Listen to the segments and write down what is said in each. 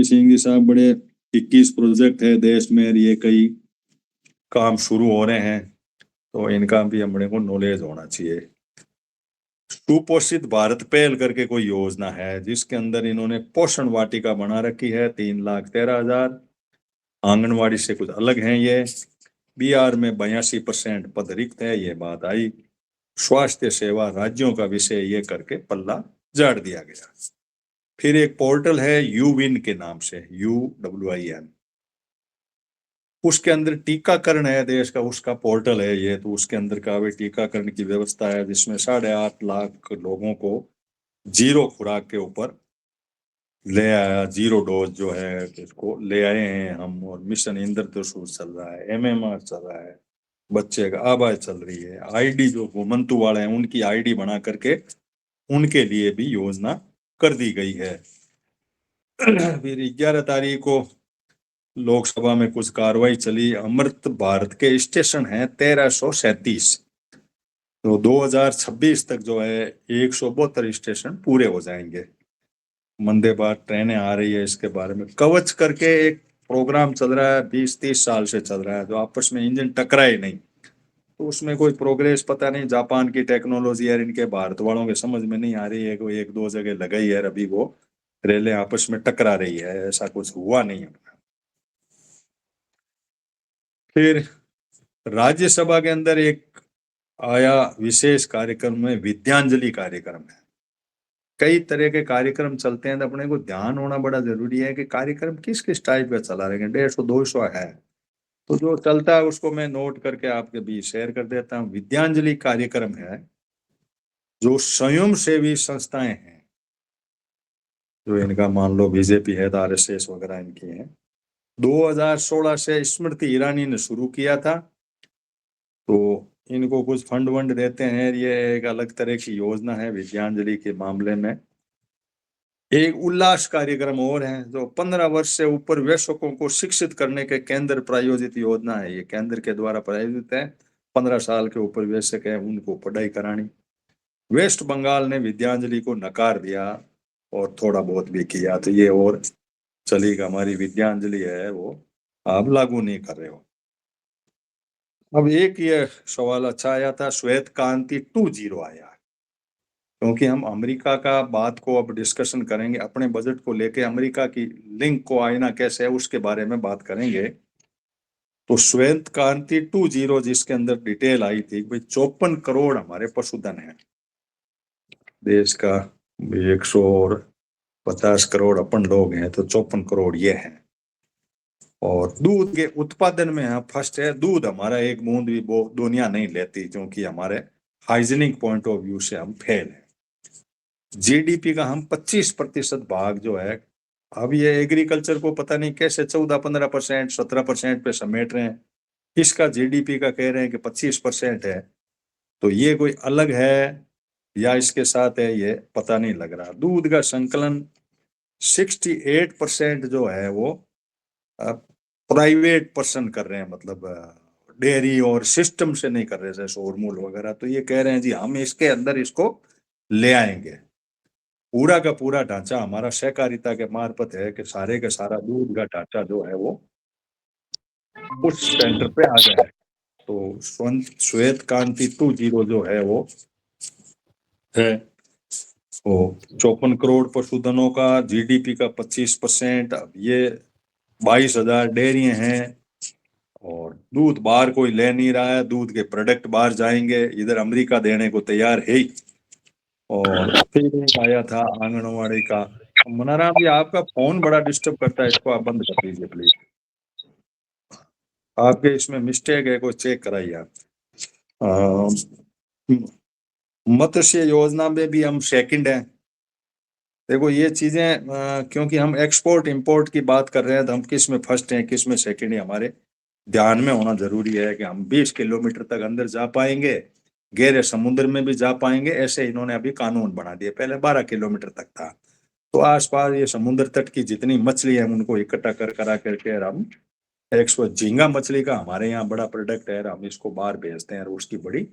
P Singh ji साहब, बड़े 21 project है देश में, ये कई काम शुरू हो रहे हैं, तो इनका भी हमने को नॉलेज होना चाहिए। सुपोषित भारत पहल करके कोई योजना है जिसके अंदर इन्होंने पोषण वाटिका बना रखी है, 3,13,000। आंगनवाड़ी से कुछ अलग है ये। बिहार में 82% पद रिक्त है, ये बात आई। स्वास्थ्य सेवा राज्यों का विषय ये करके पल्ला झाड़ दिया गया। फिर एक पोर्टल है यूविन के नाम से, UWIN, उसके अंदर टीकाकरण है देश का, उसका पोर्टल है ये। तो उसके अंदर का भी टीकाकरण की व्यवस्था है, जिसमें 8.5 लाख लोगों को 0 खुराक के ऊपर ले आया, 0 डोज जो है इसको ले आए हैं हम। और मिशन इंद्रधनुष चल रहा है, MMR चल रहा है, बच्चे का आवाज चल रही है, आईडी जो घुमंतु वाले हैं उनकी आईडी बना करके उनके लिए भी योजना कर दी गई है। फिर 11 तारीख को लोकसभा में कुछ कार्रवाई चली। अमृत भारत के स्टेशन हैं 1337, तो 2026 तक जो है 172 स्टेशन पूरे हो जाएंगे। वंदे भारत ट्रेनें आ रही है, इसके बारे में कवच करके एक प्रोग्राम चल रहा है, 20-30 साल से चल रहा है, जो आपस में इंजन टकराए नहीं। तो उसमें कोई प्रोग्रेस पता नहीं, जापान की टेक्नोलॉजी है, इनके भारत वालों के समझ में नहीं आ रही है। कोई 1-2 जगह लगाई है, अभी वो रेलें आपस में टकरा रही है, ऐसा कुछ हुआ नहीं है। फिर राज्यसभा के अंदर एक आया विशेष कार्यक्रम में विद्यांजलि कार्यक्रम है। कई तरह के कार्यक्रम चलते हैं, तो अपने को ध्यान होना बड़ा जरूरी है कि कार्यक्रम किस किस टाइप का चला रहे हैं। 150-200 है, तो जो चलता है उसको मैं नोट करके आपके बीच शेयर कर देता हूँ। विद्यांजलि कार्यक्रम है जो स्वयं सेवी संस्थाएं हैं, जो इनका मान लो बीजेपी है, तो RSS वगैरह इनकी है। 2016 से स्मृति ईरानी ने शुरू किया था, तो इनको कुछ फंड वंड देते हैं। ये एक अलग तरह की योजना है विद्यांजलि के मामले में। एक उल्लास कार्यक्रम और है जो 15 वर्ष से ऊपर वयस्कों को शिक्षित करने के केंद्र प्रायोजित योजना है। ये केंद्र के द्वारा प्रायोजित है, 15 साल के ऊपर वयस्क है उनको पढ़ाई करानी। वेस्ट बंगाल ने विद्यांजलि को नकार दिया और थोड़ा बहुत भी किया, तो ये और चलेगा। हमारी विद्यांजलि है वो आप लागू नहीं कर रहे हो। अब एक ये सवाल अच्छा आया था, श्वेत क्रांति 2.0 आया, क्योंकि हम अमेरिका का बात को अब डिस्कशन करेंगे, अपने बजट को लेके अमेरिका की लिंक को आईना कैसे है उसके बारे में बात करेंगे। तो श्वेत क्रांति 2.0 जिसके अंदर डिटेल आई थी भाई 54 करोड़ हमारे पशुधन है देश का, 150 करोड़ अपन लोग हैं, तो 54 करोड़ ये हैं। और दूध के उत्पादन में हम फर्स्ट है। दूध हमारा एक बूंद भी वो दुनिया नहीं लेती, क्योंकि हमारे हाइजीनिक पॉइंट ऑफ व्यू से हम फेल हैं। GDP का हम 25% भाग जो है, अब ये एग्रीकल्चर को पता नहीं कैसे 14-15%, 17% पे समेट रहे हैं। इसका GDP का कह रहे हैं कि 25% है, तो ये कोई अलग है या इसके साथ है, ये पता नहीं लग रहा। दूध का संकलन 68% जो है वो प्राइवेट पर्सन कर रहे हैं, मतलब डेयरी और सिस्टम से नहीं कर रहे, जैसे शोरमूल वगैरह। तो ये कह रहे हैं जी हम इसके अंदर इसको ले आएंगे। पूरा का पूरा ढांचा हमारा सहकारिता के मार्फत है कि सारे का सारा दूध का ढांचा जो है वो उस सेंटर पे आ जाए। तो श्वेत क्रांति 2.0 जो है वो है, तो 54 करोड़ पशुधनों का, GDP का 25%। अब ये 22,000 डेयरियां हैं, और दूध बाहर कोई ले नहीं रहा है, दूध के प्रोडक्ट बाहर जाएंगे, इधर अमेरिका देने को तैयार है ही। और फिर एक आया था आंगनवाड़ी का। मनाराम जी आपका फोन बड़ा डिस्टर्ब करता है, इसको आप बंद कर दीजिए प्लीज। आपके इसमें मिस्टेक है, कोई चेक कराइए आप। मत्स्य योजना में भी हम सेकंड हैं। देखो ये चीजें क्योंकि हम एक्सपोर्ट इंपोर्ट की बात कर रहे हैं, तो हम किस में फर्स्ट हैं किस में सेकंड है, हमारे ध्यान में होना जरूरी है कि हम 20 किलोमीटर तक अंदर जा पाएंगे, गहरे समुद्र में भी जा पाएंगे। ऐसे इन्होंने अभी कानून बना दिए, पहले 12 किलोमीटर तक था। तो आसपास ये समुद्र तट की जितनी मछली है उनको इकट्ठा कर करा करके हम एक्सपोर्ट, झींगा मछली का हमारे यहाँ बड़ा प्रोडक्ट है, हम इसको बाहर भेजते हैं और उसकी बड़ी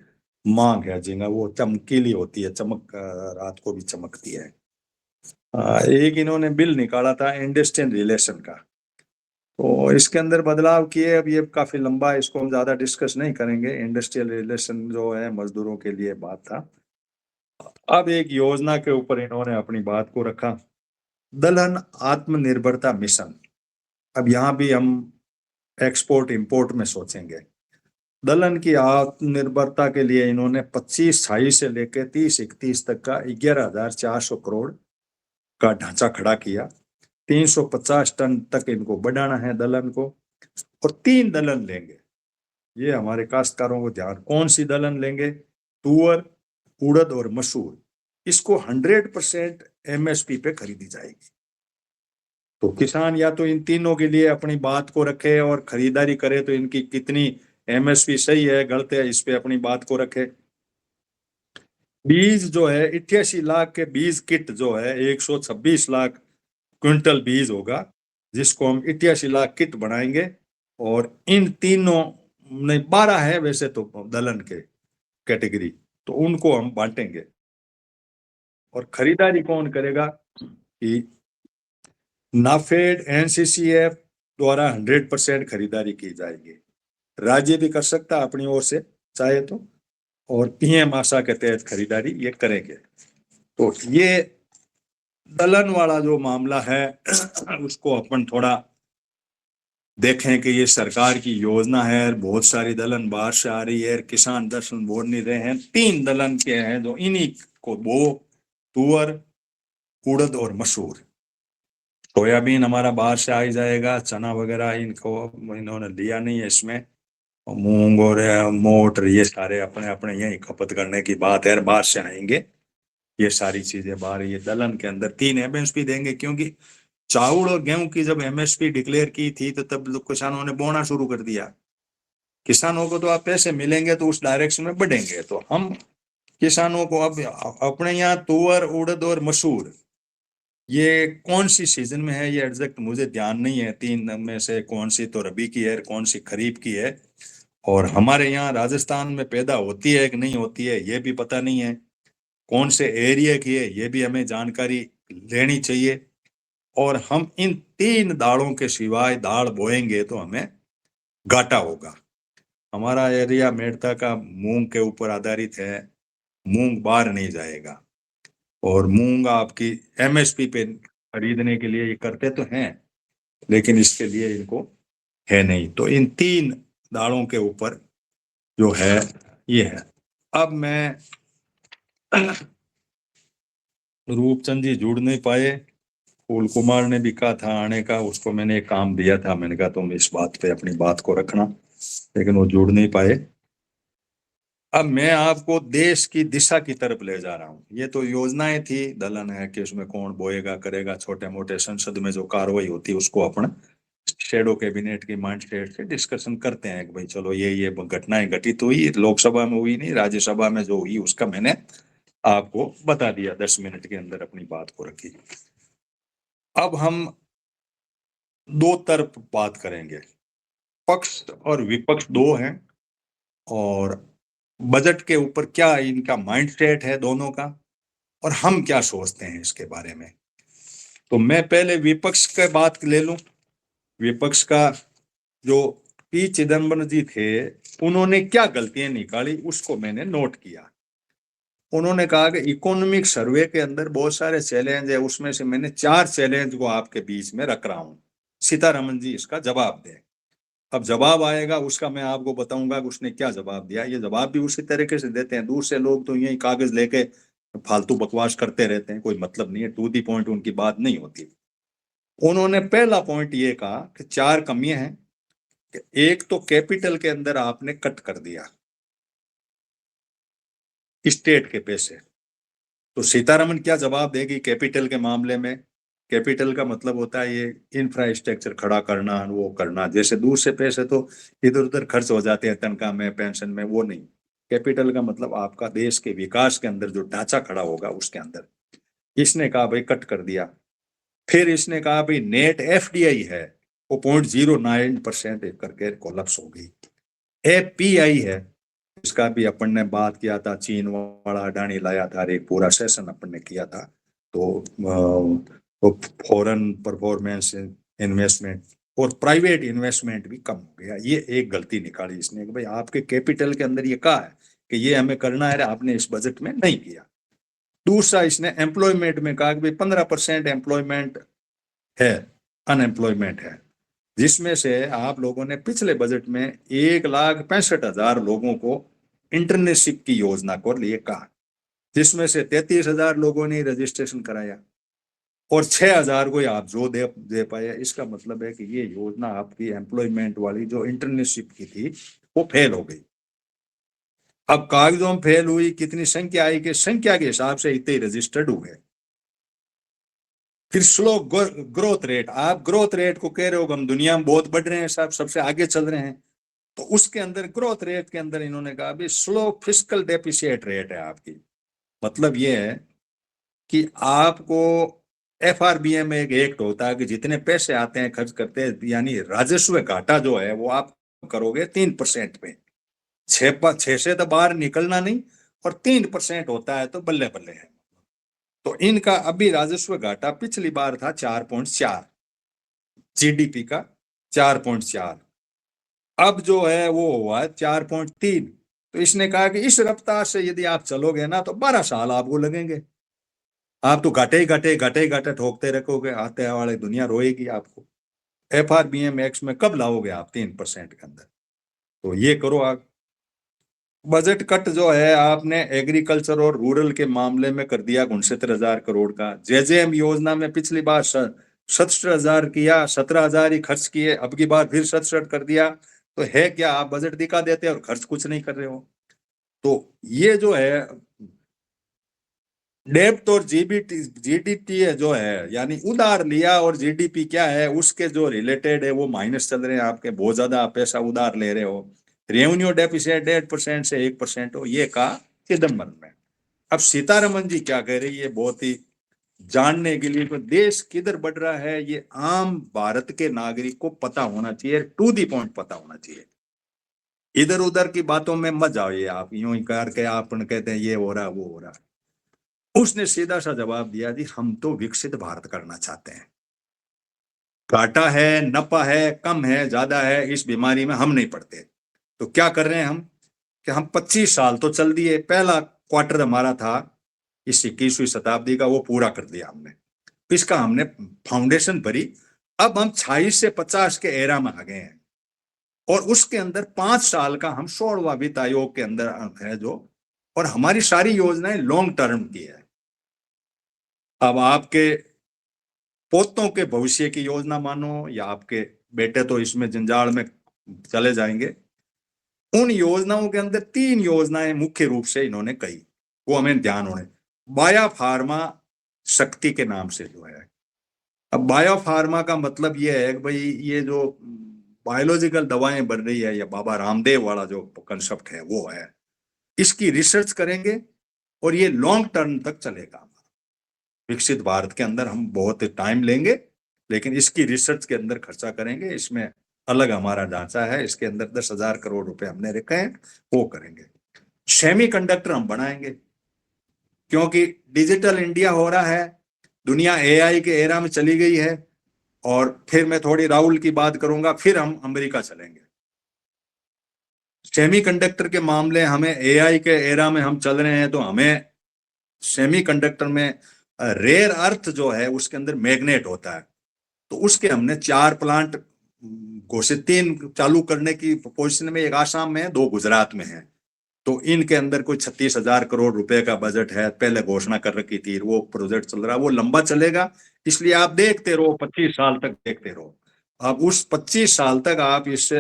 मांग है। झींगा वो चमकीली होती है, चमक रात को भी चमकती है। एक इन्होंने बिल निकाला था इंडस्ट्रियल रिलेशन का, तो इसके अंदर बदलाव किए। अब ये काफी लंबा है, इसको हम ज्यादा डिस्कस नहीं करेंगे। इंडस्ट्रियल रिलेशन जो है मजदूरों के लिए बात था। अब एक योजना के ऊपर इन्होंने अपनी बात को रखा, दलहन आत्मनिर्भरता मिशन। अब यहाँ भी हम एक्सपोर्ट इंपोर्ट में सोचेंगे। दलहन की आत्मनिर्भरता के लिए इन्होंने 25-28 से लेकर 30-31 तक का 11,400 करोड़ का ढांचा खड़ा किया। 350 टन तक इनको बढ़ाना है दलहन को, और 3 दलहन लेंगे। ये हमारे काश्तकारों को ध्यान, कौन सी दलहन लेंगे? तुअर, उड़द और मसूर। इसको 100% एमएसपी पे खरीदी जाएगी। तो किसान या तो इन तीनों के लिए अपनी बात को रखे और खरीदारी करे, तो इनकी कितनी एमएसपी सही है गलत है इस पे अपनी बात को रखे। बीज जो है 88 लाख के बीज किट जो है 126 लाख क्विंटल बीज होगा, जिसको हम 88 लाख किट बनाएंगे। और इन तीनों नहीं 12 है वैसे तो दलहन के कैटेगरी, तो उनको हम बांटेंगे। और खरीदारी कौन करेगा? कि नाफेड एनसीसीएफ द्वारा 100% खरीदारी की जाएगी। राज्य भी कर सकता है अपनी ओर से चाहे तो, और पीएम आशा के तहत खरीदारी ये करेंगे। तो ये दलहन वाला जो मामला है उसको अपन थोड़ा देखें कि ये सरकार की योजना है, बहुत सारी दलहन बाहर से आ रही है, किसान दलहन बोल नहीं रहे हैं। 3 दलहन के हैं जो इन्हीं को बो, तुअर, उड़द और मसूर। सोयाबीन हमारा बाहर से आ ही जाएगा, चना वगैरह इनको इन्होंने लिया नहीं है इसमें। और मूंग और मोट ये सारे अपने अपने यही खपत करने की बात है, बाहर से आएंगे ये सारी चीजें बाहर। ये दलहन के अंदर 3 एमएसपी देंगे, क्योंकि चावल और गेहूं की जब एमएसपी डिक्लेयर की थी तो तब किसानों ने बोना शुरू कर दिया। किसानों को तो आप पैसे मिलेंगे तो उस डायरेक्शन में बढ़ेंगे। तो हम किसानों को अब अपने यहाँ तुअर, उड़द और मसूर ये कौन सी सीजन में है ये एग्जैक्ट मुझे ध्यान नहीं है, 3 में से कौन सी तो रबी की है, कौन सी खरीफ की है। और हमारे यहाँ राजस्थान में पैदा होती है कि नहीं होती है ये भी पता नहीं है, कौन से एरिया की है ये भी हमें जानकारी लेनी चाहिए। और हम इन 3 दालों के सिवाय दाल बोएंगे तो हमें घाटा होगा। हमारा एरिया मेड़ता का मूंग के ऊपर आधारित है, मूंग बाहर नहीं जाएगा। और मूंग आपकी एमएसपी पे खरीदने के लिए ये करते तो हैं, लेकिन इसके लिए इनको है नहीं। तो इन 3 दालों के ऊपर जो है ये है। अब मैं रूपचंद जी जुड़ नहीं पाए, फूल कुमार ने भी कहा था आने का, उसको मैंने एक काम दिया था, मैंने कहा तुम इस बात पे अपनी बात को रखना, लेकिन वो जुड़ नहीं पाए। अब मैं आपको देश की दिशा की तरफ ले जा रहा हूँ। ये तो योजनाएं थी, दलहन है कि उसमें कौन बोएगा करेगा, छोटे मोटे संसद में जो कार्रवाई होती है उसको अपन शेडो कैबिनेट की माइंड सेट से डिस्कशन करते हैं कि भाई चलो ये घटनाएं घटित हुई, लोकसभा में हुई नहीं, राज्यसभा में जो हुई उसका मैंने आपको बता दिया, 10 मिनट के अंदर अपनी बात को रखी। अब हम 2 तरफ बात करेंगे, पक्ष और विपक्ष 2 हैं, और बजट के ऊपर क्या इनका माइंड सेट है दोनों का, और हम क्या सोचते हैं इसके बारे में। तो मैं पहले विपक्ष की बात ले लूं। विपक्ष का जो पी चिदम्बरम जी थे, उन्होंने क्या गलतियां निकाली उसको मैंने नोट किया। उन्होंने कहा कि इकोनॉमिक सर्वे के अंदर बहुत सारे चैलेंज है, उसमें से मैंने 4 चैलेंज को आपके बीच में रख रहा हूं, सीतारमन जी इसका जवाब दें। अब जवाब आएगा उसका मैं आपको बताऊंगा कि उसने क्या जवाब दिया। ये जवाब भी उसी तरीके से देते हैं, दूसरे लोग तो यही कागज लेके फालतू बकवास करते रहते हैं, कोई मतलब नहीं है, टू दी पॉइंट उनकी बात नहीं होती। उन्होंने पहला पॉइंट ये कहा कि 4 कमियां हैं। कि एक तो कैपिटल के अंदर आपने कट कर दिया स्टेट के पैसे। तो सीतारमन क्या जवाब देगी कैपिटल के मामले में? कैपिटल का मतलब होता है ये इंफ्रास्ट्रक्चर खड़ा करना, वो करना। जैसे दूसरे पैसे तो इधर उधर खर्च हो जाते हैं तनख्वाह में, पेंशन में, वो नहीं। कैपिटल का मतलब आपका देश के विकास के अंदर जो ढांचा खड़ा होगा उसके अंदर। इसने कहा भाई कट कर दिया। फिर इसने कहा भाई नेट एफडीआई है वो 0.09% करके कोलैप्स हो गई। एपीआई है, इसका भी अपन ने बात किया था, चीन वाला अडानी लाया था, एक पूरा सेशन अपन ने किया था। तो फॉरेन परफॉर्मेंस इन्वेस्टमेंट और प्राइवेट इन्वेस्टमेंट भी कम हो गया। ये एक गलती निकाली इसने कि भाई आपके कैपिटल के अंदर ये कहा है कि ये हमें करना है, आपने इस बजट में नहीं किया। दूसरा, इसने एम्प्लॉयमेंट में कहा कि भाई 15% एम्प्लॉयमेंट है, अनएम्प्लॉयमेंट है, जिसमें से आप लोगों ने पिछले बजट में 1,65,000 लोगों को इंटर्नशिप की योजना को लिए कहा, जिसमें से 33,000 लोगों ने रजिस्ट्रेशन कराया और 6,000 को आप जो दे पाए। इसका मतलब है कि ये योजना आपकी एम्प्लॉयमेंट वाली जो इंटर्नशिप की थी वो फेल हो गई। अब कागजों में फेल हुई, कितनी संख्या आई कि संख्या के हिसाब से इतने रजिस्टर्ड हुए। फिर स्लो ग्रोथ रेट, आप ग्रोथ रेट को कह रहे हो हम दुनिया में बहुत बढ़ रहे हैं साहब, सबसे आगे चल रहे हैं, तो उसके अंदर ग्रोथ रेट के अंदर इन्होंने कहा भी स्लो फिस्कल डेफिसिट रेट है आपकी। मतलब ये है कि आपको एफआरबीएम में एक एक्ट होता है कि जितने पैसे आते हैं खर्च करते हैं, यानी राजस्व घाटा जो है वो आप करोगे 3% पे। 6 से तो बाहर निकलना नहीं, और 3% होता है तो बल्ले बल्ले है। तो इनका अभी राजस्व घाटा पिछली बार था 4.4 जीडीपी का, 4.4, अब जो है वो हुआ 4.3। तो इसने कहा कि इस रफ्तार से यदि आप चलोगे ना तो 12 साल आपको लगेंगे, आप तो घटे घटे घटे घटे ठोकते रखोगे, आते वाले दुनिया रोएगी आपको। एफआरबीएम एक्स में कब लाओगे आप 3% के अंदर? तो ये करो आप। बजट कट जो है आपने एग्रीकल्चर और रूरल के मामले में कर दिया 69,000 करोड़ का। जेजेएम योजना में पिछली बार 67,000 किया, 17,000 ही खर्च किए, अब की बार फिर 67 कर दिया। तो है क्या, आप बजट दिखा देते और खर्च कुछ नहीं कर रहे हो। तो ये जो है डेब्ट और जीडीपी जो है, यानी उधार लिया और जीडीपी क्या है उसके जो रिलेटेड है वो माइनस चल रहे हैं आपके, बहुत ज्यादा पैसा उधार ले रहे हो। रेवेन्यू डेफिसिट 1.5% से 1% हो, ये कहा चिदम्बरम में। अब सीतारमन जी क्या कह रही है, बहुत ही जानने के लिए तो देश किधर बढ़ रहा है ये आम भारत के नागरिक को पता होना चाहिए, टू दी पॉइंट पता होना चाहिए। इधर उधर की बातों में मत जाइए आप, यूं ही करके आप कहते हैं ये हो रहा वो हो रहा। उसने सीधा सा जवाब दिया जी हम तो विकसित भारत करना चाहते हैं, घाटा है नफा है कम है ज्यादा है इस बीमारी में हम नहीं पड़ते। तो क्या कर रहे हैं हम कि हम 25 साल तो चल दिए, पहला क्वार्टर हमारा था इस 21वीं शताब्दी का, वो पूरा कर दिया हमने, इसका हमने फाउंडेशन भरी। अब हम 26 से 50 के एरा में आ गए हैं, और उसके अंदर 5 साल का हम 16वां वित्त आयोग के अंदर है जो, और हमारी सारी योजनाएं लॉन्ग टर्म की है। अब आपके पोतों के भविष्य की योजना मानो या आपके बेटे तो इसमें जंजाल में चले जाएंगे। उन योजनाओं के अंदर 3 योजनाएं मुख्य रूप से इन्होंने कही, वो हमें ध्यान होने। बायो फार्मा शक्ति के नाम से जो है, अब बायो फार्मा का मतलब ये है कि भाई ये जो बायोलॉजिकल दवाएं बन रही है, या बाबा रामदेव वाला जो कंसेप्ट है वो है, इसकी रिसर्च करेंगे और ये लॉन्ग टर्म तक चलेगा। विकसित भारत के अंदर हम बहुत टाइम लेंगे, लेकिन इसकी रिसर्च के अंदर खर्चा करेंगे, इसमें अलग हमारा ढांचा है, इसके अंदर 10,000 करोड़ रुपए हमने रखे हैं, वो करेंगे। सेमी कंडक्टर हम बनाएंगे, क्योंकि डिजिटल इंडिया हो रहा है, दुनिया एआई के एरा में चली गई है। और फिर मैं थोड़ी राहुल की बात करूंगा, फिर हम अमेरिका चलेंगे। सेमीकंडक्टर के मामले हमें एआई के एरा में हम चल रहे हैं, तो हमें सेमीकंडक्टर में रेयर अर्थ जो है उसके अंदर मैग्नेट होता है, तो उसके हमने 4 प्लांट घोषित, 3 चालू करने की पोजीशन में, एक आसाम में है 2 गुजरात में है। तो इनके अंदर कोई 36,000 करोड़ रुपए का बजट है, पहले घोषणा कर रखी थी, वो प्रोजेक्ट चल रहा है, वो लंबा चलेगा, इसलिए आप देखते रहो, 25 साल तक देखते रहो। अब उस 25 साल तक आप इस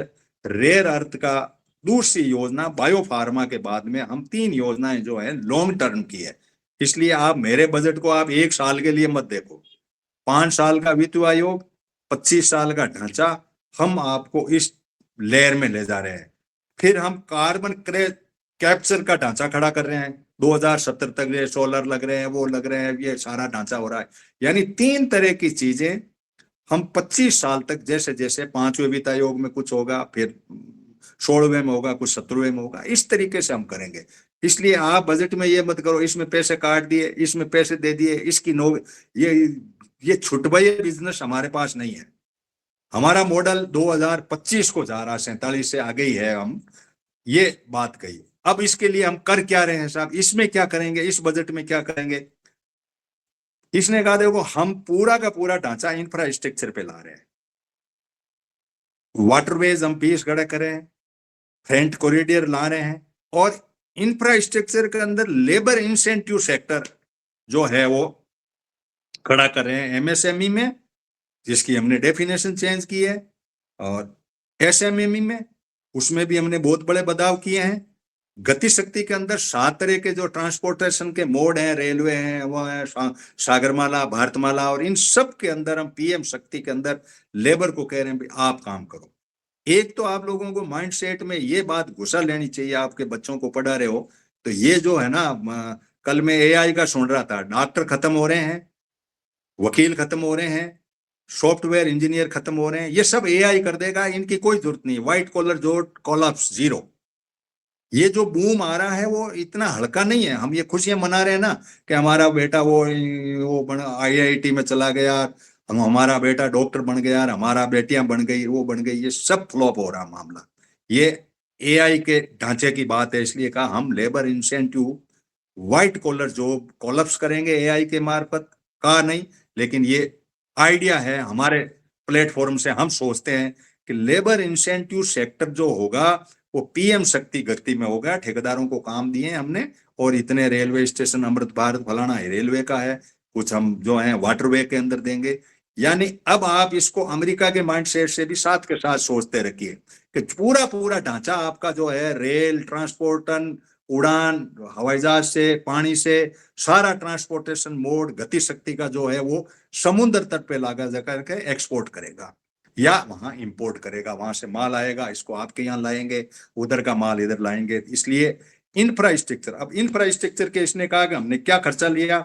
रेयर अर्थ का दूसरी योजना बायो फार्मा के बाद में हम 3 योजनाएं जो है लॉन्ग टर्म की है। इसलिए आप मेरे बजट को आप 1 साल के लिए मत देखो, 5 साल का वित्त आयोग, 25 साल का ढांचा, हम आपको इस लेयर में ले जा रहे हैं। फिर हम कार्बन कैप्चर का ढांचा खड़ा कर रहे हैं, 2070 तक ये सोलर लग रहे हैं, वो लग रहे हैं, ये सारा ढांचा हो रहा है। यानी 3 तरह की चीजें हम 25 साल तक, जैसे जैसे 5वें वित्त आयोग में कुछ होगा, फिर 16वें में होगा, कुछ 17वें में होगा, इस तरीके से हम करेंगे। इसलिए आप बजट में ये मत करो इसमें पैसे काट दिए, इसमें पैसे दे दिए, इसकी नो, ये ये छुटभई बिजनेस हमारे पास नहीं है। हमारा मॉडल 2025 को जा रहा, 47 से आगे ही है। हम ये बात कही। अब इसके लिए हम कर क्या रहे हैं साहब, इसमें क्या करेंगे, इस बजट में क्या करेंगे? इसने कहा देखो हम पूरा का पूरा ढांचा इंफ्रास्ट्रक्चर पे ला रहे हैं। वाटरवेज हम 20 खड़ा कर रहे हैं, फ्रंट कॉरिडोर ला रहे हैं, और इंफ्रास्ट्रक्चर के अंदर लेबर इंसेंटिव सेक्टर जो है वो खड़ा कर रहे हैं एमएसएमई में, जिसकी हमने डेफिनेशन चेंज की है, और एसएमएमई में उसमें भी हमने बहुत बड़े बदलाव किए हैं। गति शक्ति के अंदर 7 तरह के जो ट्रांसपोर्टेशन के मोड हैं, रेलवे हैं, वो है सागरमाला, भारतमाला, और इन सब के अंदर हम पीएम शक्ति के अंदर लेबर को कह रहे हैं आप काम करो। एक तो आप लोगों को माइंड सेट में ये बात घुसा लेनी चाहिए, आपके बच्चों को पढ़ा रहे हो तो ये जो है ना, कल मैं एआई का सुन रहा था, डॉक्टर खत्म हो रहे हैं, वकील खत्म हो रहे हैं, सॉफ्टवेयर इंजीनियर खत्म हो रहे हैं, ये सब एआई कर देगा, इनकी कोई जरूरत नहीं। व्हाइट कॉलर जो कोलैप्स जीरो। ये जो बूम आ रहा है वो इतना हल्का नहीं है। हम ये खुशियां मना रहे हैं ना कि हमारा बेटा वो आईआईटी में चला गया, हमारा बेटा डॉक्टर बन गया, हमारा बेटियां बन गई, वो बन गई, ये सब फ्लॉप हो रहा मामला। ये एआई के ढांचे की बात है, इसलिए कहा हम labour incentive white collar job collapse करेंगे एआई के मार्फत। कहा नहीं, लेकिन ये आइडिया है हमारे प्लेटफॉर्म से। हम सोचते हैं कि लेबर इंसेंटिव सेक्टर जो होगा वो पीएम शक्ति गति में होगा। ठेकेदारों को काम दिए हमने, और इतने रेलवे स्टेशन अमृत भारत फलाना रेलवे का है, कुछ हम जो है वाटरवे के अंदर देंगे। यानी अब आप इसको अमेरिका के माइंडसेट से भी साथ के साथ सोचते रखिए कि पूरा पूरा ढांचा आपका जो है, रेल ट्रांसपोर्टन, उड़ान, हवाई जहाज से, पानी से, सारा ट्रांसपोर्टेशन मोड गति शक्ति का जो है वो समुद्र तट पे लागा जाकर के एक्सपोर्ट करेगा या वहां इंपोर्ट करेगा। वहां से माल आएगा, इसको आपके यहाँ लाएंगे, उधर का माल इधर लाएंगे। इसलिए इंफ्रास्ट्रक्चर, अब इंफ्रास्ट्रक्चर के इसने कहा कि हमने क्या खर्चा लिया,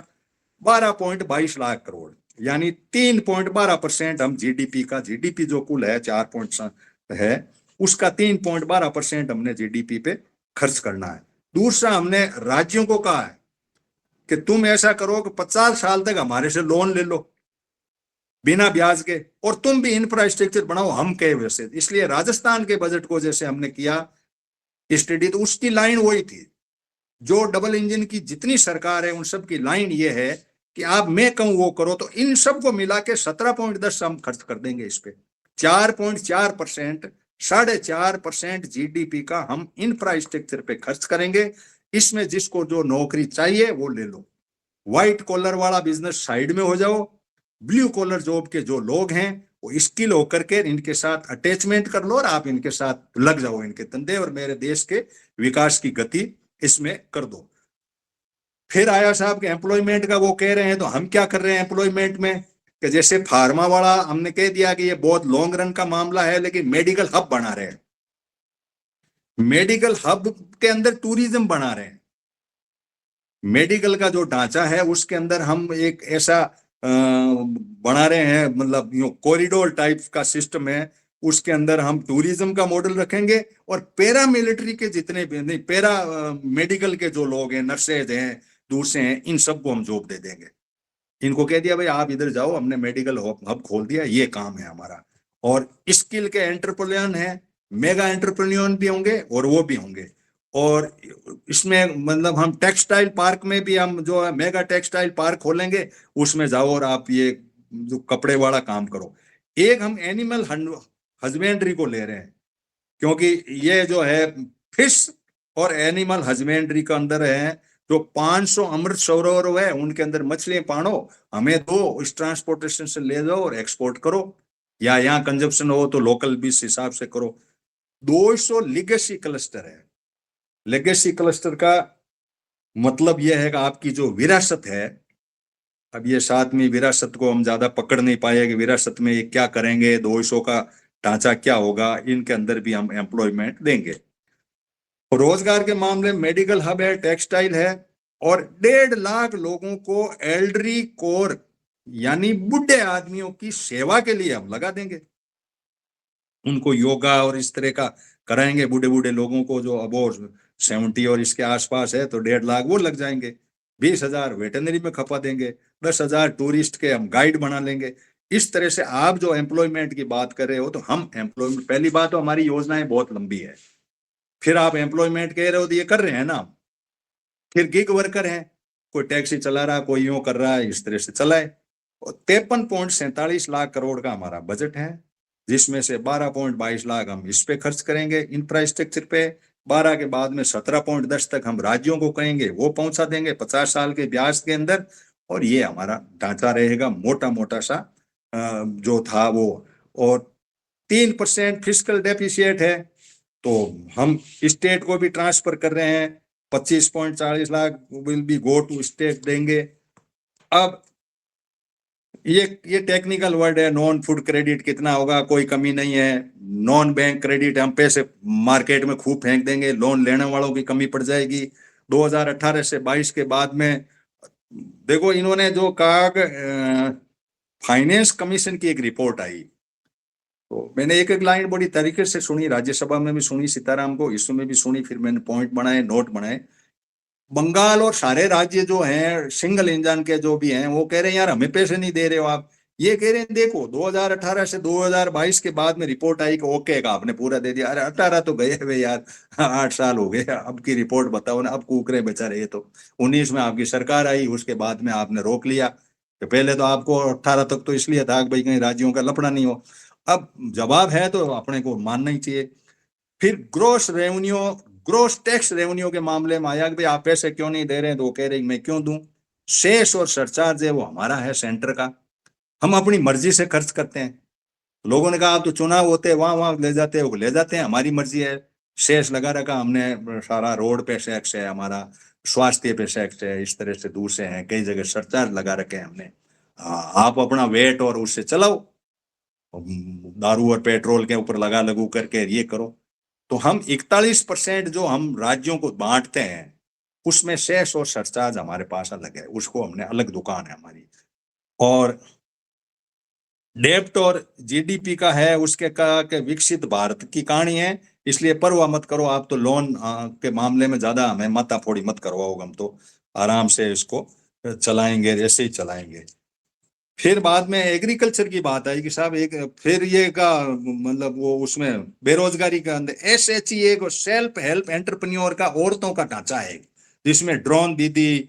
12.22 लाख करोड़, यानी 3.12% हम जीडीपी का, जीडीपी जो कुल है 4 है, उसका 3.12% हमने जीडीपी पे खर्च करना है। दूसरा हमने राज्यों को कहा है कि तुम ऐसा करो कि 50 साल तक हमारे से लोन ले लो बिना ब्याज के, और तुम भी इंफ्रास्ट्रक्चर बनाओ हम कहे वैसे। इसलिए राजस्थान के बजट को जैसे हमने किया स्टडी, तो उसकी लाइन वही थी। जो डबल इंजन की जितनी सरकार है उन सब की लाइन ये है कि आप मैं कहूं वो करो, तो इन सबको मिला के 17.10 हम खर्च कर देंगे इस पे। 4.4%, 4.5% जीडीपी का हम इंफ्रास्ट्रक्चर पे खर्च करेंगे। इसमें जिसको जो नौकरी चाहिए वो ले लो, व्हाइट कॉलर वाला बिजनेस साइड में हो जाओ, ब्लू कॉलर जॉब के जो लोग हैं वो स्किल होकर के इनके साथ अटैचमेंट कर लो और आप इनके साथ लग जाओ, इनके धंधे और मेरे देश के विकास की गति इसमें कर दो। फिर आया साहब के एम्प्लॉयमेंट का, वो कह रहे हैं तो हम क्या कर रहे हैं एम्प्लॉयमेंट में, कि जैसे फार्मा वाला हमने कह दिया कि ये बहुत लॉन्ग रन का मामला है, लेकिन मेडिकल हब बना रहे हैं, मेडिकल हब के अंदर टूरिज्म बना रहे हैं। मेडिकल का जो ढांचा है उसके अंदर हम एक ऐसा बना रहे हैं, मतलब कॉरिडोर टाइप का सिस्टम है, उसके अंदर हम टूरिज्म का मॉडल रखेंगे, और पैरा मिलिट्री के जितने भी नहीं, पैरा मेडिकल के जो लोग हैं, नर्सेज हैं, दूसरे हैं, इन सबको हम जॉब दे देंगे। इनको कह दिया भाई आप इधर जाओ, हमने मेडिकल हब खोल दिया, ये काम है हमारा। और स्किल के एंटरप्रेन्योर हैं, मेगा एंटरप्रेन्योर भी होंगे और वो भी होंगे। और इसमें मतलब हम टेक्सटाइल पार्क में भी हम जो है मेगा टेक्सटाइल पार्क खोलेंगे, उसमें जाओ और आप ये जो कपड़े वाला काम करो। एक हम एनिमल हस्बेंड्री को ले रहे हैं, क्योंकि ये जो है फिश और एनिमल हस्बेंड्री के अंदर है, जो 500 अमृत सरोवर है उनके अंदर मछलियां पानो, हमें दो, इस ट्रांसपोर्टेशन से ले जाओ और एक्सपोर्ट करो, या यहाँ कंजप्शन हो तो लोकल भी इस हिसाब से करो। 200 लिगेसी क्लस्टर है। लेगेसी क्लस्टर का मतलब यह है कि आपकी जो विरासत है, अब ये 7वीं विरासत को हम ज्यादा पकड़ नहीं पाए कि विरासत में ये क्या करेंगे, 200 का ढांचा क्या होगा, इनके अंदर भी हम एम्प्लॉयमेंट देंगे। रोजगार के मामले में मेडिकल हब है, टेक्सटाइल है, और 1.5 लाख लोगों को एल्डरी कोर यानी बुढ़े आदमियों की सेवा के लिए हम लगा देंगे। उनको योगा और इस तरह का कराएंगे, बूढ़े बूढ़े लोगों को जो अब 70 और इसके आसपास है तो 1.5 लाख वो लग जाएंगे, 20,000 वेटरनरी में खपा देंगे, 10,000 टूरिस्ट के हम गाइड बना लेंगे। इस तरह से आप जो एम्प्लॉयमेंट की बात कर रहे हो, तो हम एम्प्लॉयमेंट, पहली बात तो हमारी योजनाएं बहुत लंबी है, फिर आप एम्प्लॉयमेंट कह रहे हो तो ये कर रहे हैं ना, फिर गिग वर्कर हैं, कोई टैक्सी चला रहा, कोई यूं कर रहा है, इस तरह से चलाए। और 53.47 लाख करोड़ का हमारा बजट है, जिसमें से 12.22 लाख हम इस पे खर्च करेंगे इंफ्रास्ट्रक्चर पे, 12 के बाद में 17.10 तक हम राज्यों को कहेंगे वो पहुंचा देंगे 50 साल के ब्याज के अंदर। और ये हमारा ढांचा रहेगा मोटा मोटा सा जो था वो। और 3% फिस्कल डेफिसिट है, तो हम स्टेट को भी ट्रांसफर कर रहे हैं, 25.40 lakh will be go to state देंगे। अब ये टेक्निकल वर्ड है, नॉन फूड क्रेडिट कितना होगा, कोई कमी नहीं है। नॉन बैंक क्रेडिट हम पैसे मार्केट में खूब फेंक देंगे, लोन लेने वालों की कमी पड़ जाएगी। 2018 से 22 के बाद में देखो इन्होंने जो कहा, फाइनेंस कमीशन की एक रिपोर्ट आई, तो मैंने एक एक लाइन बड़ी तरीके से सुनी, राज्यसभा में भी सुनी सीताराम को, इसमें भी सुनी, फिर मैंने पॉइंट बनाए, नोट बनाए। बंगाल और सारे राज्य जो हैं सिंगल इंजन के जो भी हैं, वो कह रहे हैं यार हमें पैसे नहीं दे रहे हो आप। ये कह रहे हैं देखो 2018 से 2022 के बाद में रिपोर्ट आई कि ओके का आपने पूरा दे दिया। अरे 18 तो गए हुए यार, 8 साल हो गए, अब की रिपोर्ट बताओ ना, अब कूक रहे बेचारे। ये तो 19 में आपकी सरकार आई, उसके बाद में आपने रोक लिया। तो पहले तो आपको 18 तक तो इसलिए था कि भाई कहीं राज्यों का लफड़ा नहीं हो। अब जवाब है तो अपने को मानना ही चाहिए। फिर ग्रोस टैक्स रेवेन्यू के मामले में आया कि भाई आप पैसे क्यों नहीं दे रहे हैं, तो वो कह रहे मैं क्यों दूं, सेस और सरचार्ज है वो हमारा है सेंटर का, हम अपनी मर्जी से खर्च करते हैं। लोगों ने कहा आप तो चुनाव होते हैं वहां वहां ले जाते हैं, वो ले जाते हैं, हमारी मर्जी है। सेस लगा रखा हमने, सारा रोड पे टैक्स है हमारा, स्वास्थ्य पे टैक्स है, इस तरह से दूर से है, कई जगह सरचार्ज लगा रखे हैं हमने। आप अपना वेट और उससे चलाओ, दारू और पेट्रोल के ऊपर लगा लगू करके ये करो। तो हम 41% जो हम राज्यों को बांटते हैं, उसमें सेस और सरचार्ज हमारे पास अलग है, उसको हमने अलग दुकान है हमारी। और डेब्ट और जीडीपी का है, उसके का के विकसित भारत की कहानी है, इसलिए परवाह मत करो आप। तो लोन के मामले में ज्यादा हमें माताफोड़ी मत करवाओ, हम तो आराम से इसको चलाएंगे, जैसे ही चलाएंगे। फिर बाद में एग्रीकल्चर की बात आई कि साहब एक, फिर ये का मतलब वो उसमें बेरोजगारी का अंदर SHE एक सेल्फ हेल्प एंटरप्रेन्योर का औरतों का ढांचा है, जिसमें ड्रोन दीदी,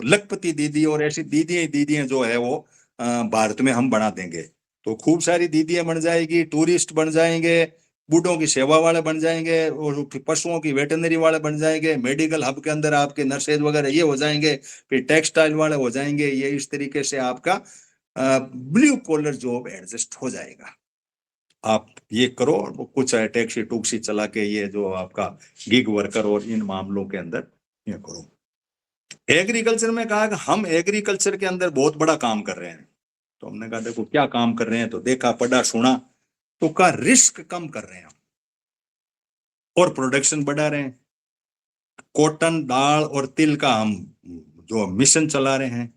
लखपति दीदी और ऐसी दीदियां जो है वो भारत में हम बना देंगे। तो खूब सारी दीदियां बन जाएगी, टूरिस्ट बन जाएंगे, बूढ़ों की सेवा वाले बन जाएंगे, और पशुओं की वेटरनरी वाले बन जाएंगे, मेडिकल हब के अंदर आपके नर्सेज वगैरह ये हो जाएंगे, फिर टेक्सटाइल वाले हो जाएंगे। ये इस तरीके से आपका ब्लू कॉलर जॉब एडजस्ट हो जाएगा। आप ये करो, कुछ टैक्सी टूक्सी चला के ये जो आपका गिग वर्कर और इन मामलों के अंदर ये करो। एग्रीकल्चर में कहा कि हम एग्रीकल्चर के अंदर बहुत बड़ा काम कर रहे हैं। तो हमने कहा देखो क्या काम कर रहे हैं, तो देखा पढ़ा सुना, तो का रिस्क कम कर रहे हैं और प्रोडक्शन बढ़ा रहे हैं। कॉटन, दाल और तिल का हम जो मिशन चला रहे हैं।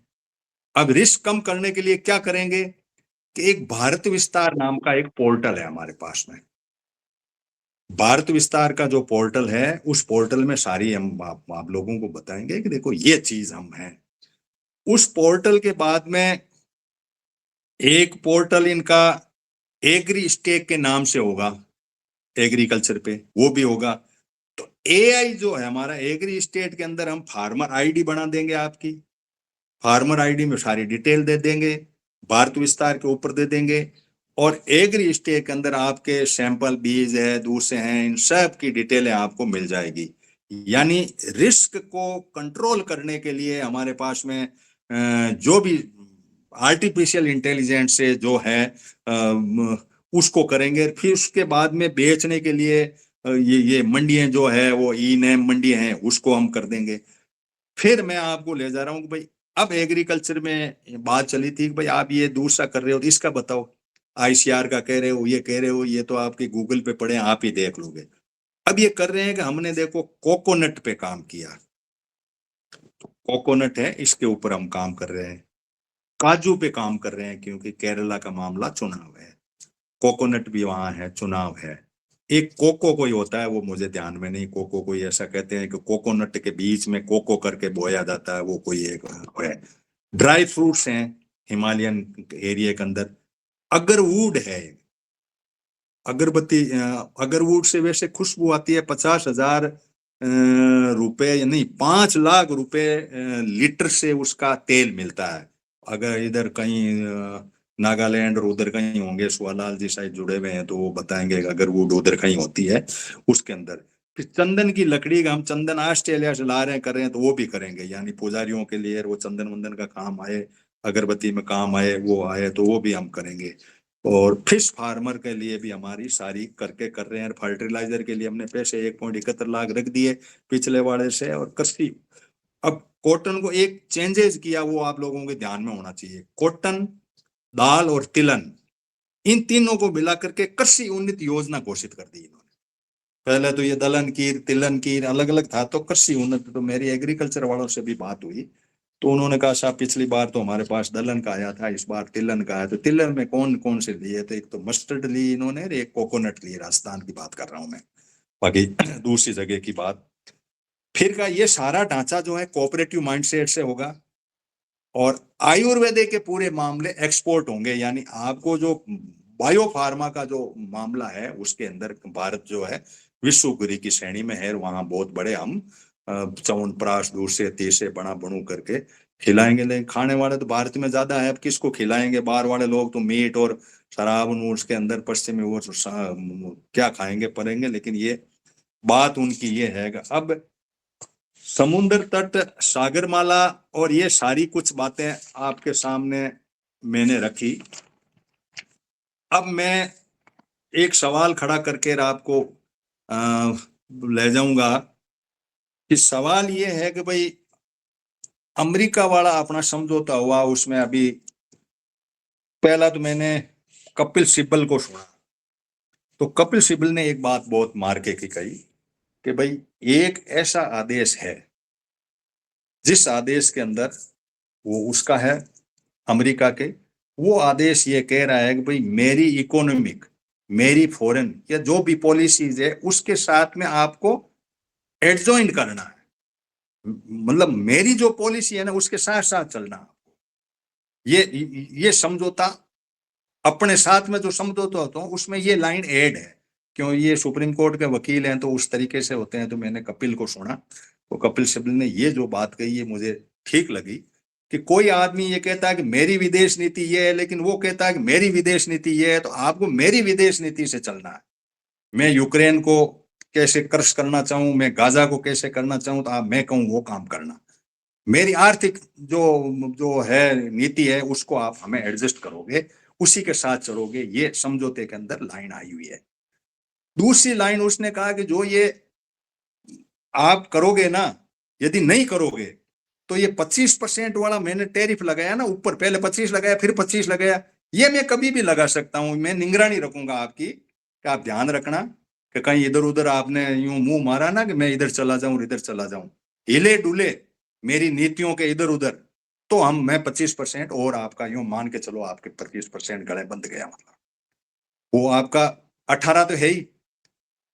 अब रिस्क कम करने के लिए क्या करेंगे कि एक भारत विस्तार नाम का एक पोर्टल है हमारे पास में। भारत विस्तार का जो पोर्टल है, उस पोर्टल में सारी हम आप लोगों को बताएंगे कि देखो ये चीज हम हैं। उस पोर्टल के बाद में एक पोर्टल इनका एग्री स्टेक के नाम से होगा, एग्रीकल्चर पे वो भी होगा। तो AI जो है हमारा एग्री स्टेट के अंदर, हम फार्मर ID बना देंगे आपकी, फार्मर ID में सारी डिटेल दे देंगे, भारत विस्तार के ऊपर दे देंगे, और एग्री स्टेट के अंदर आपके सैंपल बीज है, दूर से हैं, इन सब की डिटेलें आपको मिल जाएगी। यानी रिस्क को कंट्रोल करने के लिए हमारे पास में जो भी आर्टिफिशियल इंटेलिजेंस से जो है उसको करेंगे। फिर उसके बाद में बेचने के लिए ये मंडियां जो है वो ई नेम मंडियां हैं, उसको हम कर देंगे। फिर मैं आपको ले जा रहा हूँ कि भाई अब एग्रीकल्चर में बात चली थी कि भाई आप ये दूसरा कर रहे हो, तो इसका बताओ। ICR का कह रहे हो, ये कह रहे हो, ये तो आपके गूगल पे पड़े, आप ही देख लोगे। अब ये कर रहे हैं कि हमने देखो कोकोनट पे काम किया, कोकोनट है इसके ऊपर हम काम कर रहे हैं, काजू पे काम कर रहे हैं, क्योंकि केरला का मामला चुनाव है, कोकोनट भी वहां है, चुनाव है। एक कोको कोई होता है, वो मुझे ध्यान में नहीं, कोको कोई ऐसा कहते हैं कि कोकोनट के बीच में कोको करके बोया जाता है, वो कोई एक है। ड्राई फ्रूट्स हैं हिमालयन एरिया के अंदर। अगरवुड है, अगरबत्ती, अगरवुड से वैसे खुशबू आती है। 50,000 रुपए, या नहीं, 5 लाख रुपए लीटर से उसका तेल मिलता है। अगर इधर कहीं नागालैंड और उधर कहीं होंगे, सुवालाल जी शायद जुड़े हुए हैं, तो वो बताएंगे अगरवुड उधर कहीं होती है उसके अंदर। फिर चंदन की लकड़ी का, हम चंदन ऑस्ट्रेलिया से ला रहे हैं, कर रहे हैं, तो वो भी करेंगे, यानी पुजारियों के लिए वो चंदन वंदन का काम आए, अगरबत्ती में काम आए, वो आए तो वो भी हम करेंगे। और फिश फार्मर के लिए भी हमारी सारी करके कर रहे हैं। फर्टिलाइजर के लिए हमने पैसे 1.71 लाख रख दिए पिछले वाले से। और कृषि, अब कॉटन को एक चेंजेस किया, वो आप लोगों के ध्यान में होना चाहिए। कॉटन, दाल और तिलन, इन तीनों को मिला करके कृषि उन्नति योजना घोषित कर दी इन्होंने। पहले तो ये दलन कीर तिलन कीर अलग अलग था, तो कृषि उन्नति, तो मेरी एग्रीकल्चर वालों से भी बात हुई, तो उन्होंने कहा साहब पिछली बार तो हमारे पास दलहन का आया था, इस बार तिलहन का आया। तो तिलहन में कौन कौन से लिए? तो एक तो मस्टर्ड ली इन्होंने, एक कोकोनट ली, राजस्थान की बात कर रहा हूं मैं, बाकी दूसरी जगह की बात। फिर का ये सारा ढांचा जो है कोऑपरेटिव माइंडसेट से होगा। और आयुर्वेदिक के पूरे मामले एक्सपोर्ट होंगे, यानी आपको जो बायो फार्मा का जो मामला है उसके अंदर भारत जो है विश्वगुरु की श्रेणी में है। वहां बहुत बड़े हम च्यवनप्राश, दूसरे तीसरे बना बनू करके खिलाएंगे। लेकिन खाने वाले तो भारत में ज्यादा है, अब किसको खिलाएंगे? बाहर वाले लोग तो मीट और शराब उसके अंदर पश्चिमी वो क्या खाएंगे पड़ेंगे। लेकिन ये बात उनकी ये है। अब समुद्र तट, सागरमाला और ये सारी कुछ बातें आपके सामने मैंने रखी। अब मैं एक सवाल खड़ा करके आपको ले जाऊंगा कि सवाल ये है कि भाई अमेरिका वाला अपना समझौता हुआ, उसमें अभी पहला तो मैंने कपिल सिब्बल को सुना, तो कपिल सिब्बल ने एक बात बहुत मार्के की कही कि भाई एक ऐसा आदेश है जिस आदेश के अंदर, वो उसका है अमेरिका के, वो आदेश ये कह रहा है कि भाई मेरी इकोनॉमिक, मेरी फॉरेन या जो भी पॉलिसीज है उसके साथ में आपको एडजॉइंट करना है। मतलब मेरी जो पॉलिसी है ना उसके साथ साथ चलना। ये समझौता अपने साथ में जो समझौता होता है उसमें ये लाइन ऐड है। क्यों? ये सुप्रीम कोर्ट के वकील हैं तो उस तरीके से होते हैं। तो मैंने कपिल को सुना, तो कपिल सिब्बल ने ये जो बात कही ये मुझे ठीक लगी कि कोई आदमी ये कहता है कि मेरी विदेश नीति ये है, लेकिन वो कहता है कि मेरी विदेश नीति ये है, तो आपको मेरी विदेश नीति से चलना है। मैं यूक्रेन को कैसे क्रश करना चाहूं, मैं गाजा को कैसे करना चाहूं, तो आप मैं कहूं वो काम करना। मेरी आर्थिक जो जो है नीति है उसको आप हमें एडजस्ट करोगे, उसी के साथ चलोगे। ये समझौते के अंदर लाइन आई हुई है। दूसरी लाइन उसने कहा कि जो ये आप करोगे ना, यदि नहीं करोगे तो ये 25% वाला मैंने टैरिफ लगाया ना ऊपर, पहले 25 लगाया फिर 25 लगाया, ये मैं कभी भी लगा सकता हूं। मैं निगरानी रखूंगा आपकी, कि आप ध्यान रखना कि कहीं इधर उधर आपने यूं मुंह मारा ना कि मैं इधर चला जाऊं इधर चला जाऊं, हिले डुले मेरी नीतियों के इधर उधर, तो मैं 25% और आपका यूं मान के चलो, आपके 25% गले बंद गया। मतलब वो आपका 18 तो है ही,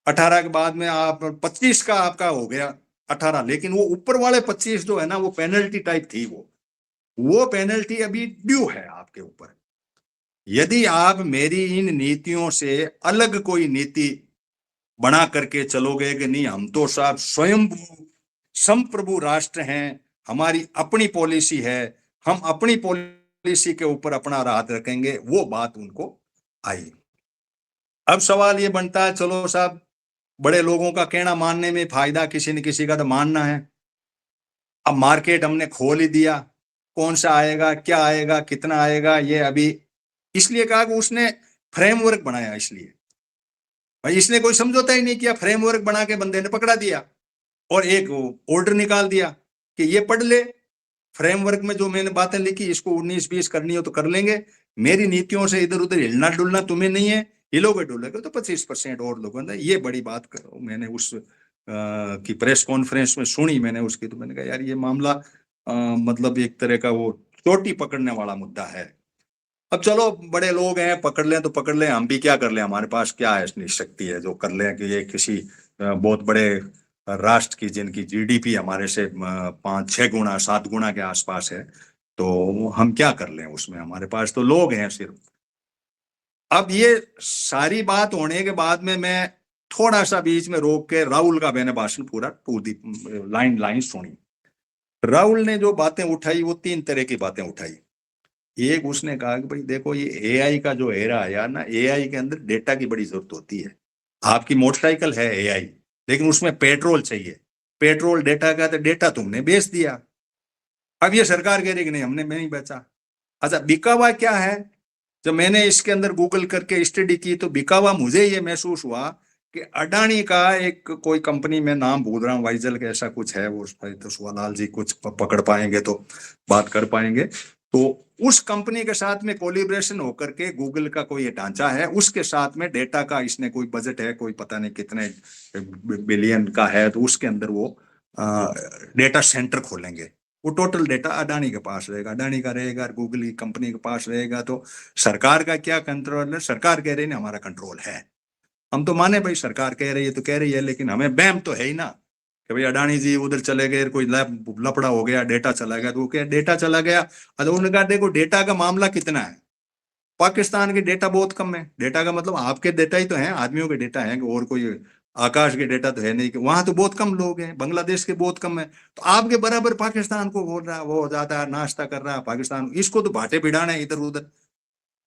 18 के बाद में आप 25 का आपका हो गया 18। लेकिन वो ऊपर वाले 25 जो है ना वो पेनल्टी टाइप थी। वो पेनल्टी अभी ड्यू है आपके ऊपर। यदि आप मेरी इन नीतियों से अलग कोई नीति बना करके चलोगे कि नहीं हम तो साहब स्वयं संप्रभु राष्ट्र हैं, हमारी अपनी पॉलिसी है, हम अपनी पॉलिसी के ऊपर अपना हाथ रखेंगे, वो बात उनको आई। अब सवाल ये बनता है, चलो साहब बड़े लोगों का कहना मानने में फायदा, किसी न किसी का तो मानना है। अब मार्केट हमने खोल ही दिया, कौन सा आएगा, क्या आएगा, कितना आएगा, ये अभी इसलिए कहा कि उसने फ्रेमवर्क बनाया। इसलिए भाई इसने कोई समझौता ही नहीं किया, फ्रेमवर्क बना के बंदे ने पकड़ा दिया और एक ऑर्डर निकाल दिया कि ये पढ़ ले, फ्रेमवर्क में जो मैंने बातें लिखी इसको 19-20 करनी हो तो कर लेंगे, मेरी नीतियों से इधर उधर हिलना डुलना तुम्हें नहीं है, हिलोगे डुलोगे तो 25% और लोगों ने ये बड़ी बात करो। मैंने उस की प्रेस कॉन्फ्रेंस में सुनी मैंने उसकी, तो मैंने कहा यार ये मामला मतलब एक तरह का वो चोटी पकड़ने वाला मुद्दा है। अब चलो बड़े लोग हैं, पकड़ लें तो पकड़ लें, हम भी क्या कर लें, हमारे पास क्या है इतनी शक्ति है जो कर लें कि ये किसी बहुत बड़े राष्ट्र की जिनकी जीडीपी हमारे से 5-6 गुना 7 गुना के आसपास है, तो हम क्या कर लें उसमें, हमारे पास तो लोग हैं सिर्फ। अब ये सारी बात होने के बाद में मैं थोड़ा सा बीच में रोक के राहुल का मैंने भाषण पूरा पूरी लाइन लाइन सुनी। राहुल ने जो बातें उठाई वो 3 तरह की बातें उठाई। एक उसने कहा कि भाई देखो ये एआई का जो एरा आया ना, एआई के अंदर डेटा की बड़ी जरूरत होती है। आपकी मोटरसाइकिल है एआई, लेकिन उसमें पेट्रोल चाहिए। पेट्रोल डेटा का, तो डेटा तुमने बेच दिया। अब ये सरकार कह रही कि नहीं हमने नहीं बेचा। अच्छा, बिका हुआ क्या है? जब मैंने इसके अंदर गूगल करके स्टडी की तो बिका हुआ मुझे ये महसूस हुआ कि अडानी का एक कोई कंपनी में नाम भूल रहा हूँ, वाइजल के ऐसा कुछ है, वो उस पर तो सुवालाल जी कुछ पकड़ पाएंगे तो बात कर पाएंगे। तो उस कंपनी के साथ में कोलिब्रेशन होकर के गूगल का कोई ढांचा है, उसके साथ में डेटा का इसने कोई बजट है, कोई पता नहीं कितने बिलियन का है, तो उसके अंदर वो डेटा सेंटर खोलेंगे। वो टोटल डेटा अडानी के पास रहेगा, अडानी का रहेगा, गूगल की कंपनी के पास रहेगा। तो सरकार का क्या कंट्रोल है? सरकार कह रही है हमारा कंट्रोल है। हम तो माने भाई सरकार कह रही है तो कह रही है, लेकिन हमें बैम तो है ही ना कि भाई अडानी जी उधर चले गए, कोई लपड़ा हो गया, डेटा चला गया, तो वो क्या डेटा चला गया। तो उन्होंने कहा देखो डेटा का मामला कितना है, पाकिस्तान के डेटा बहुत कम है। डेटा का मतलब आपके डेटा ही तो है, आदमियों के डेटा है, और कोई आकाश के डेटा तो है नहीं, कि वहां तो बहुत कम लोग हैं, बांग्लादेश के बहुत कम है। तो आपके बराबर पाकिस्तान को बोल रहा है, वो ज्यादा नाश्ता कर रहा है पाकिस्तान, इसको तो भाटे भिड़ाना है इधर उधर।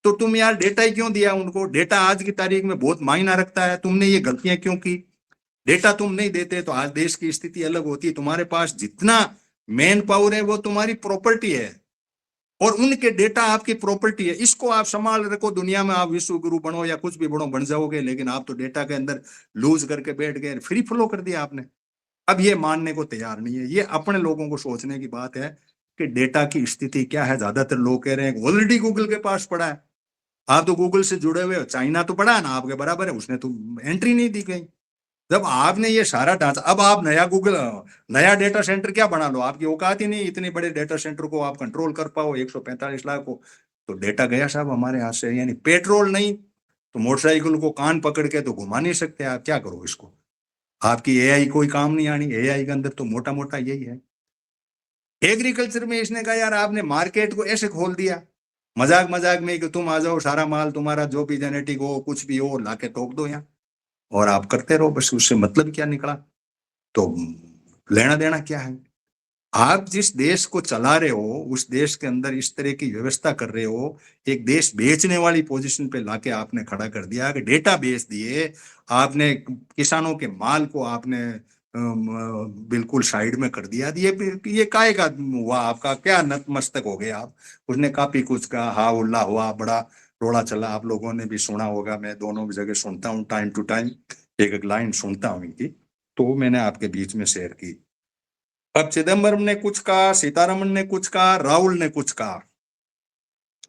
तो तुम यार डेटा ही क्यों दिया उनको? डेटा आज की तारीख में बहुत मायना रखता है। तुमने ये गलतियां क्यों की? डेटा तुम नहीं देते तो आज देश की स्थिति अलग होती है। तुम्हारे पास जितना मैन पावर है वो तुम्हारी प्रॉपर्टी है, और उनके डेटा आपकी प्रॉपर्टी है। इसको आप संभाल रखो, दुनिया में आप विश्व गुरु बनो या कुछ भी बनो, बन जाओगे, लेकिन आप तो डेटा के अंदर लूज करके बैठ गए, फ्री फ्लो कर दिया आपने। अब ये मानने को तैयार नहीं है। ये अपने लोगों को सोचने की बात है कि डेटा की स्थिति क्या है। ज्यादातर लोग कह रहे हैं ऑलरेडी गूगल के पास पड़ा है, आप तो गूगल से जुड़े हुए हो, चाइना तो पड़ा है ना आपके बराबर है, उसने तो एंट्री नहीं दी गई। जब आपने ये सारा ढांचा, अब आप नया गूगल नया डेटा सेंटर क्या बना लो, आपकी औकात ही नहीं इतने बड़े डेटा सेंटर को आप कंट्रोल कर पाओ 145 लाख को। तो डेटा गया साहब हमारे हाथ से। यानी पेट्रोल नहीं तो मोटरसाइकिल को कान पकड़ के तो घुमा नहीं सकते, आप क्या करो इसको। आपकी एआई कोई काम नहीं आनी, एआई के अंदर तो मोटा मोटा यही है। एग्रीकल्चर में इसने कहा यार आपने मार्केट को ऐसे खोल दिया मजाक मजाक में कि तुम आ जाओ, सारा माल तुम्हारा जो भी जेनेटिक हो कुछ भी हो लाके ठोक दो यहाँ, और आप करते रहो बस। उससे मतलब क्या निकला? तो लेना देना क्या है? आप जिस देश को चला रहे हो उस देश के अंदर इस तरह की व्यवस्था कर रहे हो, एक देश बेचने वाली पोजीशन पे लाके आपने खड़ा कर दिया कि डेटा बेच दिए आपने, किसानों के माल को आपने बिल्कुल साइड में कर दिया। ये काहे का हुआ? आपका क्या नतमस्तक हो गए आप? उसने काफी कुछ कहा, हा उल्ला हुआ, बड़ा रोड़ा चला, आप लोगों ने भी सुना होगा। मैं दोनों जगह सुनता हूँ, टाइम टू टाइम एक एक लाइन सुनता हूँ इनकी, तो मैंने आपके बीच में शेयर की। अब चिदम्बरम ने कुछ कहा, सीतारमन ने कुछ कहा, राहुल ने कुछ कहा।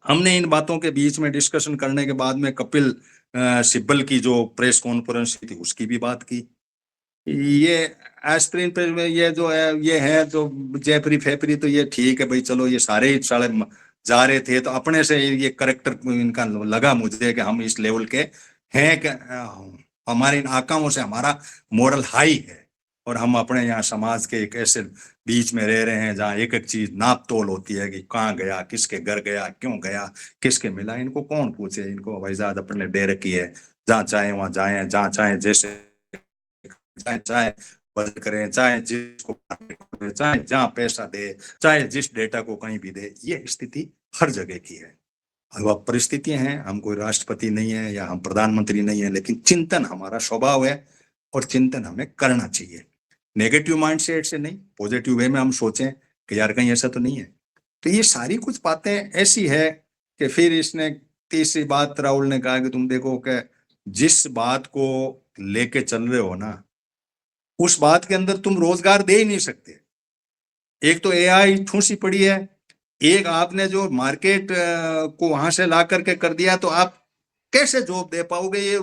हमने इन बातों के बीच में डिस्कशन करने के बाद में कपिल सिब्बल की जो प्रेस कॉन्फ्रेंस थी उसकी भी बात की। ये एस्प्रिन पे ये जो है ये है तो जयप्री फेपरी तो ये ठीक है भाई, चलो ये सारे ही साले जा रहे थे तो अपने से ये करेक्टर इनका लगा मुझे कि हम इस लेवल के हैं कि हमारे इन आकाओं से हमारा मोरल हाई है, और हम अपने यहाँ समाज के एक ऐसे बीच में रह रहे हैं जहाँ एक एक चीज नाप तोल होती है कि कहाँ गया, किसके घर गया, क्यों गया, किसके मिला, इनको कौन पूछे। इनको भाईजाद अपने दे रखी है, जहाँ चाहे वहां जाए, जहाँ चाहे जैसे चाहे चाहे बदल करें, चाहे जिसको चाहे जहां पैसा दे, चाहे जिस डेटा को कहीं भी दे। ये स्थिति हर जगह की है। अब परिस्थितियां हैं, हम कोई राष्ट्रपति नहीं है या हम प्रधानमंत्री नहीं है, लेकिन चिंतन हमारा स्वभाव है और चिंतन हमें करना चाहिए। नेगेटिव माइंडसेट से नहीं, पॉजिटिव वे में हम सोचें कि यार कहीं ऐसा तो नहीं है। तो ये सारी कुछ बातें ऐसी है कि फिर इसने तीसरी बात राहुल ने कहा कि तुम देखो कि जिस बात को लेके चल रहे हो ना, उस बात के अंदर तुम रोजगार दे ही नहीं सकते। एक तो एआई ठूसी पड़ी है, एक आपने जो मार्केट को वहां से ला करके कर दिया, तो आप कैसे जॉब दे पाओगे? ये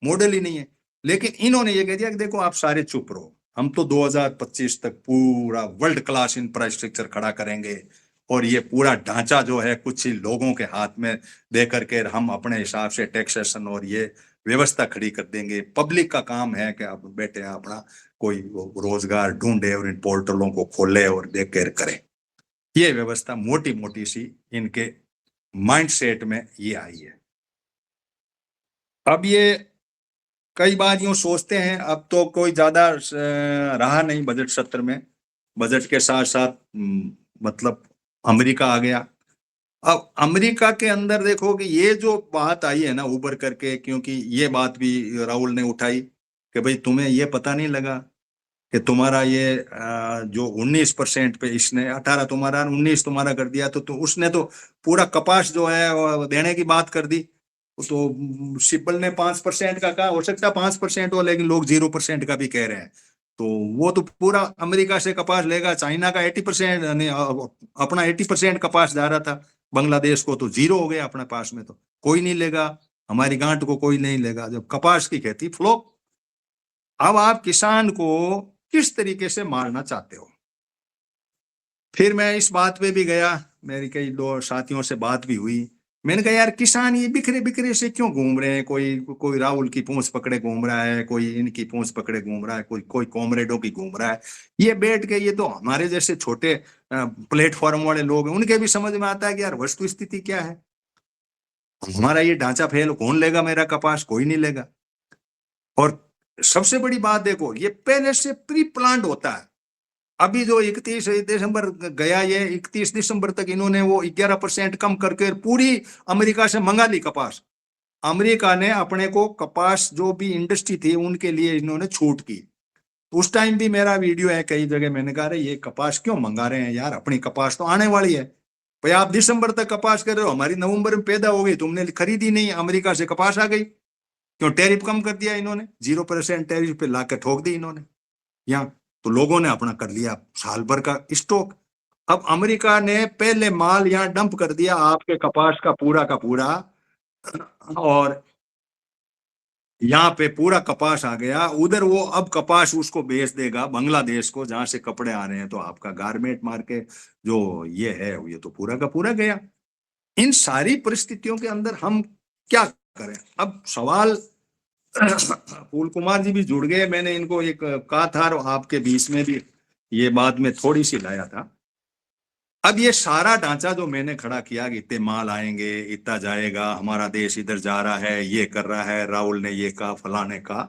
मॉडल ही नहीं है। लेकिन इन्होंने ये कह दिया कि देखो आप सारे चुप रहो, हम तो 2025 तक पूरा वर्ल्ड क्लास इंफ्रास्ट्रक्चर खड़ा करेंगे और ये पूरा ढांचा जो है कुछ ही लोगों के हाथ में दे करके हम अपने हिसाब से टैक्सेशन और ये व्यवस्था खड़ी कर देंगे। पब्लिक का काम है कि आप बैठे अपना कोई रोजगार ढूंढे और इन पोर्टलों को खोले और देख कर करे। ये व्यवस्था मोटी मोटी सी इनके माइंड सेट में ये आई है। अब ये कई बार यूं सोचते हैं, अब तो कोई ज्यादा रहा नहीं बजट सत्र में, बजट के साथ साथ मतलब अमेरिका आ गया। अब अमेरिका के अंदर देखो कि ये जो बात आई है ना उबर करके, क्योंकि ये बात भी राहुल ने उठाई कि भाई तुम्हें ये पता नहीं लगा कि तुम्हारा ये जो 19% पे इसने 18 तुम्हारा 19 तुम्हारा कर दिया, तो उसने तो पूरा कपास जो है वो देने की बात कर दी। तो सिब्बल ने 5% का कहा, हो सकता है 5% हो, लेकिन लोग 0% का भी कह रहे हैं। तो वो तो पूरा अमेरिका से कपास लेगा, चाइना का 80% अपना 80% कपास जा रहा था बांग्लादेश को, तो 0 हो गया अपने पास में, तो कोई नहीं लेगा, हमारी गांठ को कोई नहीं लेगा जब कपास की खेती फ्लॉप। अब आप किसान को किस तरीके से मारना चाहते हो? फिर मैं इस बात पे भी गया, मेरी कई दो साथियों से बात भी हुई। मैंने कहा यार किसान ये बिखरे बिखरे से क्यों घूम रहे हैं? कोई कोई राहुल की पूंछ पकड़े घूम रहा है, कोई इनकी पूंछ पकड़े घूम रहा है, कोई कोई कॉमरेडों की घूम रहा है। ये बैठ के, ये तो हमारे जैसे छोटे प्लेटफॉर्म वाले लोग हैं, उनके भी समझ में आता है कि यार वस्तु स्थिति क्या है। हमारा ये ढांचा फेल, कौन लेगा मेरा कपास? कोई नहीं लेगा। और सबसे बड़ी बात देखो, ये पहले से प्री प्लान्ड होता है। अभी जो 31 दिसंबर गया, ये 31 दिसंबर तक इन्होंने वो 11% कम करके पूरी अमेरिका से मंगा ली कपास। अमेरिका ने अपने को कपास जो भी इंडस्ट्री थी उनके लिए इन्होंने छूट की। उस टाइम भी मेरा वीडियो है कई जगह, मैंने कहा ये कपास क्यों मंगा रहे हैं यार, अपनी कपास तो आने वाली है। भाई आप दिसंबर तक कपास कर रहे हो, हमारी नवंबर में पैदा हो गई, तुमने खरीदी नहीं, अमेरिका से कपास आ गई। क्यों? टैरिफ कम कर दिया इन्होंने, 0% टैरिफ पे लाकर ठोक दी इन्होंने यहाँ। तो लोगों ने अपना कर लिया साल भर का स्टॉक। अब अमेरिका ने पहले माल यहाँ डंप कर दिया आपके कपास का पूरा, और यहाँ पे पूरा कपास आ गया उधर। वो अब कपास उसको बेच देगा बांग्लादेश को, जहां से कपड़े आ रहे हैं, तो आपका गारमेंट मार्केट जो ये है ये तो पूरा का पूरा गया। इन सारी परिस्थितियों के अंदर हम क्या करें? अब सवाल फूल कुमार जी भी जुड़ गए, मैंने इनको एक कहा था और आपके बीच में भी ये बात में थोड़ी सी लाया था। अब ये सारा ढांचा जो मैंने खड़ा किया कि इतने माल आएंगे, इतना जाएगा, हमारा देश इधर जा रहा है, ये कर रहा है, राहुल ने ये कहा, फलाने का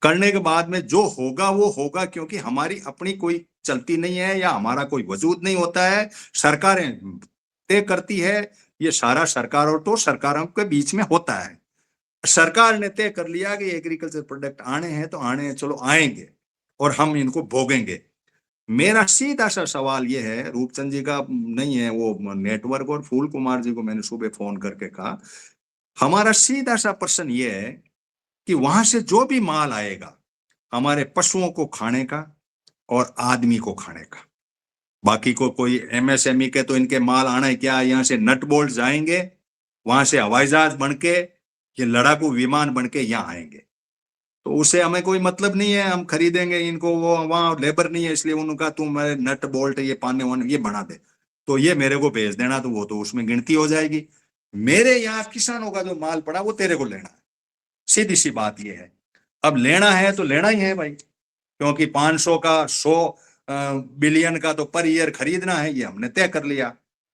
करने के बाद में जो होगा वो होगा, क्योंकि हमारी अपनी कोई चलती नहीं है या हमारा कोई वजूद नहीं होता है, सरकारें तय करती है। ये सारा सरकारों तो सरकारों के बीच में होता है। सरकार ने तय कर लिया कि एग्रीकल्चर प्रोडक्ट आने हैं तो आने हैं, चलो आएंगे और हम इनको भोगेंगे। मेरा सीधा सा सवाल ये है, रूपचंद जी का नहीं है वो नेटवर्क, और फूल कुमार जी को मैंने सुबह फोन करके कहा, हमारा सीधा सा प्रश्न ये है कि वहां से जो भी माल आएगा हमारे पशुओं को खाने का और आदमी को खाने का, बाकी को कोई एमएसएमई के तो इनके माल आना है क्या? यहाँ से नट बोल्ट जाएंगे, वहां से हवाई जहाज बन के, ये लड़ाकू विमान बन के यहाँ आएंगे, तो उससे हमें कोई मतलब नहीं है, हम खरीदेंगे इनको, वो वहां लेबर नहीं है, इसलिए उनका तुम नट बोल्ट ये पाने वाने ये बना दे, तो ये मेरे को भेज देना, तो वो तो उसमें गिनती हो जाएगी। मेरे यहाँ किसानों का जो माल पड़ा वो तेरे को लेना है, सीधी सी बात ये है। अब लेना है तो लेना ही है भाई, क्योंकि 500 का 100 बिलियन का तो पर ईयर खरीदना है, ये हमने तय कर लिया।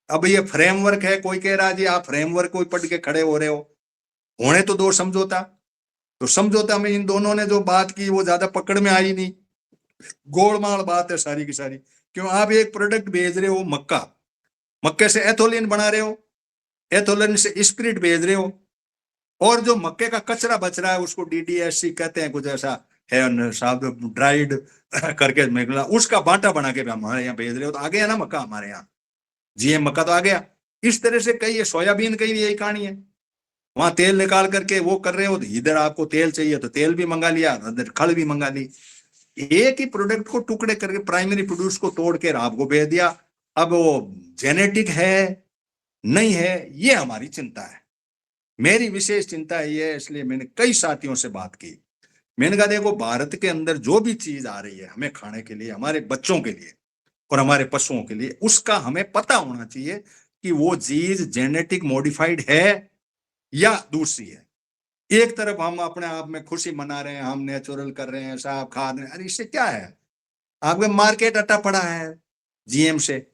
अब ये फ्रेमवर्क है, कोई कह रहा है जी आप फ्रेमवर्क को पढ़ के खड़े हो रहे हो, होने तो दो समझौता। तो समझौता में इन दोनों ने जो बात की वो ज्यादा पकड़ में आई नहीं, गोलमाल बात है सारी की सारी। क्यों? आप एक प्रोडक्ट भेज रहे हो मक्का, मक्के से एथोलिन बना रहे हो, एथोलिन से स्पिरिट भेज रहे हो, और जो मक्के का कचरा बच रहा है उसको डीडीएससी कहते हैं, कुछ ऐसा है साहब, ड्राइड करके निकला, उसका बाटा बना के हमारे यहाँ भेज रहे हो, तो आ गया ना मक्का हमारे यहाँ, जीएम मक्का तो आ गया। इस तरह से कई सोयाबीन कई यही कहानी है, वहां तेल निकाल करके वो कर रहे हो, इधर आपको तेल चाहिए तो तेल भी मंगा लिया, इधर खल भी मंगा ली, एक ही प्रोडक्ट को टुकड़े करके प्राइमरी प्रोड्यूस को तोड़ के आपको भेज दिया। अब वो जेनेटिक है नहीं है, ये हमारी चिंता है, मेरी विशेष चिंता है ये है। इसलिए मैंने कई साथियों से बात की, मैंने कहा देखो भारत के अंदर जो भी चीज आ रही है हमें खाने के लिए, हमारे बच्चों के लिए, और हमारे पशुओं के लिए, उसका हमें पता होना चाहिए कि वो चीज जेनेटिक मॉडिफाइड है या दूसरी है। एक तरफ हम अपने आप में खुशी मना रहे हैं, हम नेचुरल कर रहे हैं, साहब खा रहे हैं, अरे इससे क्या है? आपके मार्केट अटा पड़ा है जीएम से,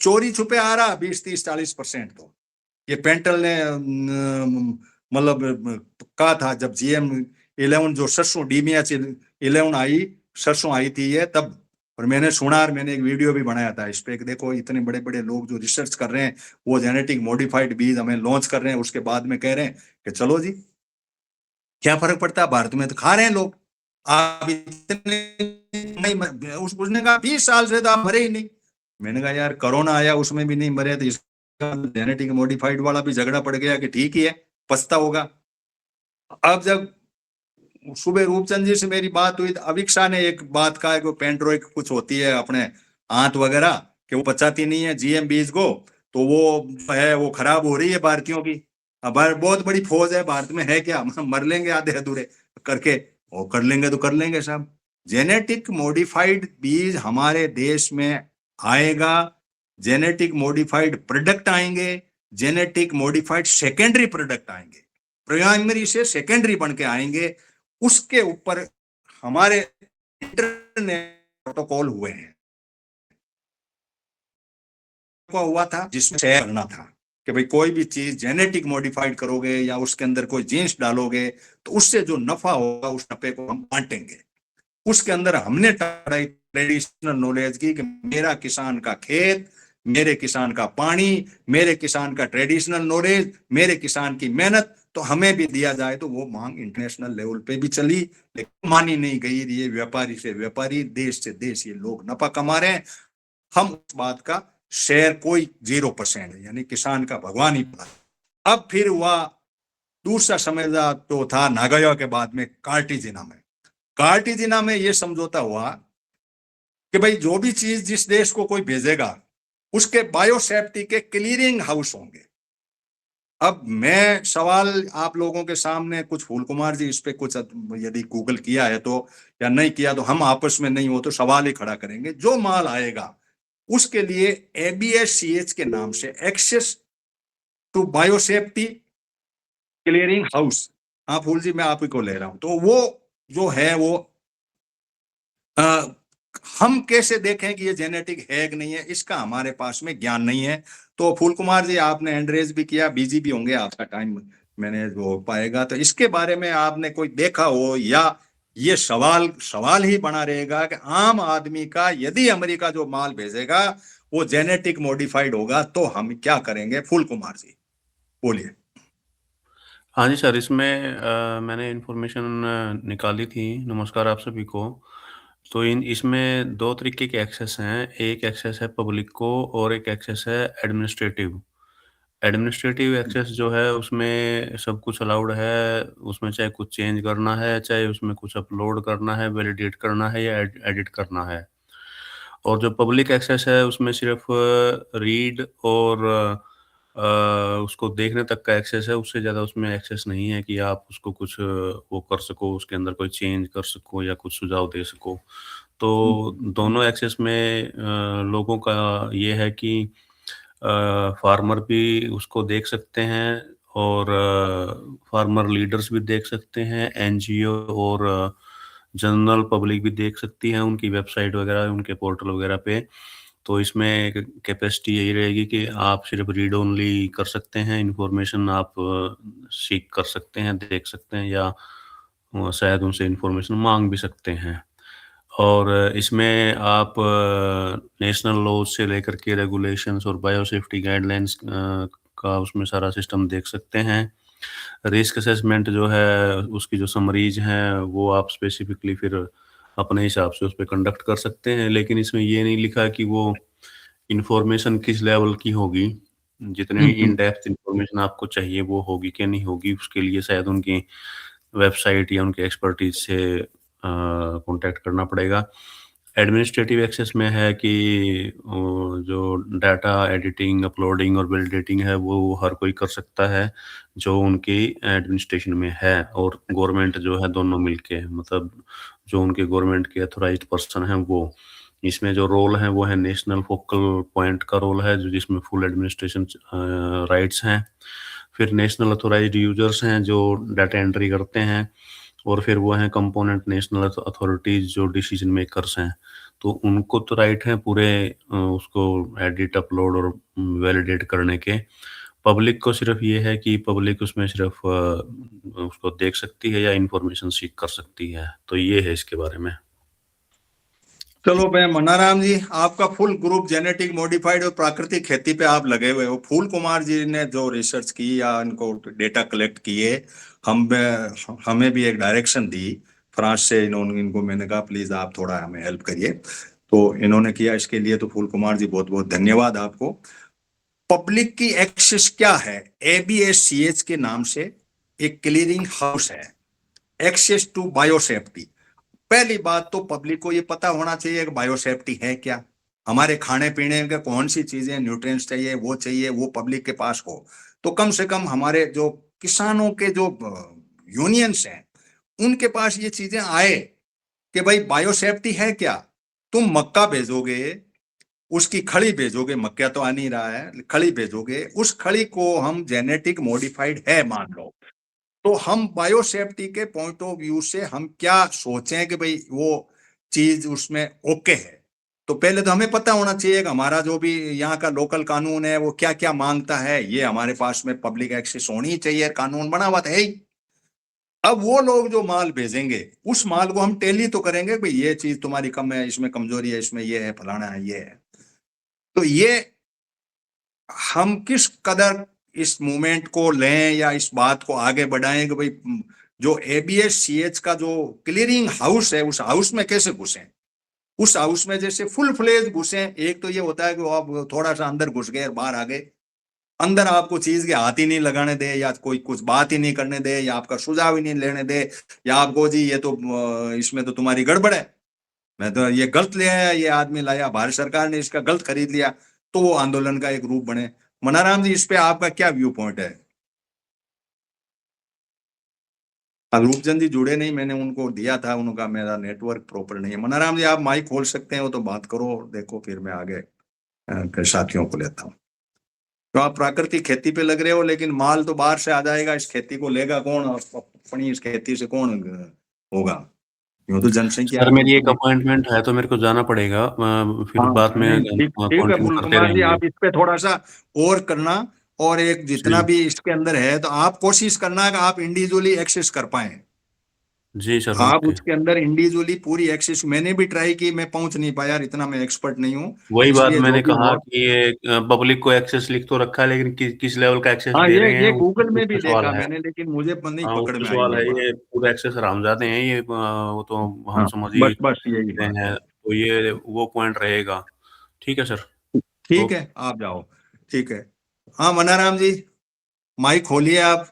चोरी छुपे आ रहा 20, 30, 40%। तो ये पेंटल ने मतलब कहा था जब GM11 जो सरसों DMH11 आई, सरसों आई थी ये तब, और मैंने सुना और मैंने एक वीडियो भी बनाया था इस पे कि देखो इतने बड़े बड़े लोग जो रिसर्च कर रहे हैं वो जेनेटिक मॉडिफाइड बीज हमें लॉन्च कर रहे हैं, उसके बाद में कह रहे हैं कि चलो जी क्या फर्क पड़ता है, भारत में तो खा रहे हैं लोग, आप इतने नहीं। उसने कहा 20 साल से तो आप मरे ही नहीं। मैंने कहा यार कोरोना आया उसमें भी नहीं मरे, तो इसका जेनेटिक मॉडिफाइड वाला भी झगड़ा पड़ गया कि ठीक ही है, पछता होगा। अब जब सुबह रूपचंद जी से मेरी बात हुई तो अभिक्षा ने एक बात कहा कि पेंड्रोइक कुछ होती है अपने आंत वगैरह कि वो पचाती नहीं है GM बीज को, तो वो है वो खराब हो रही है भारतीयों की। अब बहुत बड़ी फौज है भारत में, है क्या मर लेंगे आधे अधूरे करके, और कर लेंगे तो कर लेंगे साहब। जेनेटिक मॉडिफाइड बीज हमारे देश में आएगा, जेनेटिक मॉडिफाइड प्रोडक्ट आएंगे, जेनेटिक मॉडिफाइड सेकेंडरी प्रोडक्ट आएंगे, प्राइमरी से सेकेंडरी बन के आएंगे। उसके ऊपर हमारे इंटरनेट प्रोटोकॉल हुए हैं, को हुआ था जिसमें शेयर करना था कि भाई कोई भी चीज जेनेटिक मॉडिफाइड करोगे या उसके अंदर कोई जीन्स डालोगे तो उससे जो नफा होगा उस नफे को हम बांटेंगे। उसके अंदर हमने ट्रेडिशनल नॉलेज की कि मेरा किसान का खेत, मेरे किसान का पानी, मेरे किसान का ट्रेडिशनल नॉलेज, मेरे किसान की मेहनत, तो हमें भी दिया जाए। तो वो मांग इंटरनेशनल लेवल पे भी चली, लेकिन मानी नहीं गई। ये व्यापारी से व्यापारी, देश से देश ये लोग नफा कमा रहे हैं, हम उस बात का शेयर कोई 0% है, यानी किसान का भगवान ही पड़ा। अब फिर हुआ दूसरा समझौता तो था नागोया के बाद में कार्टिजिना में। कार्टिजिना में ये समझौता हुआ कि भाई जो भी चीज जिस देश को कोई भेजेगा उसके बायोसेफ्टी के क्लीयरिंग हाउस होंगे। अब मैं सवाल आप लोगों के सामने, कुछ फूल कुमार जी इस पे कुछ यदि गूगल किया है तो, या नहीं किया तो हम आपस में नहीं हो तो सवाल ही खड़ा करेंगे। जो माल आएगा उसके लिए ABSCH के नाम से access to biosafety clearing house, हाँ फूल जी मैं आप ही को ले रहा हूं, तो वो जो है वो आ, हम कैसे देखें कि ये जेनेटिक है कि नहीं है, इसका हमारे पास में ज्ञान नहीं है। तो फूल कुमार जी आपने एंड्रेज भी किया, बिजी भी होंगे, आपका टाइम मैनेज हो पाएगा, तो इसके बारे में आपने कोई देखा हो, या ये सवाल सवाल ही बना रहेगा कि आम आदमी का यदि अमेरिका जो माल भेजेगा वो जेनेटिक मॉडिफाइड होगा तो हम क्या करेंगे? फूल कुमार जी बोलिए। हाँ जी सर, इसमें मैंने इन्फॉर्मेशन निकाली थी। नमस्कार आप सभी को। तो इन इसमें दो तरीके के एक्सेस हैं। एक एक्सेस है पब्लिक को और एक एक्सेस है एडमिनिस्ट्रेटिव। एडमिनिस्ट्रेटिव एक्सेस जो है उसमें सब कुछ अलाउड है। उसमें चाहे कुछ चेंज करना है, चाहे उसमें कुछ अपलोड करना है, वैलिडेट करना है या एडिट करना है। और जो पब्लिक एक्सेस है उसमें सिर्फ रीड और उसको देखने तक का एक्सेस है। उससे ज़्यादा उसमें एक्सेस नहीं है कि आप उसको कुछ वो कर सको, उसके अंदर कोई चेंज कर सको या कुछ सुझाव दे सको। तो दोनों एक्सेस में लोगों का ये है कि फार्मर भी उसको देख सकते हैं और फार्मर लीडर्स भी देख सकते हैं, एनजीओ और जनरल पब्लिक भी देख सकती है उनकी वेबसाइट वगैरह, उनके पोर्टल वगैरह पे। तो इसमें कैपेसिटी यही रहेगी कि आप सिर्फ रीड ओनली कर सकते हैं, इंफॉर्मेशन आप सीख कर सकते हैं, देख सकते हैं या शायद उनसे इंफॉर्मेशन मांग भी सकते हैं। और इसमें आप नेशनल लॉज से लेकर के रेगुलेशंस और बायोसेफ्टी गाइडलाइंस का उसमें सारा सिस्टम देख सकते हैं। रिस्क असेसमेंट जो है उसकी जो समरीज हैं वो आप स्पेसिफिकली फिर अपने हिसाब से उस पे कंडक्ट कर सकते हैं। लेकिन इसमें ये नहीं लिखा कि वो इंफॉर्मेशन किस लेवल की होगी। जितनी इन डेप्थ इंफॉर्मेशन आपको चाहिए वो होगी कि नहीं होगी, उसके लिए शायद उनकी वेबसाइट या उनके एक्सपर्टीज से कॉन्टैक्ट करना पड़ेगा। एडमिनिस्ट्रेटिव एक्सेस में है कि जो डाटा एडिटिंग, अपलोडिंग और वैलिडेटिंग है वो हर कोई कर सकता है जो उनकी एडमिनिस्ट्रेशन में है, और गवर्नमेंट जो है दोनों मिलके, मतलब जो उनके गवर्नमेंट के अथॉराइज्ड पर्सन हैं वो। इसमें जो रोल है वो है नेशनल फोकल पॉइंट का रोल है, जो जिसमें फुल एडमिनिस्ट्रेशन राइट्स हैं। फिर नेशनल अथॉराइज्ड यूजर्स हैं जो डाटा एंट्री करते हैं, और फिर वो हैं कंपोनेंट नेशनल अथॉरिटीज जो डिसीजन मेकर्स हैं। तो उनको तो राइट है पूरे उसको एडिट, अपलोड और वैलिडेट करने के। पब्लिक को सिर्फ ये है कि पब्लिक उसमें सिर्फ उसको देख सकती है या इंफॉर्मेशन सीख कर सकती है। तो ये है इसके बारे में। चलो मैं मनाराम जी, आपका फुल ग्रुप जेनेटिक मॉडिफाइड और प्राकृतिक खेती पे आप लगे हुए हो। फूल कुमार जी ने जो रिसर्च की या इनको डेटा कलेक्ट किए, हम हमें भी एक डायरेक्शन दी फ्रांस से। इन्होंने इनको मैंने कहा प्लीज आप थोड़ा हमें हेल्प करिए, तो इन्होंने किया। इसके लिए तो फूल कुमार जी बहुत बहुत धन्यवाद आपको। पब्लिक की एक्सेस क्या है? ABSCH के नाम से एक क्लीयरिंग हाउस है, एक्सेस टू बायोसेफ्टी। पहली बात तो पब्लिक को ये पता होना चाहिए कि बायोसेफ्टी है क्या, हमारे खाने पीने के कौन सी चीजें न्यूट्रिएंट्स चाहिए, वो पब्लिक के पास हो। तो कम से कम हमारे जो किसानों के जो यूनियंस हैं उनके पास ये चीजें आए कि भाई बायोसेफ्टी है क्या। तुम मक्का भेजोगे, उसकी खड़ी भेजोगे, मक्का तो आ नहीं रहा है, खड़ी भेजोगे, उस खड़ी को हम जेनेटिक मॉडिफाइड है मान लो, तो हम बायोसेफ्टी के पॉइंट ऑफ व्यू से हम क्या सोचें कि भाई वो चीज उसमें ओके है। तो पहले तो हमें पता होना चाहिए कि हमारा जो भी यहाँ का लोकल कानून है वो क्या क्या मांगता है, ये हमारे पास में पब्लिक एक्सेस होनी चाहिए, कानून बना हुआ तो है ही। अब वो लोग जो माल भेजेंगे उस माल को हम टेली तो करेंगे भाई ये चीज तुम्हारी कम है, इसमें कमजोरी है, इसमें ये है, फलाना है, ये है। तो ये हम किस कदर इस मूवमेंट को लें या इस बात को आगे बढ़ाएं कि भाई जो ABSCH का जो क्लियरिंग हाउस है उस हाउस में कैसे घुसें। उस हाउस में जैसे फुल फ्लेज घुसें। एक तो ये होता है कि आप थोड़ा सा अंदर घुस गए और बाहर आ गए, अंदर आपको चीज के हाथ ही नहीं लगाने दे, या कोई कुछ बात ही नहीं करने दे, या आपका सुझाव ही नहीं लेने दे, या आपको जी ये तो इसमें तो तुम्हारी गड़बड़ है, मैं तो ये गलत ले आया, ये आदमी लाया, भारत सरकार ने इसका गलत खरीद लिया, तो वो आंदोलन का एक रूप बने। मनाराम जी, इस पे आपका क्या व्यू पॉइंट है? अब रूपचंद जी जुड़े नहीं, मैंने उनको दिया था, उनका मेरा नेटवर्क प्रॉपर नहीं है। मनाराम जी आप माइक खोल सकते हो तो बात करो, देखो फिर मैं आगे फिर साथियों को लेता हूँ। तो आप प्राकृतिक खेती पे लग रहे हो, लेकिन माल तो बाहर से आ जाएगा, इस खेती को लेगा कौन, और अपनी इस खेती से कौन होगा? यूं तो जनसंख्या सर है मेरी एक तो। अपॉइंटमेंट है तो मेरे को जाना पड़ेगा, फिर हाँ बाद में नहीं, ठीक ठीक है कंटिन्यू फूल करते कुमार जी, रहेंगे। आप इस पे थोड़ा सा और करना, और एक जितना जी भी इसके अंदर है तो आप कोशिश करना कि आप इंडिविजुअली एक्सेस कर पाए। जी सर, आप ओके। उसके अंदर इंडिविजुअली पूरी एक्सेस, मैंने भी ट्राई की, मैं पहुंच नहीं पाया, इतना मैं एक्सपर्ट नहीं हूँ। वही बात इसलिए जो मैंने भी कहा हो, कि ये पब्लिक को एक्सेस लिख तो रखा है, लेकिन किस लेवल का एक्सेस हाँ दे रहे ये हैं गूगल में उस भी पे सवाल देखा है। मैंने, लेकिन मुझे नहीं हाँ, उस पकड़ पे में आई सवाल ये है, बात। ये पूरा एक्सेस हरामजादे हैं ये, वो तो हम हाँ समझ ही बस बस यही रहे बात है। हैं। तो ये वो पॉइंट रहेगा। ठीक है सर। ठीक ओके। है आप जाओ। ठीक है। हाँ मनाराम जी, माइक खोलिए आप।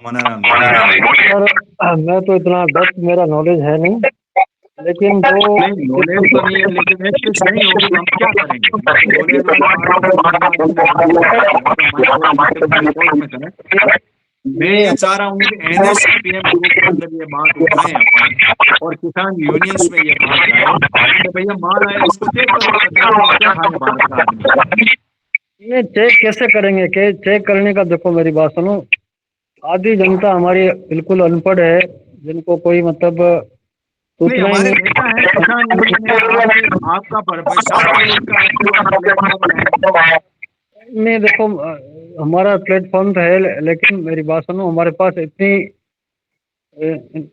मनाराम जी बोलिए। सर मैं तो इतना डेप्थ मेरा नॉलेज है नहीं, लेकिन जो नहीं नॉलेज तो नहीं है, लेकिन एक्सेस नहीं होगी तो हम क्या करेंगे? जैसे नॉलेज वाला आदमी तो धन्यवाद देना चाहिए, तो माइक थोड़ा नीचे में रिकॉर्ड में करें। मैं ये ये चाह रहा हूँ कि NSPM ग्रुप के अंदर ये बात उठाएं अपन, और किसान यूनियंस में ये बात जाए कि भैया माल आया इसको चेक करो, 50 लोग क्या खाए भारत का आदमी। ये चेक कैसे करेंगे? के चेक करने का देखो मेरी बात सुनो, आधी जनता हमारी बिल्कुल अनपढ़ है, जिनको कोई मतलब नहीं सूचना ही हमारे नहीं। नेता है, किसान यूनियन है, आपका भाई 7 करोड़ का आपके पास प्लेटफॉर्म है। नहीं देखो, हमारा प्लेटफॉर्म तो है, लेकिन मेरी बात सुनो, हमारे पास इतनी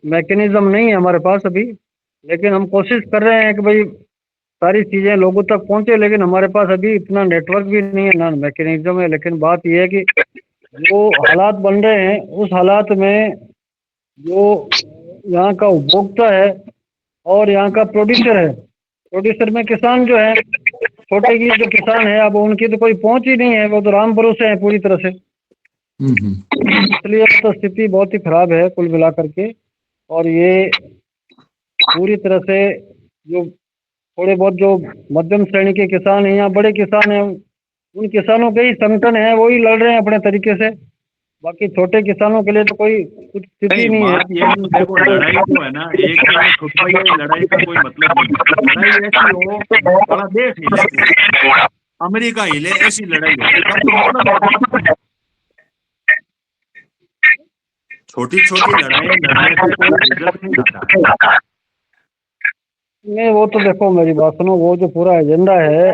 मैकेनिज्म नहीं है हमारे पास अभी। लेकिन हम कोशिश कर रहे हैं कि भाई सारी चीज़ें लोगों तक पहुंचे, लेकिन हमारे पास अभी इतना नेटवर्क भी नहीं है, ना मैकेनिज्म है। लेकिन बात यह है कि जो हालात बन रहे हैं उस हालात में जो यहाँ का उपभोक्ता है और यहाँ का प्रोड्यूसर है, प्रोड्यूसर में किसान जो है, छोटे की जो किसान है, अब उनकी तो कोई पहुंच ही नहीं है, वो तो राम भरोसे है पूरी तरह से। इसलिए तो स्थिति बहुत ही खराब है कुल मिलाकर के। और ये पूरी तरह से जो थोड़े बहुत जो मध्यम श्रेणी के किसान हैं या बड़े किसान हैं, उन किसानों के ही संगठन है, वो ही लड़ रहे हैं अपने तरीके से। बाकी छोटे किसानों के लिए तो कोई कुछ स्थिति नहीं, नहीं है। बात ये नहीं, देखो लड़ाई जो है ना, एक जने खुद पर ये लड़ाई का कोई मतलब नहीं है। लड़ाई ऐसी हो बड़ा देश हिले पूरा, अमेरिका हिले, ऐसी लड़ाई हो तब तो मतलब है। छोटी छोटी लड़ाई लड़ने से कोई रिजल्ट नहीं आता है। नहीं, वो तो देखो मेरी बात सुनो, वो जो पूरा एजेंडा है,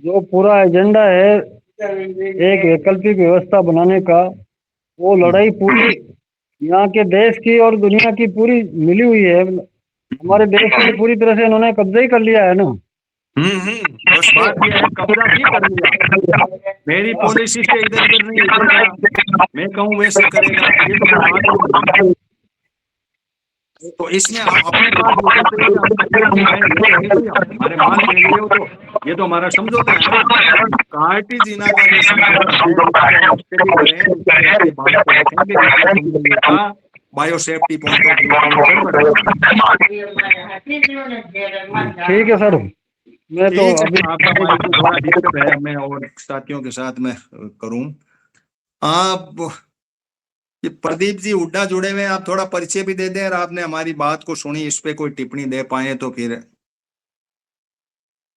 जो पूरा एजेंडा है एक वैकल्पिक व्यवस्था बनाने का, वो लड़ाई पूरी यहाँ के देश की और दुनिया की पूरी मिली हुई है। हमारे देश की पूरी तरह से इन्होंने कब्जा ही कर लिया है ना। बस बात ये है, कब्जा भी कर लिया, मेरी पॉलिसी से इधर उधर नहीं हिलेगा, मैं कहूँ वैसे करेगा, ये तो कोई बात ही नहीं है। तो इसमें अपने पास होते थे कि हम कचरा उठाएंगे, हमारे माल ले लिए हो, तो ये तो हमारा समझौता है ना। कार्टिजिना का जो समझौता है, उसको हम स्टडी करें, उसके ऐसी बात को रखेंगे कि हमने ये कहा बायोसेफ्टी पॉइंट ऑफ व्यू। ठीक है सर, मैं तो ठीक अभी है, आपका माइक में थोड़ा दिक्कत है, मैं और साथियों के साथ में करूं। आप ये प्रदीप जी हुड्डा जुड़े हुए हैं, आप थोड़ा परिचय भी दे दें, और आपने हमारी बात को सुनी, इस पे कोई टिप्पणी दे पाए तो फिर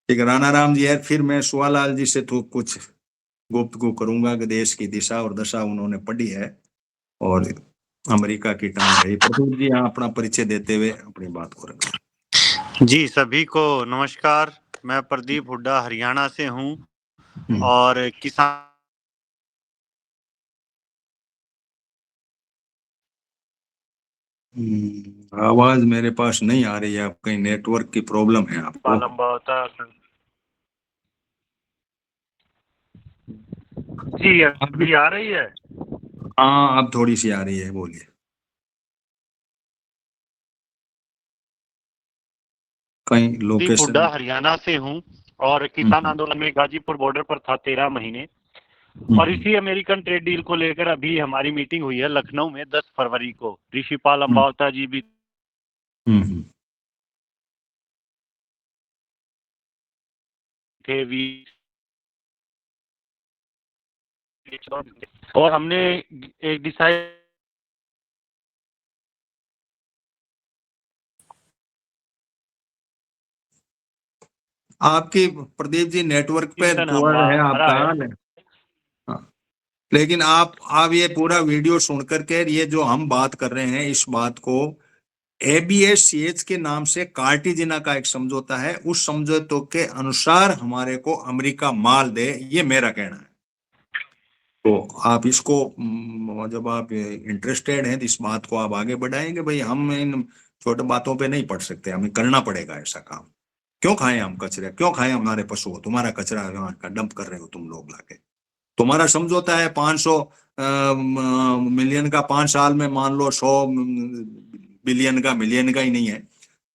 ठीक। राणा राम जी है, फिर मैं सुवालाल जी से तो कुछ गुफ्तगू करूंगा कि देश की दिशा और दशा उन्होंने पढ़ी है और अमेरिका की टांग रही। प्रदीप जी, यहाँ अपना परिचय देते हुए अपनी बात को रखें। जी, सभी को नमस्कार। मैं प्रदीप हुड्डा हरियाणा से हूँ और किसान आवाज मेरे पास नहीं आ रही है, आप कहीं नेटवर्क की प्रॉब्लम है आपको? लंबा होता है। जी, अभी आ रही है? हाँ, अब थोड़ी सी आ रही है, बोलिए। कहीं प्रदीप लोकेशन? हुड्डा हरियाणा से हूँ और किसान आंदोलन में गाजीपुर बॉर्डर पर था 13 महीने, और इसी अमेरिकन ट्रेड डील को लेकर अभी हमारी मीटिंग हुई है लखनऊ में 10 फरवरी को। ऋषिपाल अंबावता जी भी थे, और हमने एक डिसाइड आपकी प्रदीप जी नेटवर्क पे पुअर है आपका, हाँ। लेकिन आप ये पूरा वीडियो सुन करके ये जो हम बात कर रहे हैं, इस बात को ABS-CH के नाम से कार्टिजिना का एक समझौता है, उस समझौते के अनुसार हमारे को अमेरिका माल दे, ये मेरा कहना है। तो आप इसको जब आप इंटरेस्टेड हैं तो इस बात को आप आगे बढ़ाएंगे। भाई हम इन छोटे बातों पे नहीं पड़ सकते, हमें करना पड़ेगा ऐसा काम। क्यों खाएं हम कचरे, क्यों खाएं हमारे पशु? तुम्हारा कचरा वहां का डंप कर रहे हो तुम लोग लाके। तुम्हारा समझौता है 500 मिलियन का, 5 साल में मान लो 100 बिलियन का, मिलियन का ही नहीं है।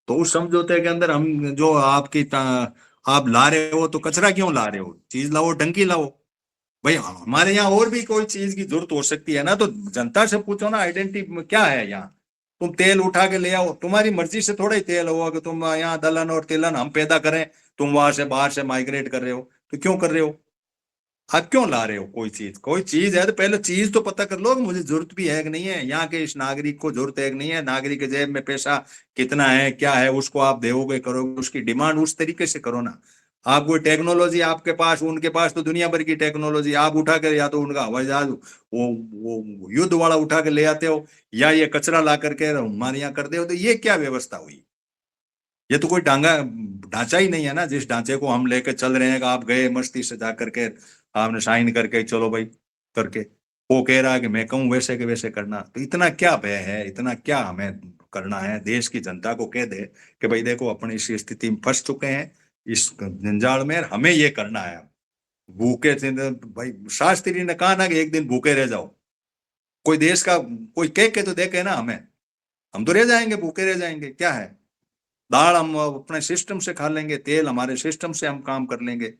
तो उस समझौते के अंदर हम जो आप ला रहे हो, तो कचरा क्यों ला रहे हो? चीज लाओ, टंकी लाओ। भाई हमारे यहाँ और भी कोई चीज की जरूरत हो सकती है ना, तो जनता से पूछो ना, आइडेंटिटी क्या है यहाँ। तुम तेल उठा के ले आओ, तुम्हारी मर्जी से थोड़ा ही तेल होगा कि तुम यहाँ दलहन और तिलहन हम पैदा करें, तुम वहां से बाहर से माइग्रेट कर रहे हो, तो क्यों कर रहे हो? आप क्यों ला रहे हो? कोई चीज, कोई चीज है तो पहले चीज तो पता कर लो कि मुझे जरूरत भी है कि नहीं है, यहाँ के इस नागरिक को जरूरत है कि नहीं है, नागरिक के जेब में पैसा कितना है, क्या है, उसको आप दोगे, करोगे, उसकी डिमांड उस तरीके से करो ना। आप कोई टेक्नोलॉजी आपके पास, उनके पास तो दुनिया भर की टेक्नोलॉजी, आप उठा कर या तो उनका हवाई जहाज वो युद्ध वाला उठा के ले आते हो, या ये कचरा ला करके हमारे यहाँ कर दे हो, तो ये क्या व्यवस्था हुई? ये तो कोई ढांचा ही नहीं है ना, जिस ढांचे को हम लेकर चल रहे हैं कि आप गए मस्ती से जा करके आपने साइन करके चलो भाई करके, वो कह रहा है कि मैं कहूँ वैसे के वैसे करना। तो इतना क्या भय है, इतना क्या हमें करना है? देश की जनता को कह दे कि भाई देखो अपनी इस स्थिति में फंस चुके हैं, इस जंजाल में, हमें ये करना है। भूखे से भाई, शास्त्री ने कहा ना कि एक दिन भूखे रह जाओ। कोई देश का कोई कह के तो देखे ना हमें, हम तो रह जाएंगे, भूखे रह जाएंगे, क्या है? दाल हम अपने सिस्टम से खा लेंगे, तेल हमारे सिस्टम से हम काम कर लेंगे।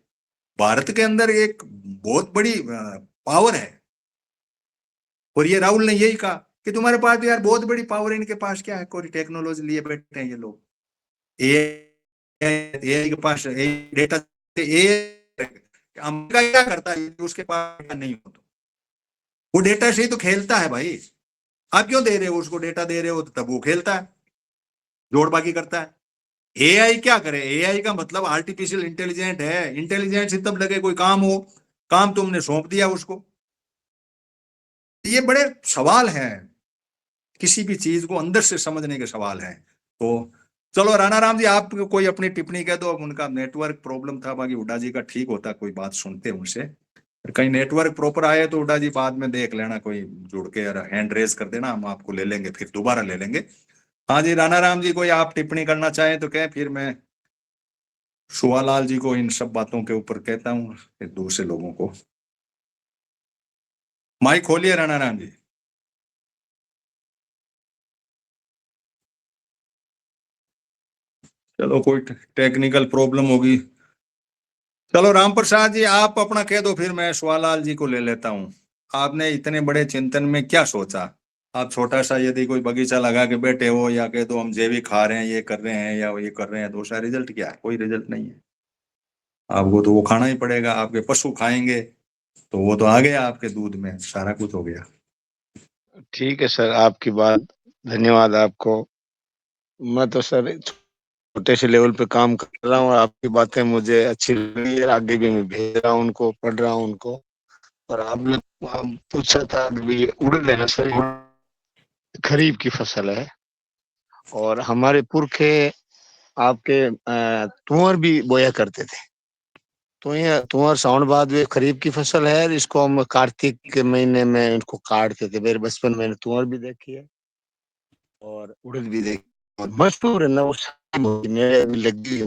भारत के अंदर एक बहुत बड़ी पावर है, और ये राहुल ने यही कहा कि तुम्हारे पास भी यार बहुत बड़ी पावर है, इनके पास क्या है? कोई टेक्नोलॉजी लिए बैठे हैं ये लोग, ए के पास डेटा, अमेरिका क्या करता है उसके पास नहीं हो तो वो डेटा से ही तो खेलता है भाई। आप क्यों दे रहे हो उसको, डेटा दे रहे हो तब वो खेलता है, जोड़ बाकी करता है। एआई क्या करे, एआई का मतलब आर्टिफिशियल इंटेलिजेंट है, इंटेलिजेंस ही तब लगे कोई काम हो, काम तुमने सौंप दिया उसको। ये बड़े सवाल हैं, किसी भी चीज को अंदर से समझने के सवाल हैं। तो चलो राणा राम जी, आप कोई अपनी टिप्पणी कह दो। अब उनका नेटवर्क प्रॉब्लम था, बाकी हुड्डा जी का ठीक होता, कोई बात सुनते उनसे। कहीं नेटवर्क प्रॉपर आए तो हुड्डा जी बाद में देख लेना, कोई जुड़ के हैंड रेज कर देना, हम आपको ले लेंगे, फिर दोबारा ले लेंगे। हाँ जी राणा राम जी, कोई आप टिप्पणी करना चाहें तो कहें, फिर मैं सुवालाल जी को इन सब बातों के ऊपर कहता हूँ, फिर दूसरे लोगों को। माइक खोलिए राणा राम जी। चलो कोई टेक्निकल प्रॉब्लम होगी। चलो राम प्रसाद जी आप अपना कह दो, फिर मैं सुवालाल जी को ले लेता हूँ। आपने इतने बड़े चिंतन में क्या सोचा? आप छोटा सा यदि कोई बगीचा लगा के बैठे हो, या कह दो हम जैविक खा रहे हैं, ये कर रहे हैं या ये कर रहे हैं, तो उसका रिजल्ट क्या है? कोई रिजल्ट नहीं है। आपको तो वो खाना ही पड़ेगा, आपके पशु खाएंगे तो वो तो आ गया आपके दूध में, सारा कुछ हो गया। ठीक है सर, आपकी बात, धन्यवाद आपको। मैं तो सर छोटे से लेवल पे काम कर रहा हूँ, आपकी बातें मुझे अच्छी लगी है, आगे भी मैं भेज रहा हूँ उनको, पढ़ रहा हूँ उनको। और आपने पूछा था कि उड़द है ना सर, खरीफ की फसल है, और हमारे पुरखे आपके तुअर भी बोया करते थे। तो ये तुअर सावन भादो खरीफ की फसल है, इसको हम कार्तिक के महीने में इनको काटते थे। मेरे बचपन में तुअर भी देखी है और उड़द भी देखी, और मशहूर है ना वो, मेरे अभी लगी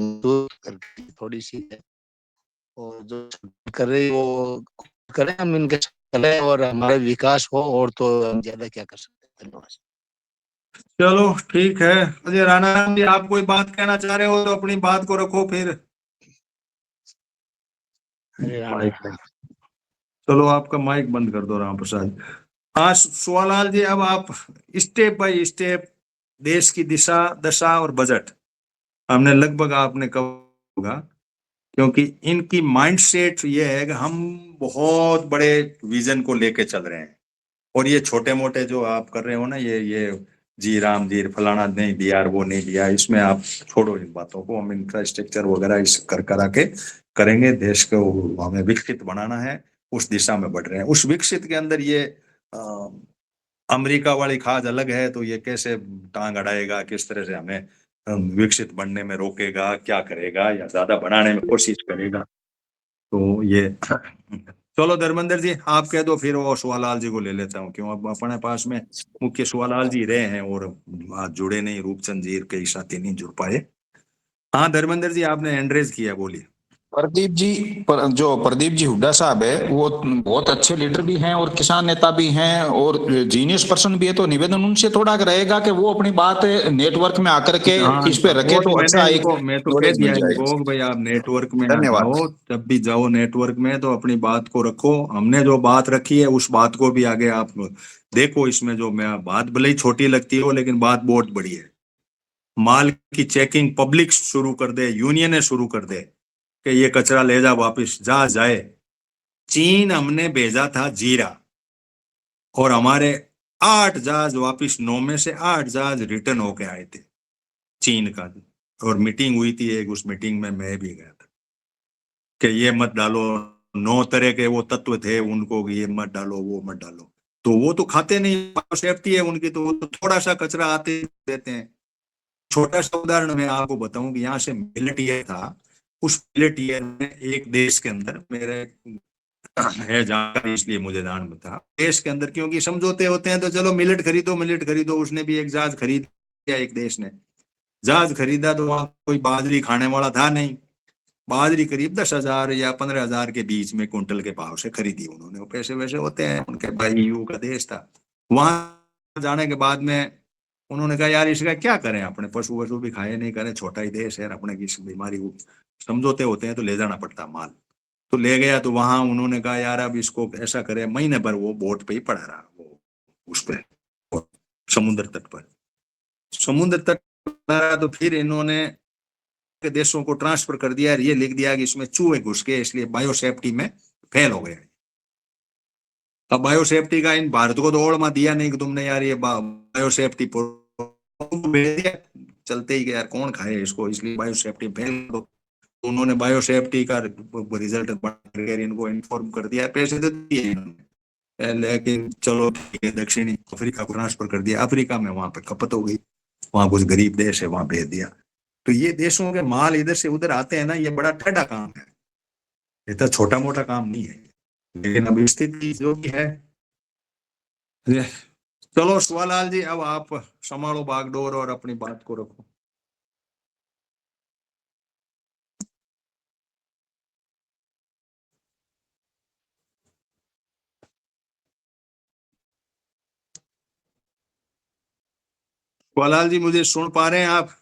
थोड़ी सी है, और जो कर रही वो करें, हम इनके चले और हमारा विकास हो, और तो हम ज्यादा क्या कर सकते हैं। धन्यवाद। चलो ठीक है। अजय राणा राम जी, आप कोई बात कहना चाह रहे हो तो अपनी बात को रखो फिर। हरे राम। माइक बंद। चलो आपका माइक बंद कर दो राम प्रसाद। हाँ सुवालाल जी, अब आप स्टेप बाय स्टेप देश की दिशा दशा और बजट हमने लगभग आपने कवर होगा, क्योंकि इनकी माइंडसेट ये है कि हम बहुत बड़े विजन को लेके चल रहे हैं, और ये छोटे मोटे जो आप कर रहे हो ना, ये जी राम जी फलाना नहीं दिया, वो नहीं दिया, इसमें आप छोड़ो इन बातों को। हम इंफ्रास्ट्रक्चर वगैरह इस कर करा के करेंगे, देश को हमें विकसित बनाना है, उस दिशा में बढ़ रहे हैं। उस विकसित के अंदर ये अमेरिका वाली खाद अलग है, तो ये कैसे टांग अड़ाएगा, किस तरह से हमें विकसित बनने में रोकेगा, क्या करेगा, या ज्यादा बनाने में कोशिश करेगा। तो ये चलो धर्मेंद्र जी आप कह दो, फिर वो सुवालाल जी को ले लेता हूँ, क्यों अब अपने पास में मुख्य सुवालाल जी रहे हैं और आज जुड़े नहीं, रूपचंद जी के साथ नहीं जुड़ पाए। हाँ धर्मेंद्र जी आपने हैंड रेज किया, बोलिए। जो प्रदीप जी हुड्डा साहब है, वो बहुत अच्छे लीडर भी हैं और किसान नेता भी हैं और जीनियस पर्सन भी है। तो निवेदन उनसे थोड़ा रहेगा कि वो अपनी बात नेटवर्क में आकर के हाँ इस पे रखे, वो तो अच्छा एक मैं तो कह नॉलेज दिया मिल इनको जाएगी। कि भाई आप नेटवर्क में आ धन्यवाद। जाओ, जब भी जाओ नेटवर्क में तो अपनी बात को रखो। हमने जो बात रखी है उस बात को भी आगे आप देखो। इसमें जो मैं बात भले ही छोटी लगती हो, लेकिन बात बहुत बड़ी है। माल की चेकिंग पब्लिक शुरू कर दे, यूनियन शुरू कर दे कि ये कचरा ले जा वापिस, जा जाए। चीन हमने भेजा था जीरा, और हमारे 8 जहाज वापिस, 9 में से 8 जहाज रिटर्न होके आए थे चीन का। और मीटिंग हुई थी एक, उस मीटिंग में मैं भी गया था कि ये मत डालो, 9 तरह के वो तत्व थे उनको, ये मत डालो, वो मत डालो। तो वो तो खाते नहीं, सेफ्टी है उनकी, तो वो तो थोड़ा सा कचरा आते देते हैं। छोटा सा उदाहरण मैं आपको बताऊं कि यहाँ से मिलेट ईयर था, उस मिलेट ईयर में एक देश के अंदर, मेरे है जानकारी इसलिए मुझे जान बता, देश के अंदर क्योंकि समझौते होते हैं तो चलो मिलेट खरीदो, मिलेट खरीदो। उसने भी एक जहाज खरीद लिया, एक देश ने जहाज खरीदा, तो वहां कोई बाजरी खाने वाला था नहीं। बाजरी करीब 10,000 या 15,000 के बीच में कुंटल के भाव से खरीदी उन्होंने। वो पैसे वैसे होते हैं उनके, भाई ईयू का देश था। वहां जाने के बाद में उन्होंने कहा यार इसका क्या करें, अपने पशु वशु भी खाए नहीं करें, छोटा ही देश है, अपने की बीमारी समझौते होते हैं तो ले जाना पड़ता माल। तो ले गया, तो वहां उन्होंने कहा यार अब इसको ऐसा करें, महीने भर वो बोट पे ही पड़ा रहा, वो उस पे समुद्र तट पर, समुद्र तट पर। तो फिर इन्होंने के देशों को ट्रांसफर कर दिया, ये लिख दिया कि इसमें चूहे घुस के, इसलिए बायोसेफ्टी में फेल हो गए। अब बायो सेफ्टी का इन भारत को तो ओड़ में दिया नहीं कि तुमने यार ये बायो सेफ्टी भेज दिया, चलते ही यार कौन खाए इसको, इसलिए बायो सेफ्टी भेज दो। तो उन्होंने बायो सेफ्टी का रिजल्ट बढ़कर इनको इन्फॉर्म कर दिया, पैसे तो दिए इन्होंने, लेकिन चलो ठीक है, दक्षिणी अफ्रीका को ट्रांसफर कर दिया, अफ्रीका में वहां पे खपत हो गई, वहां कुछ गरीब देश है वहां भेज दिया। तो ये देशों के माल इधर से उधर आते हैं ना, ये बड़ा टेढ़ा काम है, ये तो छोटा मोटा काम नहीं है। लेकिन अब स्थिति जो भी है, चलो शिवालाल जी अब आप संभालो बागडोर और अपनी बात को रखो। शिवालाल जी मुझे सुन पा रहे हैं आप?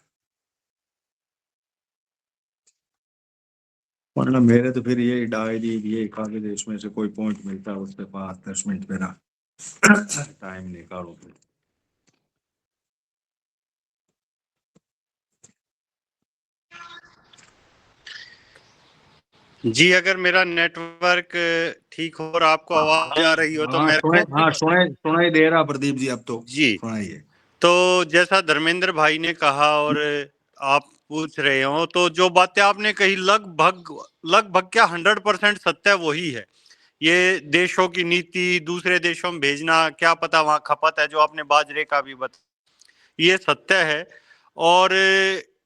वरना मेरे तो फिर ये डायरी ये कागज इसमें से कोई पॉइंट मिलता है उसके पास 10 मिनट मेरा टाइम निकालो फिर। जी, अगर मेरा नेटवर्क ठीक हो और आपको आवाज आ रही हो तो मेरे को सुनाई दे रहा प्रदीप जी, अब तो जी सुनाइए। तो जैसा धर्मेंद्र भाई ने कहा और आप पूछ रहे हो, तो जो बातें आपने कही लगभग क्या 100% सत्य वही है। ये देशों की नीति दूसरे देशों में भेजना, क्या पता वहां खपत है, जो आपने बाजरे का भी बता, ये सत्य है। और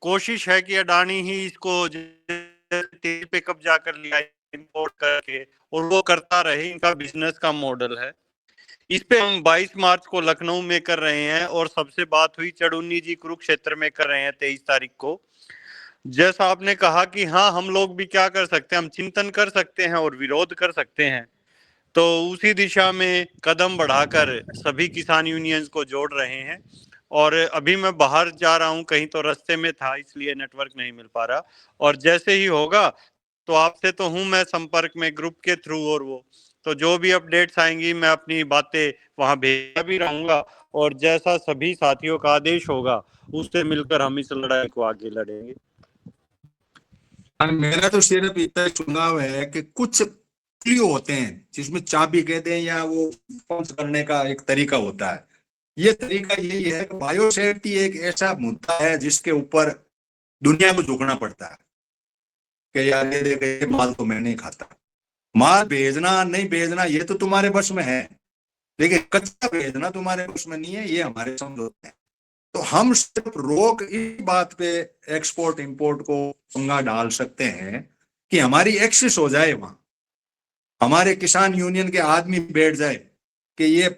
कोशिश है कि अडानी ही इसको तेल पे कब्जा कर लिया इंपोर्ट करके, और वो करता रहे, इनका बिजनेस का मॉडल है। इस पे हम 22 मार्च को लखनऊ में कर रहे हैं और सबसे बात हुई चड़ुन्नी जी कुरुक्षेत्र में कर रहे हैं 23 तारीख को। जैसा आपने कहा कि हाँ, हम लोग भी क्या कर सकते हैं, हम चिंतन कर सकते हैं और विरोध कर सकते हैं। तो उसी दिशा में कदम बढ़ाकर सभी किसान यूनियंस को जोड़ रहे हैं। और अभी मैं बाहर जा रहा हूं, कहीं तो रास्ते में था, इसलिए नेटवर्क नहीं मिल पा रहा। और जैसे ही होगा तो आपसे तो हूं मैं संपर्क में ग्रुप के थ्रू, और वो तो जो भी अपडेट्स आएंगी मैं अपनी बातें वहां भेजा भी रहूंगा। और जैसा सभी साथियों का आदेश होगा उससे मिलकर हम इस लड़ाई को आगे लड़ेंगे। मेरा तो सिर्फ इतना चुनाव है कि कुछ क्लियो होते हैं जिसमें चाबी कहते हैं या वो पंच करने का एक तरीका होता है। ये तरीका यही है कि बायो सेफ्टी एक ऐसा मुद्दा है जिसके ऊपर दुनिया को झुकना पड़ता है कि यार ये देख, ये माल तो मैं नहीं खाता। माल भेजना नहीं भेजना ये तो तुम्हारे बस में है, लेकिन कच्चा भेजना तुम्हारे बस में नहीं है, ये हमारे समझौते हैं। तो हम सिर्फ रोक इस बात पे एक्सपोर्ट इंपोर्ट को पंगा डाल सकते हैं कि हमारी एक्सेस हो जाए, वहां हमारे किसान यूनियन के आदमी बैठ जाए कि ये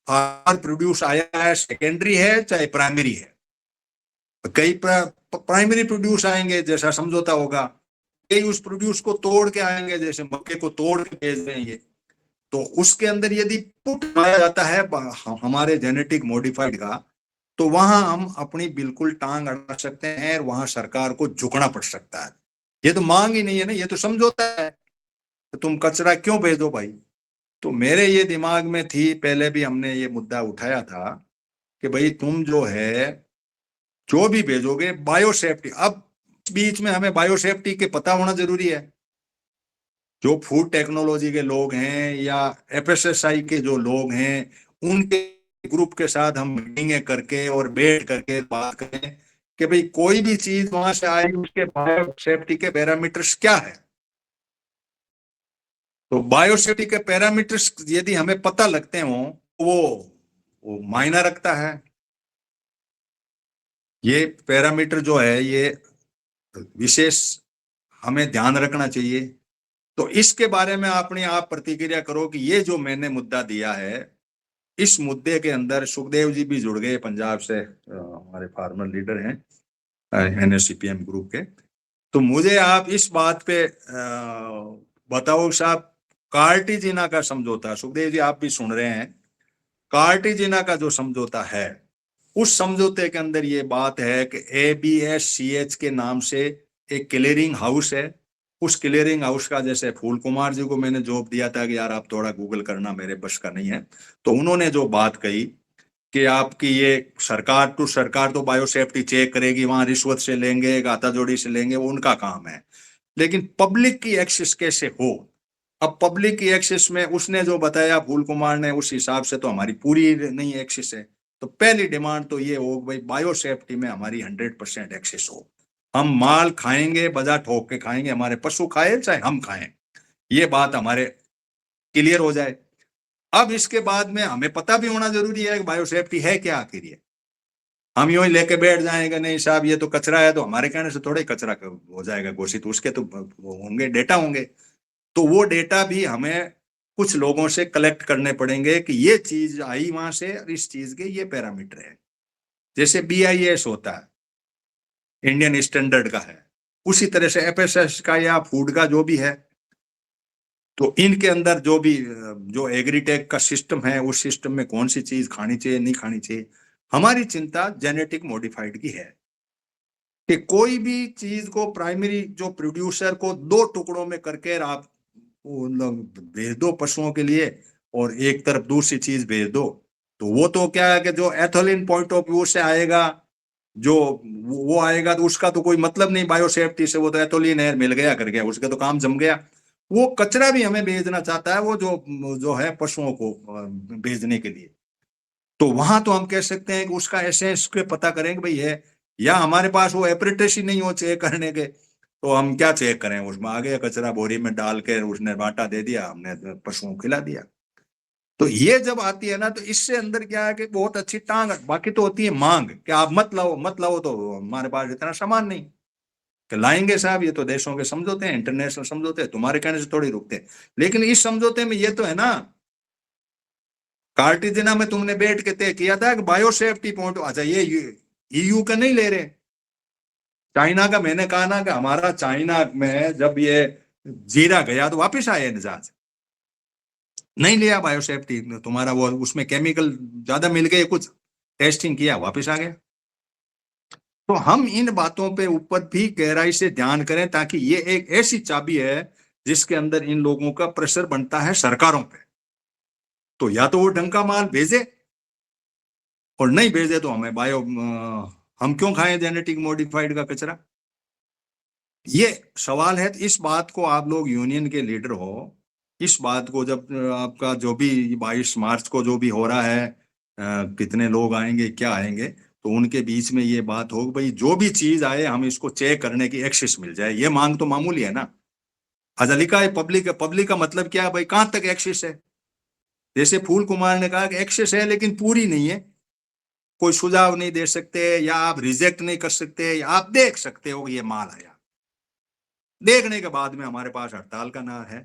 फार्मर प्रोड्यूस आया है, सेकेंडरी है चाहे प्राइमरी है। कई प्राइमरी प्रोड्यूस आएंगे जैसा समझौता होगा, कई उस प्रोड्यूस को तोड़ के आएंगे, जैसे मक्के को तोड़ के भेज देंगे। तो उसके अंदर यदि पुट पाया जाता है हमारे जेनेटिक मॉडिफाइड का, तो वहां हम अपनी बिल्कुल टांग अड़ा सकते हैं और वहां सरकार को झुकना पड़ सकता है। ये तो मांग ही नहीं है ना, ये तो समझौता है। तो तुम कचरा क्यों भेजो भाई? तो मेरे ये दिमाग में थी, पहले भी हमने ये मुद्दा उठाया था कि भाई तुम जो है जो भी भेजोगे बायो सेफ्टी, अब बीच में हमें बायो सेफ्टी के पता होना जरूरी है। जो फूड टेक्नोलॉजी के लोग हैं या एफएसएसआई के जो लोग हैं, उनके ग्रुप के साथ हम मीटिंगें करके और बैठ करके बात करें कि भाई कोई भी चीज वहां से आए उसके बायो सेफ्टी के पैरामीटर्स क्या है। तो बायो सेफ्टी के पैरामीटर्स यदि हमें पता लगते हो वो मायना रखता है। ये पैरामीटर जो है ये विशेष हमें ध्यान रखना चाहिए। तो इसके बारे में अपने आप प्रतिक्रिया करो कि ये जो मैंने मुद्दा दिया है, इस मुद्दे के अंदर सुखदेव जी भी जुड़ गए पंजाब से, हमारे फार्मर लीडर हैं एनएससीपीएम ग्रुप के। तो मुझे आप इस बात पे बताओ साहब, कार्टिजिना का समझौता, सुखदेव जी आप भी सुन रहे हैं, कार्टिजिना का जो समझौता है उस समझौते के अंदर ये बात है कि ABSCH के नाम से एक क्लियरिंग हाउस है। उस क्लियरिंग हाउस का, जैसे फूल कुमार जी को मैंने जॉब दिया था कि यार आप थोड़ा गूगल करना, मेरे बस का नहीं है, तो उन्होंने जो बात कही कि आपकी ये सरकार टू सरकार तो बायो सेफ्टी चेक करेगी, वहां रिश्वत से लेंगे गाता जोड़ी से लेंगे, वो उनका काम है, लेकिन पब्लिक की एक्सेस कैसे हो अब पब्लिक की एक्सेस में उसने जो बताया फूल कुमार ने, उस हिसाब से तो हमारी पूरी नहीं एक्सेस है। तो पहली डिमांड तो ये हो भाई, बायो सेफ्टी में हमारी 100% एक्सेस हो। हम माल खाएंगे, बाजार ठोक के खाएंगे, हमारे पशु खाए चाहे हम खाएं, ये बात हमारे क्लियर हो जाए। अब इसके बाद में हमें पता भी होना जरूरी है कि बायो सेफ्टी है क्या आखिर। ये हम यूं ही लेके बैठ जाएंगे, नहीं साहब ये तो कचरा है, तो हमारे कहने से थोड़ा ही कचरा हो जाएगा घोषित, उसके तो होंगे डेटा होंगे। तो वो डेटा भी हमें कुछ लोगों से कलेक्ट करने पड़ेंगे कि ये चीज आई वहां से और इस चीज के ये पैरामीटर है। जैसे BIS होता है, इंडियन स्टैंडर्ड का है, उसी तरह से FSS का या फूड का जो भी है, तो इनके अंदर जो भी जो एग्रीटेक का सिस्टम है, उस सिस्टम में कौन सी चीज खानी चाहिए नहीं खानी चाहिए। हमारी चिंता जेनेटिक मॉडिफाइड की है कि कोई भी चीज को प्राइमरी जो प्रोड्यूसर को 2 टुकड़ों में करके आप भेज दो पशुओं के लिए, और एक तरफ दूसरी चीज भेज दो, तो वो तो क्या है कि जो एथोलिन पॉइंट ऑफ व्यू से आएगा, जो वो आएगा, तो उसका तो कोई मतलब नहीं बायो सेफ्टी से, वो तो एथोलिन है मिल गया कर गया, उसके तो काम जम गया। वो कचरा भी हमें भेजना चाहता है, वो जो है पशुओं को भेजने के लिए। तो वहां तो हम कह सकते हैं कि उसका एसेंस के पता करेंगे भाई है, या हमारे पास वो एपरेटस ही नहीं हो चेक करने के, तो हम क्या चेक करें, उसमें आ गया कचरा बोरी में डाल के, उसने बांटा दे दिया, हमने पशुओं को खिला दिया। तो ये जब आती है ना, तो इससे अंदर क्या है कि बहुत अच्छी टांग, बाकी तो होती है मांग कि आप मत लाओ मत लाओ, तो हमारे पास इतना सामान नहीं कि लाएंगे साहब, ये तो देशों के समझौते हैं, इंटरनेशनल समझौते हैं, तुम्हारे कहने से थोड़ी रुकते हैं। लेकिन इस समझौते में ये तो है ना, कार्टिजना में तुमने बैठ के तय किया था कि बायो सेफ्टी पॉइंट, अच्छा ये EU का नहीं ले रहे, चाइना का। मैंने कहा ना कि हमारा चाइना में जब ये जीरा गया तो वापस आए जहाज, नहीं लिया बायो सेफ्टी तुम्हारा, वो उसमें केमिकल ज्यादा मिल गए, कुछ टेस्टिंग किया वापस आ गया। तो हम इन बातों पे ऊपर भी गहराई से ध्यान करें, ताकि ये एक ऐसी चाबी है जिसके अंदर इन लोगों का प्रेशर बनता है सरकारों पे। तो या तो वो ढंग का माल भेजे, और नहीं भेजे तो हमें हम क्यों खाएं जेनेटिक मॉडिफाइड का कचरा। ये सवाल है। तो इस बात को आप लोग यूनियन के लीडर हो, इस बात को जब आपका जो भी 22 मार्च को जो भी हो रहा है, कितने लोग आएंगे क्या आएंगे, तो उनके बीच में ये बात हो भाई, जो भी चीज आए हम इसको चेक करने की एक्सेस मिल जाए। ये मांग तो मामूली है ना। लिखा है पब्लिक का मतलब क्या है भाई, कहां तक एक्सेस है। जैसे फूल कुमार ने कहा कि एक्सेस है लेकिन पूरी नहीं है, कोई सुझाव नहीं दे सकते, या आप रिजेक्ट नहीं कर सकते, या आप देख सकते हो कि ये माल आया। देखने के बाद में हमारे पास हड़ताल का ना है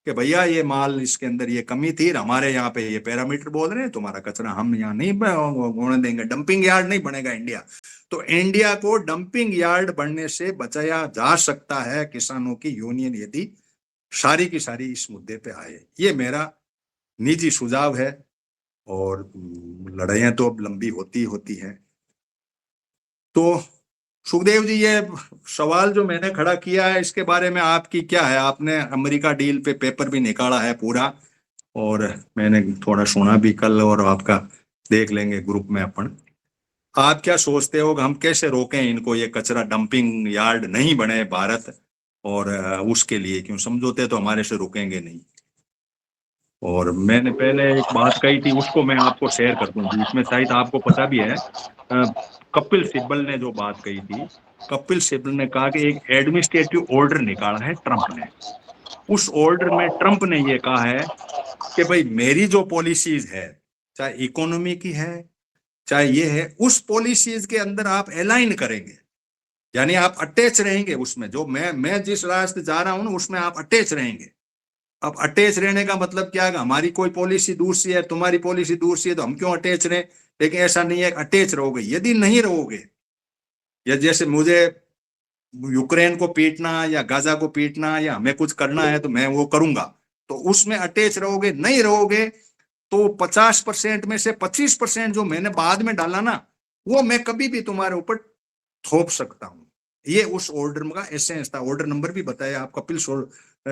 कि भैया ये माल इसके अंदर ये कमी थी, हमारे यहाँ पे ये पैरामीटर बोल रहे हैं, तुम्हारा कचरा हम यहाँ नहीं होने देंगे, डंपिंग यार्ड नहीं बनेगा इंडिया। तो इंडिया को डंपिंग यार्ड बनने से बचाया जा सकता है किसानों की यूनियन यदि सारी की सारी इस मुद्दे पे आए। ये मेरा निजी सुझाव है, और लड़ाइयां तो अब लंबी होती होती हैं। तो सुखदेव जी, ये सवाल जो मैंने खड़ा किया है, इसके बारे में आपकी क्या है। आपने अमेरिका डील पे पेपर भी निकाला है पूरा, और मैंने थोड़ा सुना भी कल, और आपका देख लेंगे ग्रुप में अपन। आप क्या सोचते हो कि हम कैसे रोकें इनको, ये कचरा डंपिंग यार्ड नहीं बने भारत, और उसके लिए क्यों समझौते तो हमारे से रुकेंगे नहीं। और मैंने पहले एक बात कही थी, उसको मैं आपको शेयर कर दूं, इसमें शायद आपको पता भी है। कपिल सिब्बल ने जो बात कही थी, कपिल सिब्बल ने कहा कि एक एडमिनिस्ट्रेटिव ऑर्डर निकाला है ट्रंप ने। उस ऑर्डर में ट्रंप ने ये कहा है कि भाई मेरी जो पॉलिसीज है, चाहे इकोनॉमी की है चाहे ये है, उस पॉलिसीज के अंदर आप अलाइन करेंगे, यानी आप अटैच रहेंगे उसमें। जो मैं जिस रास्ते जा रहा हूं उसमें आप अटैच रहेंगे। अब अटैच रहने का मतलब क्या है, हमारी कोई पॉलिसी दूसरी है, तुम्हारी पॉलिसी दूसरी है, तो हम क्यों अटैच रहे। लेकिन ऐसा नहीं है अटैच रहोगे। यदि नहीं रहोगे, या जैसे मुझे यूक्रेन को पीटना या गाजा को पीटना या हमें कुछ करना है तो मैं वो करूंगा, तो उसमें अटैच रहोगे। नहीं रहोगे तो 50% में से 25% जो मैंने बाद में डाला ना, वो मैं कभी भी तुम्हारे ऊपर थोप सकता हूं। ये उस ऑर्डर का एसेंस था। ऑर्डर नंबर भी बताया, आप कपिल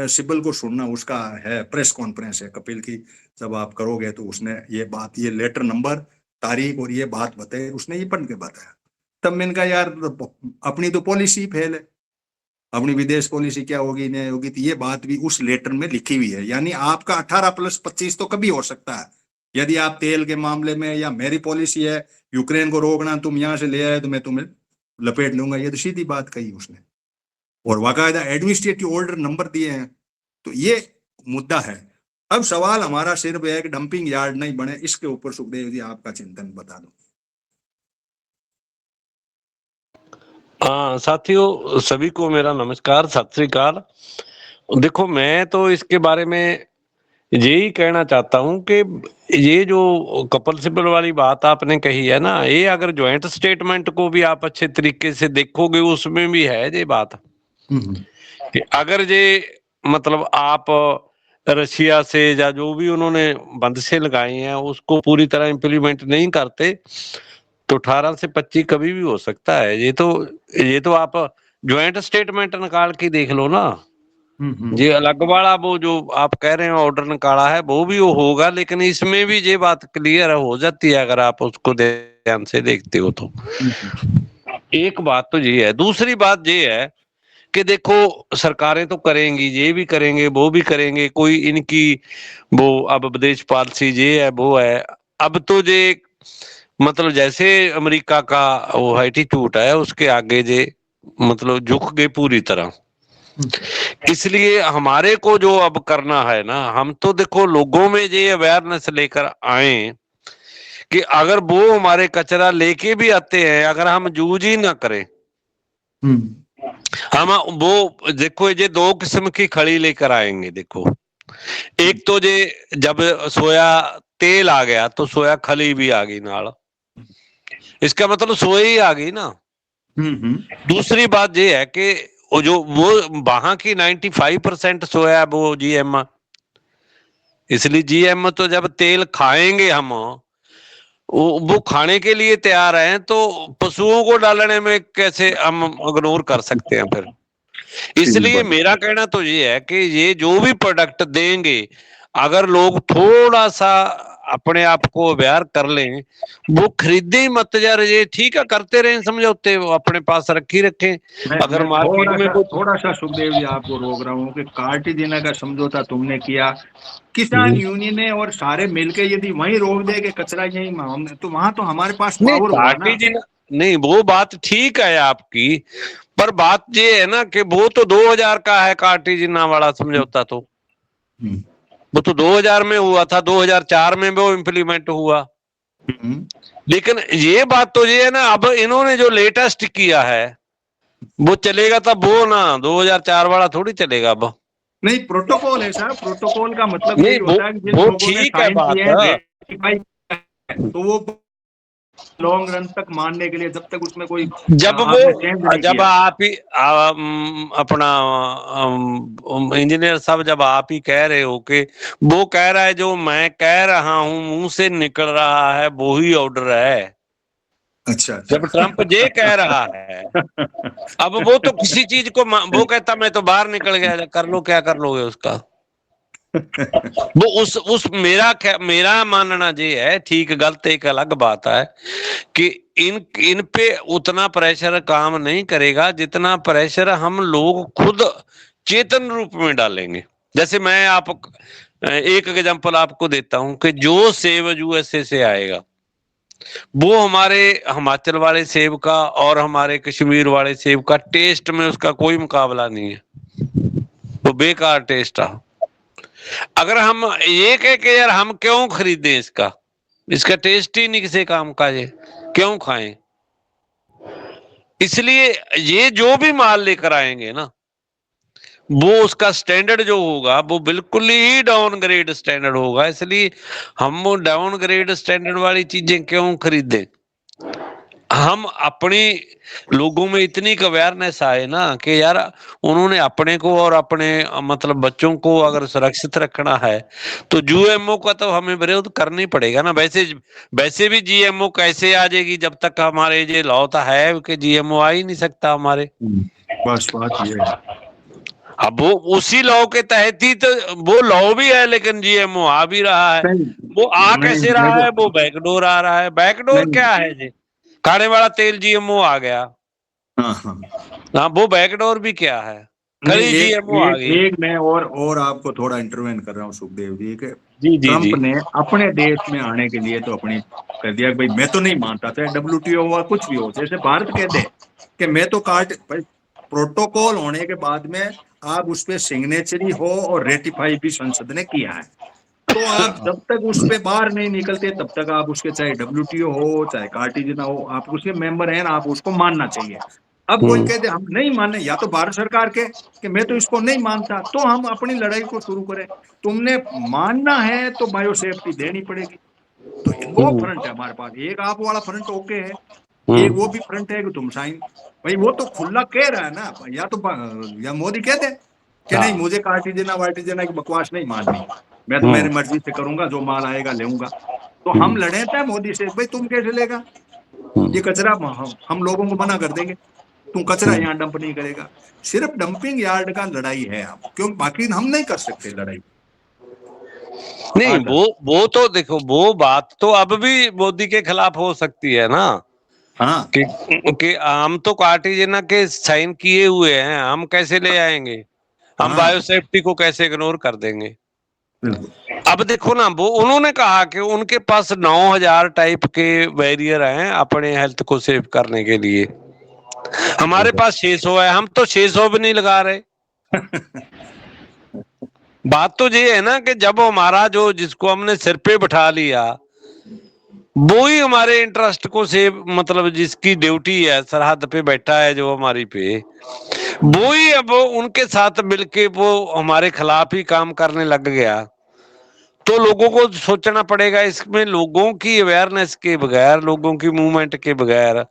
सिब्बल को सुनना, उसका है प्रेस कॉन्फ्रेंस है कपिल की, जब आप करोगे तो उसने ये बात, ये लेटर नंबर, तारीख और ये बात बताई, उसने ये पढ़ के बताया। तब मैंने कहा यार अपनी तो पॉलिसी फेल है, अपनी विदेश पॉलिसी क्या होगी नहीं होगी, तो ये बात भी उस लेटर में लिखी हुई है। यानी आपका 18+25 तो कभी हो सकता है, यदि आप तेल के मामले में, या मेरी पॉलिसी है यूक्रेन को रोकना, तुम यहां से ले आए तो मैं तुम्हें लपेट लूंगा, ये तो सीधी बात कही उसने, और बाकायदा एडमिनिस्ट्रेटिव ऑर्डर नंबर दिए हैं। तो ये मुद्दा है। अब सवाल हमारा सिर्फ है कि डंपिंग यार्ड नहीं बने, इसके ऊपर सुखदेव जी आपका चिंतन बता दो। हाँ साथियों, सभी को मेरा नमस्कार, सत श्री अकाल। देखो, मैं तो इसके बारे में यही कहना चाहता हूं कि ये जो कपल सिब्बल वाली बात आपने कही है ना, ये अगर ज्वाइंट स्टेटमेंट को भी आप अच्छे तरीके से देखोगे, उसमें भी है ये बात कि अगर ये मतलब आप रशिया से या जो भी उन्होंने बंदिशें लगाई हैं उसको पूरी तरह इम्प्लीमेंट नहीं करते तो 18 से 25 कभी भी हो सकता है। ये तो आप ज्वाइंट स्टेटमेंट निकाल के देख लो ना। ये अलग वाला वो जो आप कह रहे हैं ऑर्डर निकाला है वो भी वो होगा, लेकिन इसमें भी ये बात क्लियर हो जाती है अगर आप उसको ध्यान से देखते हो तो। एक बात तो ये है। दूसरी बात ये है कि देखो, सरकारें तो करेंगी, ये भी करेंगे वो भी करेंगे, कोई इनकी वो अब विदेश पॉलिसी ये है वो है। अब तो ये मतलब जैसे अमेरिका का वो एटीट्यूड है उसके आगे ये मतलब झुक गए पूरी तरह। इसलिए हमारे को जो अब करना है ना, हम तो देखो लोगों में ये अवेयरनेस लेकर आए कि अगर वो हमारे कचरा लेके भी आते हैं, अगर हम यूज ही ना करें, हम वो देखो ये दो किस्म की खड़ी लेकर आएंगे। देखो, एक तो ये जब सोया तेल आ गया तो सोया खली भी आ गई नाल, इसका मतलब सोया ही आ गई ना। दूसरी बात ये है कि वो वहां की 95% सोया है वो जीएम, इसलिए जीएम तो जब तेल खाएंगे हम वो खाने के लिए तैयार हैं, तो पशुओं को डालने में कैसे हम इग्नोर कर सकते हैं फिर। इसलिए मेरा कहना तो ये है कि ये जो भी प्रोडक्ट देंगे, अगर लोग थोड़ा सा अपने आप को अवेयर कर लें, वो खरीदे ही मत यार। ये ठीक है, करते रहे समझौते, वो अपने पास रखी रखें। अगर मार्केट में थोड़ा सा सुखदेव जी आपको रोक रहा हूँ कि कार्टिजिना का समझौता तुमने किया, किसान यूनियन ने और सारे मिलके यदि वहीं रोक दे के कचरा यही, तो वहां तो हमारे पास पावर हुआ ना। नहीं, वो बात ठीक है आपकी, पर बात ये है ना कि वो तो 2000 का है कार्टिजिना वाला समझौता, तो वो तो 2000 में हुआ था, 2004 में वो इम्प्लीमेंट हुआ। लेकिन ये बात तो ये है ना, अब इन्होंने जो लेटेस्ट किया है वो चलेगा, तब वो ना 2004 वाला थोड़ी चलेगा अब। नहीं, प्रोटोकॉल है साहब, प्रोटोकॉल का मतलब नहीं, यही होता है कि जिन वो लोगों ने ठीक है साइन बात किए हैं, रेटिफाई तो वो लॉन्ग रन तक मानने के लिए, जब तक उसमें कोई जब आप ही अपना इंजीनियर साहब, जब आप ही कह रहे हो कि वो कह रहा है जो मैं कह रहा हूं मुंह से निकल रहा है वो ही ऑर्डर है। अच्छा। जब ट्रंप ये कह रहा है, अब वो तो किसी चीज को वो कहता मैं तो बाहर निकल गया, कर लो क्या कर लोगे उसका। वो उस मेरा मानना ये है, ठीक गलत एक अलग बात है, कि इन पे उतना प्रेशर काम नहीं करेगा जितना प्रेशर हम लोग खुद चेतन रूप में डालेंगे। जैसे मैं एक एग्जांपल आपको देता हूं कि जो सेब यूएसए से आएगा, वो हमारे हिमाचल वाले सेब का और हमारे कश्मीर वाले सेब का टेस्ट में उसका कोई मुकाबला नहीं है, वो बेकार टेस्ट है। अगर हम ये कह के यार हम क्यों खरीदें इसका टेस्ट ही नहीं किसी काम का, ये क्यों खाएं। इसलिए ये जो भी माल लेकर आएंगे ना, वो उसका स्टैंडर्ड जो होगा वो बिल्कुल ही डाउनग्रेड स्टैंडर्ड होगा। इसलिए हम वो डाउनग्रेड स्टैंडर्ड वाली चीजें क्यों खरीदें। हम अपनी लोगों में इतनी अवेयरनेस आए ना कि यार उन्होंने अपने को और अपने मतलब बच्चों को अगर सुरक्षित रखना है तो जीएमओ का तो हमें विरोध करना ही पड़ेगा ना। वैसे भी जीएमओ कैसे आ जाएगी जब तक हमारे ये लॉ तो है कि जीएमओ आ ही नहीं सकता हमारे। बस बात ये है। अब वो उसी लॉ के तहत ही तो वो लॉ भी है, लेकिन जीएमओ आ भी रहा है। वो आ कैसे रहा है, वो बैकडोर आ रहा है। बैकडोर क्या है जी, खाने वाला तेल जीएमओ आ गया। हाँ हाँ। हाँ, वो बैकडोर भी क्या है, नहीं, कल ही एक जीएमओ आ एक गई। एक मैं और आपको थोड़ा इंटरवेन कर रहा हूँ सुखदेव जी के। जी जी ट्रंप जी। ने अपने देश में आने के लिए तो अपनी कर दिया कि भाई मैं तो नहीं मानता, चाहे WTO हुआ कुछ भी हो, जैसे भारत कह दे कि मैं तो भाई प्रोटोकॉल होने के बाद में आप उस पे सिग्नेचरी हो और रेटिफाई भी संसद ने किया है, तो आप जब तक उस पे बाहर नहीं निकलते तब तक आप उसके, चाहे WTO हो चाहे कार्टिजना हो, आप उसके मेंबर हैं ना, आप उसको मानना चाहिए। अब कोई कहते हम नहीं माने, या तो भारत सरकार के कि मैं तो इसको नहीं मानता, तो हम अपनी लड़ाई को शुरू करें। तुमने मानना है तो बायो सेफ्टी देनी पड़ेगी। तो ये दो फ्रंट है हमारे पास, एक आप वाला फ्रंट ओके है, एक वो भी फ्रंट है कि तुम साइन, भाई वो तो खुला कह रहा है ना, या मोदी कहते कि नहीं मुझे कार्टिजना वार्टिजना की बकवास नहीं माननी, मैं तो मेरी मर्जी से करूंगा, जो माल आएगा लेऊंगा। तो हम लड़े थे मोदी से, भाई तुम कैसे लेगा ये कचरा, हम लोगों को मना कर देंगे, तू कचरा यहाँ डंप नहीं करेगा। सिर्फ डंपिंग यार्ड का लड़ाई है अब, क्यों बाकी हम नहीं कर सकते लड़ाई। नहीं, हाँ सर। वो तो देखो, वो बात तो अब भी मोदी के खिलाफ हो सकती है ना, हाँ कि हम तो कार्टिजना के साइन किए हुए हैं, हम कैसे ले आएंगे, हम हाँ बायो सेफ्टी को कैसे इग्नोर कर देंगे। बिल्कुल। अब देखो ना, वो उन्होंने कहा कि उनके पास 9000 टाइप के बैरियर हैं अपने हेल्थ को सेव करने के लिए, हमारे पास 600 है, हम तो 600 भी नहीं लगा रहे। बात तो ये है ना कि जब हमारा जो, जिसको हमने सिर पे बिठा लिया, वो ही हमारे इंटरेस्ट को सेव, मतलब जिसकी ड्यूटी है, सरहद पे बैठा है जो हमारी पे, वो ही अब उनके साथ मिलके वो हमारे खिलाफ ही काम करने लग गया, तो लोगों को सोचना पड़ेगा। इसमें लोगों की अवेयरनेस के बगैर, लोगों की मूवमेंट के बगैर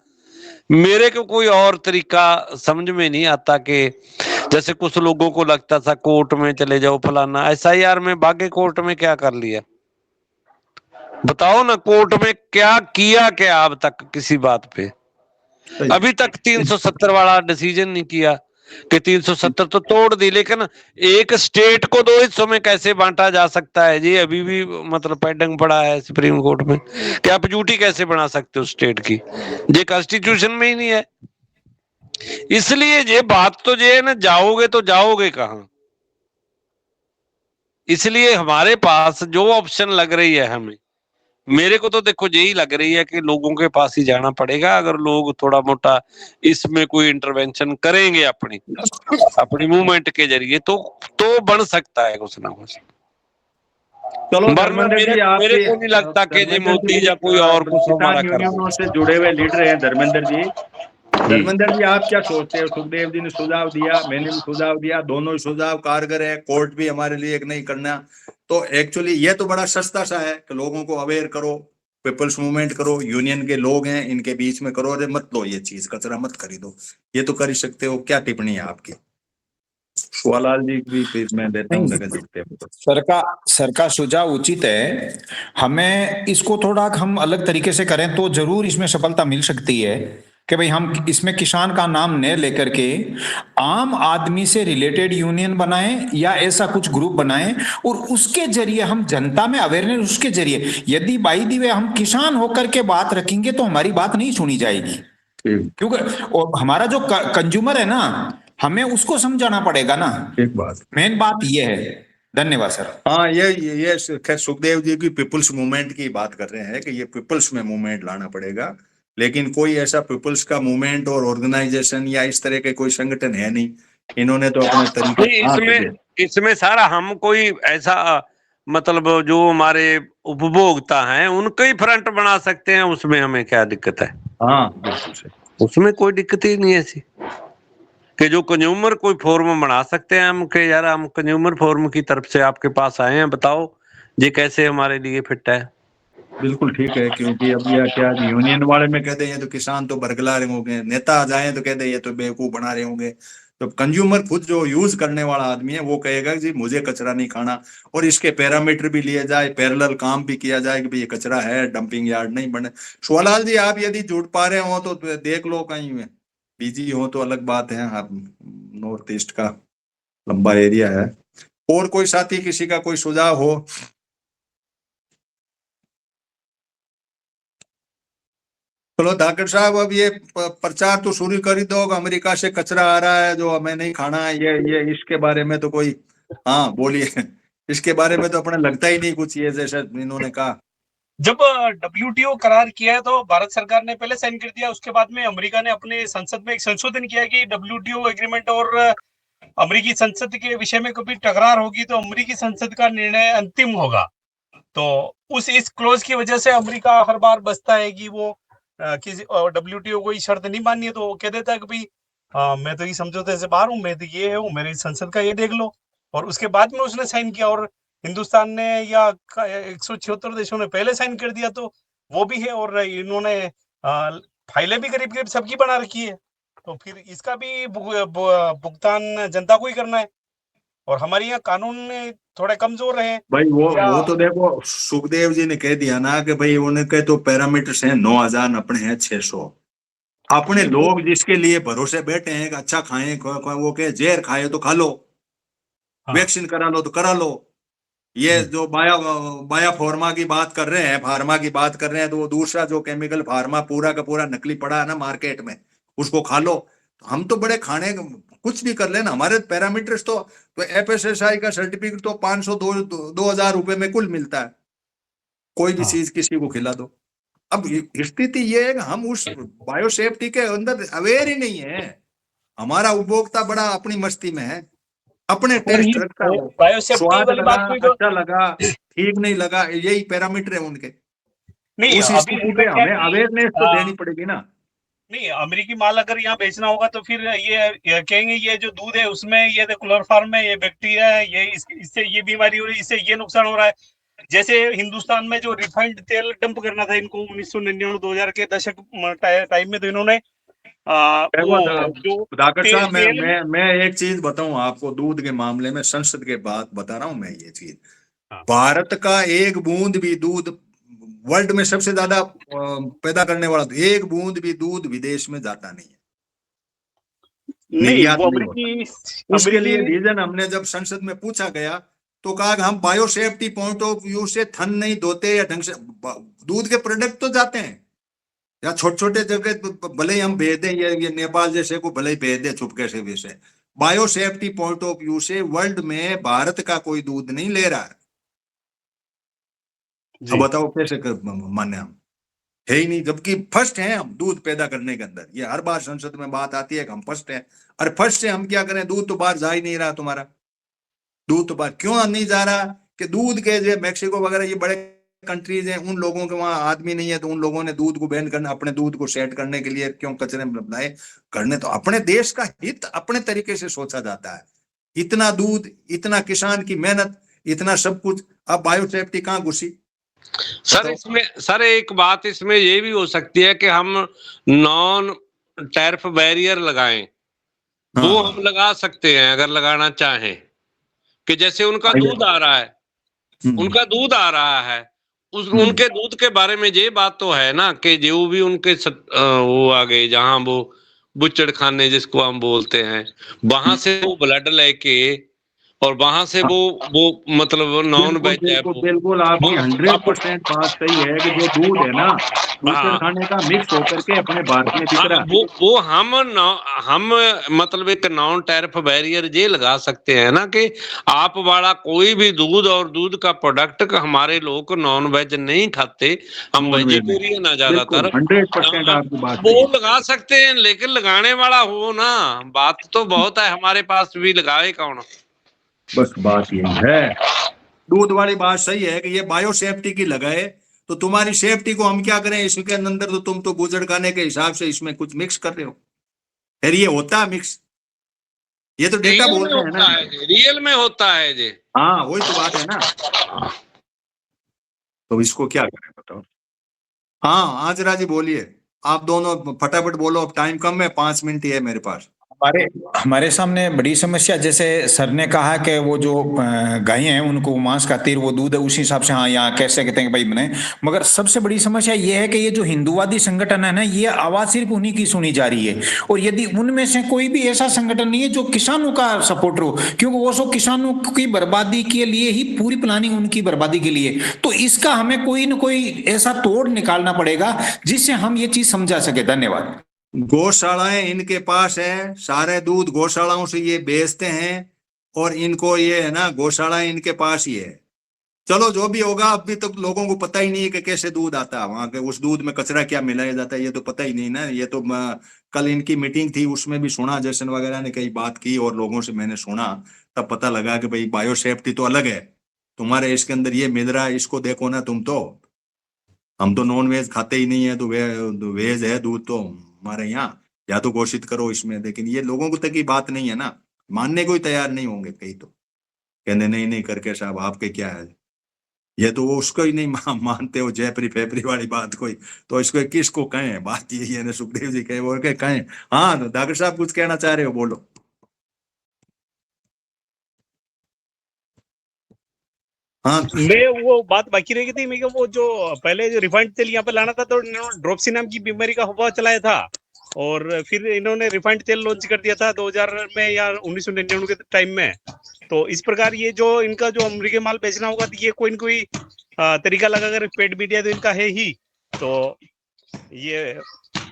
मेरे को कोई और तरीका समझ में नहीं आता। कि जैसे कुछ लोगों को लगता था कोर्ट में चले जाओ, फलाना, SIR में भागे, कोर्ट में क्या कर लिया बताओ ना, कोर्ट में क्या किया, क्या अब तक किसी बात पे अभी तक 370 वाला डिसीजन नहीं किया कि 370 तो तोड़ दी, लेकिन एक स्टेट को 2 हिस्सों में कैसे बांटा जा सकता है, ये अभी भी मतलब पेंडिंग पड़ा है सुप्रीम कोर्ट में, कि आप ड्यूटी कैसे बना सकते हो स्टेट की, ये कॉन्स्टिट्यूशन में ही नहीं है। इसलिए ये बात तो ये है ना, जाओगे तो जाओगे कहाँ। इसलिए हमारे पास जो ऑप्शन लग रही है हमें, मेरे को तो देखो यही लग रही है कि लोगों के पास ही जाना पड़ेगा। अगर लोग थोड़ा मोटा इसमें कोई इंटरवेंशन करेंगे अपनी अपनी मूवमेंट के जरिए, तो बन सकता है कुछ ना कुछ, चलो वरना धर्मेंद्र मेरे जी, मेरे आपके को नहीं लगता कि जी धर्मेंद्र मोदी जी या कोई और कुछ हमारा किसान कर यूनियनों से देगा। जुड़े हुए लीडर हैं धर्मेंद्र जी। जी। धर्मेंद्र जी आप क्या सोचते हो, सुखदेव जी ने सुझाव दिया, मैंने भी सुझाव दिया, दोनों ही सुझाव कारगर है, कोर्ट भी हमारे लिए एक नहीं करना। तो एक्चुअली ये तो बड़ा सस्ता सा है कि लोगों को अवेयर करो, पीपल्स मूवमेंट करो, यूनियन के लोग हैं इनके बीच में करो, अरे मत लो ये चीज, कचरा मत खरीदो, ये तो कर ही सकते हो। क्या टिप्पणी है आपकी? सुवालाल जी भी फिर मैं देता हूँ लगे जुड़ते हैं तो। सर का सुझाव उचित है। हमें इसको थोड़ा हम अलग तरीके से करें तो जरूर इसमें सफलता मिल सकती है कि भाई हम इसमें किसान का नाम न लेकर के आम आदमी से रिलेटेड यूनियन बनाएं या ऐसा कुछ ग्रुप बनाएं, और उसके जरिए हम जनता में अवेयरनेस, उसके जरिए यदि बाई दी वे हम किसान होकर के बात रखेंगे तो हमारी बात नहीं सुनी जाएगी, क्योंकि और हमारा जो कंज्यूमर है ना, हमें उसको समझाना पड़ेगा ना। ठीक बात। मेन बात ये है। धन्यवाद सर। हाँ, ये खैर सुखदेव जी की पीपल्स मूवमेंट की बात कर रहे हैं कि ये पीपल्स में मूवमेंट लाना पड़ेगा, लेकिन कोई ऐसा पीपल्स का मूवमेंट और ऑर्गेनाइजेशन या इस तरह के कोई संगठन है नहीं। इन्होंने तो अपने तरीके। नहीं, हाँ इसमें सारा हम कोई ऐसा, मतलब जो हमारे उपभोक्ता हैं उनका ही फ्रंट बना सकते हैं, उसमें हमें क्या दिक्कत है। हाँ बिल्कुल सही। उसमें कोई दिक्कत ही नहीं है ऐसी, कि जो कंज्यूमर कोई फॉर्म बना सकते हैं हम, कि यार हम कंज्यूमर फॉर्म की तरफ से आपके पास आए हैं, बताओ ये कैसे हमारे लिए फिट है। बिल्कुल ठीक है, क्योंकि अब यह क्या यूनियन वाले में कहते हैं तो किसान तो बरगला रहे होंगे, नेता आ जाए तो कहते हैं ये तो बेवकूफ बना रहे होंगे, तो कंज्यूमर खुद जो यूज करने वाला आदमी है वो कहेगा जी मुझे कचरा नहीं खाना, और इसके पैरामीटर भी लिए जाए, पैरेलल काम भी किया जाए कि भाई ये कचरा है, डंपिंग यार्ड नहीं बने। सुवालाल जी आप यदि जुड़ पा रहे हो तो देख लो, कहीं में बिजी हो तो अलग बात है, आप नॉर्थ ईस्ट का लंबा एरिया है। और कोई साथी किसी का कोई सुझाव हो? चलो धाकड़ साहब, अब ये प्रचार तो शुरू कर ही दो, अमेरिका से कचरा आ रहा है जो हमें नहीं खाना है, ये इसके बारे में तो कोई, हाँ बोलिए। इसके बारे में तो अपने लगता ही नहीं कुछ, ये जैसा इन्होंने कहा। जब WTO करार किया है तो भारत सरकार ने पहले साइन कर दिया, उसके बाद में अमेरिका ने अपने संसद में एक संशोधन किया कि WTO एग्रीमेंट और अमेरिकी संसद के विषय में कभी टकरार होगी तो अमेरिकी संसद का निर्णय अंतिम होगा। तो इस क्लोज की वजह से अमेरिका हर बार बचता है कि वो किसी WTO को शर्त नहीं माननी है तो वो कह देता है कि भाई मैं तो ये समझौते से बाहर हूँ, मैं तो ये हूँ, मेरी संसद का ये देख लो। और उसके बाद में उसने साइन किया, और हिंदुस्तान ने या 176 देशों ने पहले साइन कर दिया तो वो भी है, और इन्होंने फाइलें भी करीब करीब सबकी बना रखी है, तो फिर इसका भी भुगतान जनता को ही करना है। और हमारे यहाँ कानून थोड़े कमजोर रहे। भाई वो तो देखो, सुखदेव जी ने कह दिया ना कि भाई उनके तो पैरामीटर्स हैं 9000, अपने हैं 600। अपने लोग जिसके लिए भरोसे बैठे हैं कि अच्छा खाएं, वो कहे जहर खाए तो खा लो, वैक्सीन करा लो तो करा लो। ये जो बाया फार्मा की बात कर रहे हैं, फार्मा की बात कर रहे हैं, तो वो दूसरा जो केमिकल फार्मा पूरा का पूरा नकली पड़ा है ना मार्केट में, उसको खा लो। हम तो बड़े खाने कुछ भी कर लेना, हमारे पैरामीटर्स तो FSSAI का सर्टिफिकेट तो 500-2000 रुपए में कुल मिलता है, कोई भी चीज किसी को खिला दो। अब स्थिति ये है कि हम उस बायोसेफ्टी के अंदर अवेयर ही नहीं है। हमारा उपभोक्ता बड़ा अपनी मस्ती में है, अपने टेस्ट रखता है, स्वाद लगा, अच्छा लगा, ठीक नहीं लगा, यही पैरामीटर है उनके। नहीं, उस स्थिति पे हमें अवेयरनेस तो देनी पड़ेगी ना। नहीं, अमेरिकी माल अगर यहाँ बेचना होगा तो फिर ये कहेंगे ये जो दूध है उसमें ये क्लोरोफॉर्म है, ये बैक्टीरिया है, ये इससे ये बीमारी हो रही है, इससे ये नुकसान हो रहा है। जैसे हिंदुस्तान में जो रिफाइंड तेल डंप करना था इनको 1999-2000 के दशक टाइम में, तो इन्होंने डॉक्टर साहब, मैं एक चीज बताऊं आपको, दूध के मामले में संसद के बात बता रहा हूं मैं ये चीज। भारत का एक बूंद भी दूध, वर्ल्ड में सबसे ज्यादा पैदा करने वाला, तो एक बूंद भी दूध विदेश में जाता नहीं है, निर्यात नहीं होता। उसके लिए रीजन हमने जब संसद में पूछा गया तो कहा कि हम बायोसेफ्टी पॉइंट ऑफ व्यू से थन नहीं धोते या ढंग से, दूध के प्रोडक्ट तो जाते हैं या छोटे छोटे जगह भले ही हम भेज दें, ये नेपाल जैसे को भले ही भेज दे चुपके से, वैसे बायोसेफ्टी पॉइंट ऑफ व्यू से वर्ल्ड में भारत का कोई दूध नहीं ले रहा है। अब बताओ कैसे माने हम, है ही नहीं, जबकि फर्स्ट हैं हम दूध पैदा करने के अंदर। ये हर बार संसद में बात आती है कि हम फर्स्ट हैं, और फर्स्ट से हम क्या करें, दूध तो बाहर जा ही नहीं रहा तुम्हारा। दूध तो बाहर क्यों नहीं जा रहा कि दूध के जो मैक्सिको वगैरह ये बड़े कंट्रीज हैं, उन लोगों के वहां आदमी नहीं है, तो उन लोगों ने दूध को बैन करना, अपने दूध को सेट करने के लिए क्यों कचरे में बनाए करने। तो अपने देश का हित अपने तरीके से सोचा जाता है। इतना दूध, इतना किसान की मेहनत, इतना सब कुछ, अब बायोसेफ्टी कहाँ घुसी। सर एक बात इसमें ये भी हो सकती है कि हम नॉन टैरिफ बैरियर लगाएं। वो हम लगा सकते हैं अगर लगाना चाहें, कि जैसे उनका दूध आ रहा है, उनका उनके दूध के बारे में ये बात तो है ना कि जो भी उनके वो आ गए जहां वो बुच्चड़ खाने जिसको हम बोलते हैं, वहां से वो ब्लड लेके और वहां से वो मतलब नॉन वेज है। बिल्कुल आपकी 100% बात सही है कि जो दूध है ना बुच्चड़ खाने का मिक्स होकर के अपने भारत में बिक रहा है। वो हम मतलब एक नॉन टैरिफ बैरियर ये लगा सकते हैं ना कि आप वाला कोई भी दूध और दूध का प्रोडक्ट, हमारे लोग नॉन वेज नहीं खाते, हम वेजिटेरियन है ज्यादातर, 100% आपकी बात वो लगा सकते हैं। लेकिन लगाने वाला हो ना, बात तो बहुत है हमारे पास भी, लगाए कौन। बस बात यही है, दूध वाली बात सही है कि ये बायोसेफ्टी की लगाए, तो तुम्हारी सेफ्टी को हम क्या करें, इसके अंदर तो तुम तो गुजर खाने के हिसाब से इसमें कुछ मिक्स कर रहे हो। फिर ये होता है मिक्स, ये तो डेटा बोलते हैं ना, रियल में होता है जी। हाँ वही तो बात है ना, तो इसको क्या करें बताओ। हाँ आजरा जी बोलिए, आप दोनों फटाफट बोलो, अब टाइम कम है, 5 मिनट ही है मेरे पास। हमारे सामने बड़ी समस्या, जैसे सर ने कहा कि वो जो गायें हैं उनको मांस खातिर वो दूध है, उसी हिसाब से हाँ यहाँ कैसे कहते हैं कि भाई बने। मगर सबसे बड़ी समस्या ये है कि ये जो हिंदुवादी संगठन है ना, ये आवाज सिर्फ उन्हीं की सुनी जा रही है, और यदि उनमें से कोई भी ऐसा संगठन नहीं है जो किसानों का सपोर्टर हो, क्योंकि वो सब किसानों की बर्बादी के लिए ही पूरी प्लानिंग उनकी बर्बादी के लिए। तो इसका हमें कोई ना कोई ऐसा तोड़ निकालना पड़ेगा जिससे हम ये चीज समझा सके। धन्यवाद। गौशालाएं इनके पास है, सारे दूध गौशालाओं से ये बेचते हैं, और इनको ये है ना गौशालाएं इनके पास ही है। चलो जो भी होगा, अभी तक लोगों को पता ही नहीं है कि कैसे दूध आता है वहां के, उस दूध में कचरा क्या मिलाया जाता है ये तो पता ही नहीं ना। ये तो कल इनकी मीटिंग थी, उसमें भी सुना, जैसन वगैरह ने कई बात की और लोगों से मैंने सुना, तब पता लगा कि भाई बायोसेफ्टी तो अलग है तुम्हारे, इसके अंदर ये मिल रहा है, इसको देखो ना तुम। तो हम तो नॉन वेज खाते ही नहीं है, तो वेज है दूध तो हमारे यहाँ, या तो घोषित करो इसमें। लेकिन ये लोगों को तक की बात नहीं है ना, मानने को ही तैयार नहीं होंगे कई, तो कहने नहीं नहीं करके साहब आपके क्या है, ये तो वो उसको ही नहीं मानते हो, जयपरी फेपरी वाली बात कोई। तो इसको किसको कहें, बात यही है ना, सुखदेव जी कहे वो कहें। हाँ तो डॉक्टर साहब कुछ कहना चाह रहे हो, बोलो। हाँ मैं वो बात बाकी रह गई थी, मैं कि वो जो पहले जो रिफाइंड तेल यहाँ पे लाना था, तो इन्होंने ड्रॉपसी नाम की बीमारी का हुआ चलाया था, और फिर इन्होंने रिफाइंड तेल लॉन्च कर दिया था 2000 में या 1999 के टाइम में। तो इस प्रकार ये जो इनका जो अमेरिकी माल बेचना होगा, तो ये कोई न कोई तरीका लगा, अगर पेड मीडिया तो इनका है ही, तो ये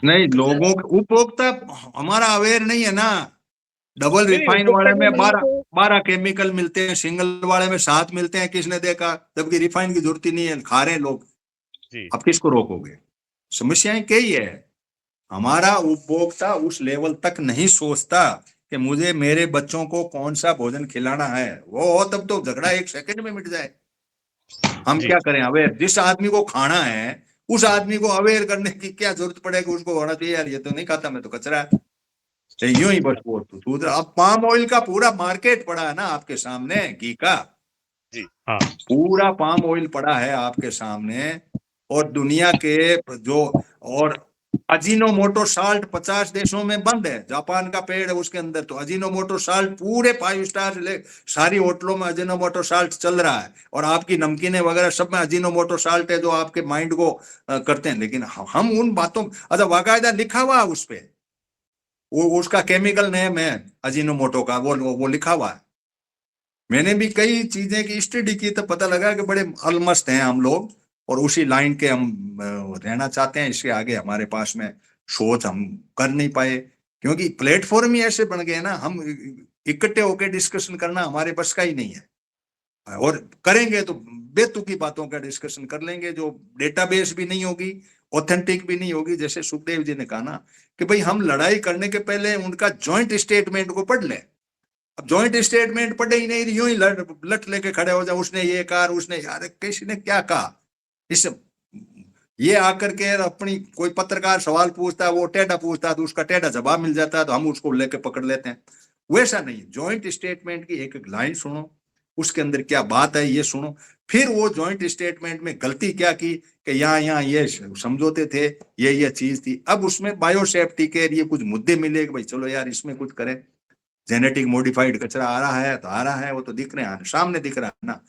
नहीं, लोगों के उपभोक्ता हमारा अवेयर नहीं है ना। डबल नहीं, रिफाइन उपभोक्ता वाले में को नहीं 12 केमिकल मिलते हैं, सिंगल वाले में 7 मिलते हैं, किसने देखा, जबकि रिफाइन की जरूरत ही नहीं है, खा रहे हैं लोग। जी। अब किसको रोकोगे, समस्याएं कई है। हमारा उपभोक्ता उस लेवल तक नहीं सोचता कि मुझे मेरे बच्चों को कौन सा भोजन खिलाना है, वो हो तब तो झगड़ा 1 सेकंड में मिट जाए। हम जी। क्या करें, अवेयर जिस आदमी को खाना है उस आदमी को अवेयर करने की क्या जरूरत पड़ेगी, उसको होना चाहिए यार ये तो नहीं खाता मैं तो कचरा है, यूं ही बस वो तो। अब पाम ऑयल का पूरा मार्केट पड़ा है ना आपके सामने, घी का जी। हाँ। पूरा पाम ऑयल पड़ा है आपके सामने, और दुनिया के जो, और अजीनोमोटो साल्ट 50 देशों में बंद है, जापान का पेड़ है उसके अंदर, तो अजीनोमोटो साल्ट पूरे 5 स्टार सारी होटलों में अजीनोमोटो साल्ट चल रहा है, और आपकी नमकीनें वगैरह सब में अजीनोमोटो साल्ट है जो आपके माइंड को करते हैं। लेकिन हम उन बातों, अच्छा बाकायदा लिखा हुआ उस पे, वो उसका केमिकल नेम है अजीनोमोटो का, वो लिखा हुआ है। मैंने भी कई चीजें की स्टडी की, तो पता लगा कि बड़े अलमस्त हैं हम लोग, और उसी लाइन के हम रहना चाहते हैं। इसके आगे हमारे पास में सोच हम कर नहीं पाए, क्योंकि प्लेटफॉर्म ही ऐसे बन गए ना, हम इकट्ठे होकर डिस्कशन करना हमारे बस का ही नहीं है, और करेंगे तो बेतुकी बातों का डिस्कशन कर लेंगे, जो डेटाबेस भी नहीं होगी, ऑथेंटिक भी नहीं होगी। जैसे सुखदेव जी ने कहा ना कि भाई हम लड़ाई करने के पहले उनका जॉइंट स्टेटमेंट को पढ़ लें। अब जॉइंट स्टेटमेंट पढ़े ही नहीं, यूं ही लट लेके खड़े हो जाए, उसने ये कहा, उसने यार किसी ने क्या कहा, इस ये आकर के अपनी कोई पत्रकार सवाल पूछता है, वो टेढ़ा पूछता है तो उसका टेढ़ा जवाब मिल जाता है, तो हम उसको लेके पकड़ लेते हैं। वैसा नहीं, जॉइंट स्टेटमेंट की एक एक लाइन सुनो, उसके अंदर क्या बात है ये सुनो, फिर वो जॉइंट स्टेटमेंट में गलती क्या की कि यहाँ ये समझौते थे, ये चीज थी। अब उसमें बायोसेफ्टी के लिए कुछ मुद्दे मिले कि भाई चलो यार इसमें कुछ करें, जेनेटिक मॉडिफाइड कचरा आ रहा है तो आ रहा है, वो तो दिख रहे हैं, सामने दिख रहा है ना,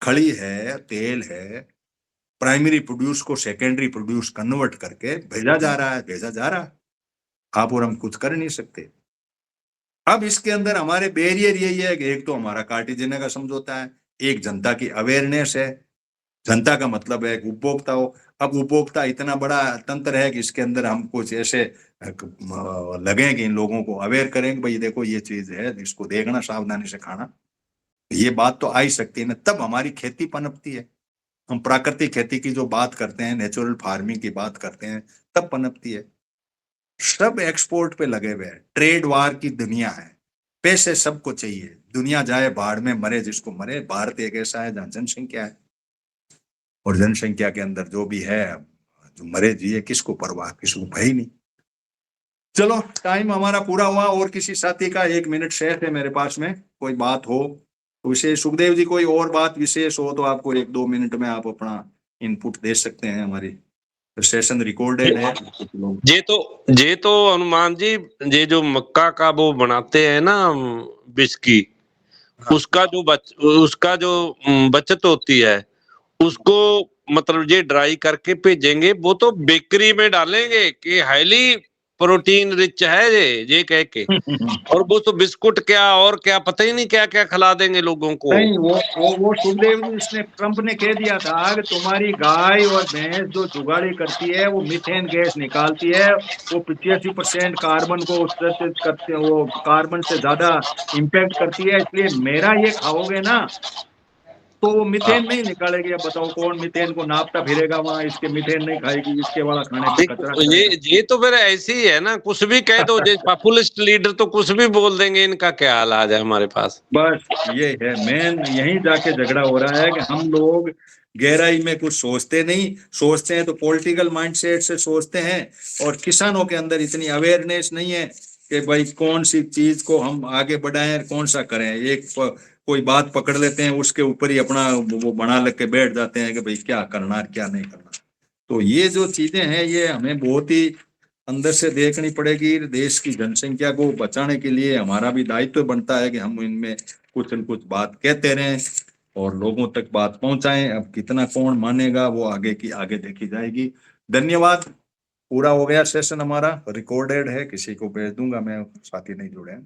खड़ी है, तेल है, प्राइमरी प्रोड्यूस को सेकेंडरी प्रोड्यूस कन्वर्ट करके भेजा जा रहा है, भेजा जा रहा है, आप और हम कुछ कर नहीं सकते। अब इसके अंदर हमारे बैरियर यही है कि एक तो हमारा कार्टिजेने का समझौता है, एक जनता की अवेयरनेस है, जनता का मतलब है उपभोक्ता हो। अब उपभोक्ता इतना बड़ा तंत्र है कि इसके अंदर हम कुछ ऐसे लगे कि इन लोगों को अवेयर करेंगे, भाई देखो ये चीज है, इसको देखना, सावधानी से खाना, ये बात तो आ ही सकती है ना, तब हमारी खेती पनपती है। हम प्राकृतिक खेती की जो बात करते हैं, नेचुरल फार्मिंग की बात करते हैं, तब पनपती है। सब एक्सपोर्ट पे लगे हुए हैं, ट्रेड वार की दुनिया है, पैसे सबको चाहिए, दुनिया जाए बाढ़ में, मरे जिसको मरे। भारत एक ऐसा है जहां जनसंख्या है, और जनसंख्या के अंदर जो भी है, जो मरे जिए किसको परवाह, किसको भय नहीं। चलो टाइम हमारा पूरा हुआ, और किसी साथी का 1 मिनट शेष है मेरे पास में, कोई बात हो तो विशेष, सुखदेव जी कोई और बात विशेष हो तो आपको 1-2 मिनट में आप अपना इनपुट दे सकते हैं हमारी सेशन रिकॉर्डेड है। ये तो हनुमान जी, ये जो मक्का का वो बनाते हैं ना बिस्की, उसका जो बचत होती है उसको मतलब ये ड्राई करके भेजेंगे, वो तो बेकरी में डालेंगे कि हाईली प्रोटीन रिच है ये कह के, और वो तो बिस्कुट क्या और क्या पता ही नहीं क्या क्या खिला देंगे लोगों को। नहीं, वो सुखदेव जी, इसने ट्रंप ने कह दिया था कि तुम्हारी गाय और भैंस जो जुगाड़ी करती है वो मीथेन गैस निकालती है, वो 85% कार्बन को उत्सर्जित करते, वो कार्बन से ज्यादा इम्पैक्ट करती है, इसलिए मेरा ये खाओगे ना तो वो मीथेन नहीं निकालेगी। अब बताओ कौन मीथेन को नापता फिरेगा वहां, इसके मीथेन नहीं खाएगी, इसके वाला खाने पे कचरा खाएगा। ये तो फिर ऐसे ही है ना, कुछ भी कह दो, जो पॉपुलिस्ट लीडर तो कुछ भी बोल देंगे, इनका क्या हाल आ जाए हमारे पास। बस ये है मेन, यहीं जाके झगड़ा हो रहा है कि हम लोग गहराई में कुछ सोचते नहीं, सोचते हैं तो पॉलिटिकल माइंडसेट से सोचते हैं, और किसानों के अंदर इतनी अवेयरनेस नहीं है कि भाई कौन सी चीज को हम आगे बढ़ाएं, कौन सा करें। एक कोई बात पकड़ लेते हैं, उसके ऊपर ही अपना वो बना लग के बैठ जाते हैं कि भाई क्या करना है क्या नहीं करना। तो ये जो चीजें हैं ये हमें बहुत ही अंदर से देखनी पड़ेगी। देश की जनसंख्या को बचाने के लिए हमारा भी दायित्व बनता है कि हम इनमें कुछ न कुछ बात कहते रहें और लोगों तक बात पहुंचाएं। अब कितना कौन मानेगा वो आगे देखी जाएगी। धन्यवाद। पूरा हो गया सेशन, हमारा रिकॉर्डेड है, किसी को भेज दूंगा मैं, साथी नहीं जुड़े हैं।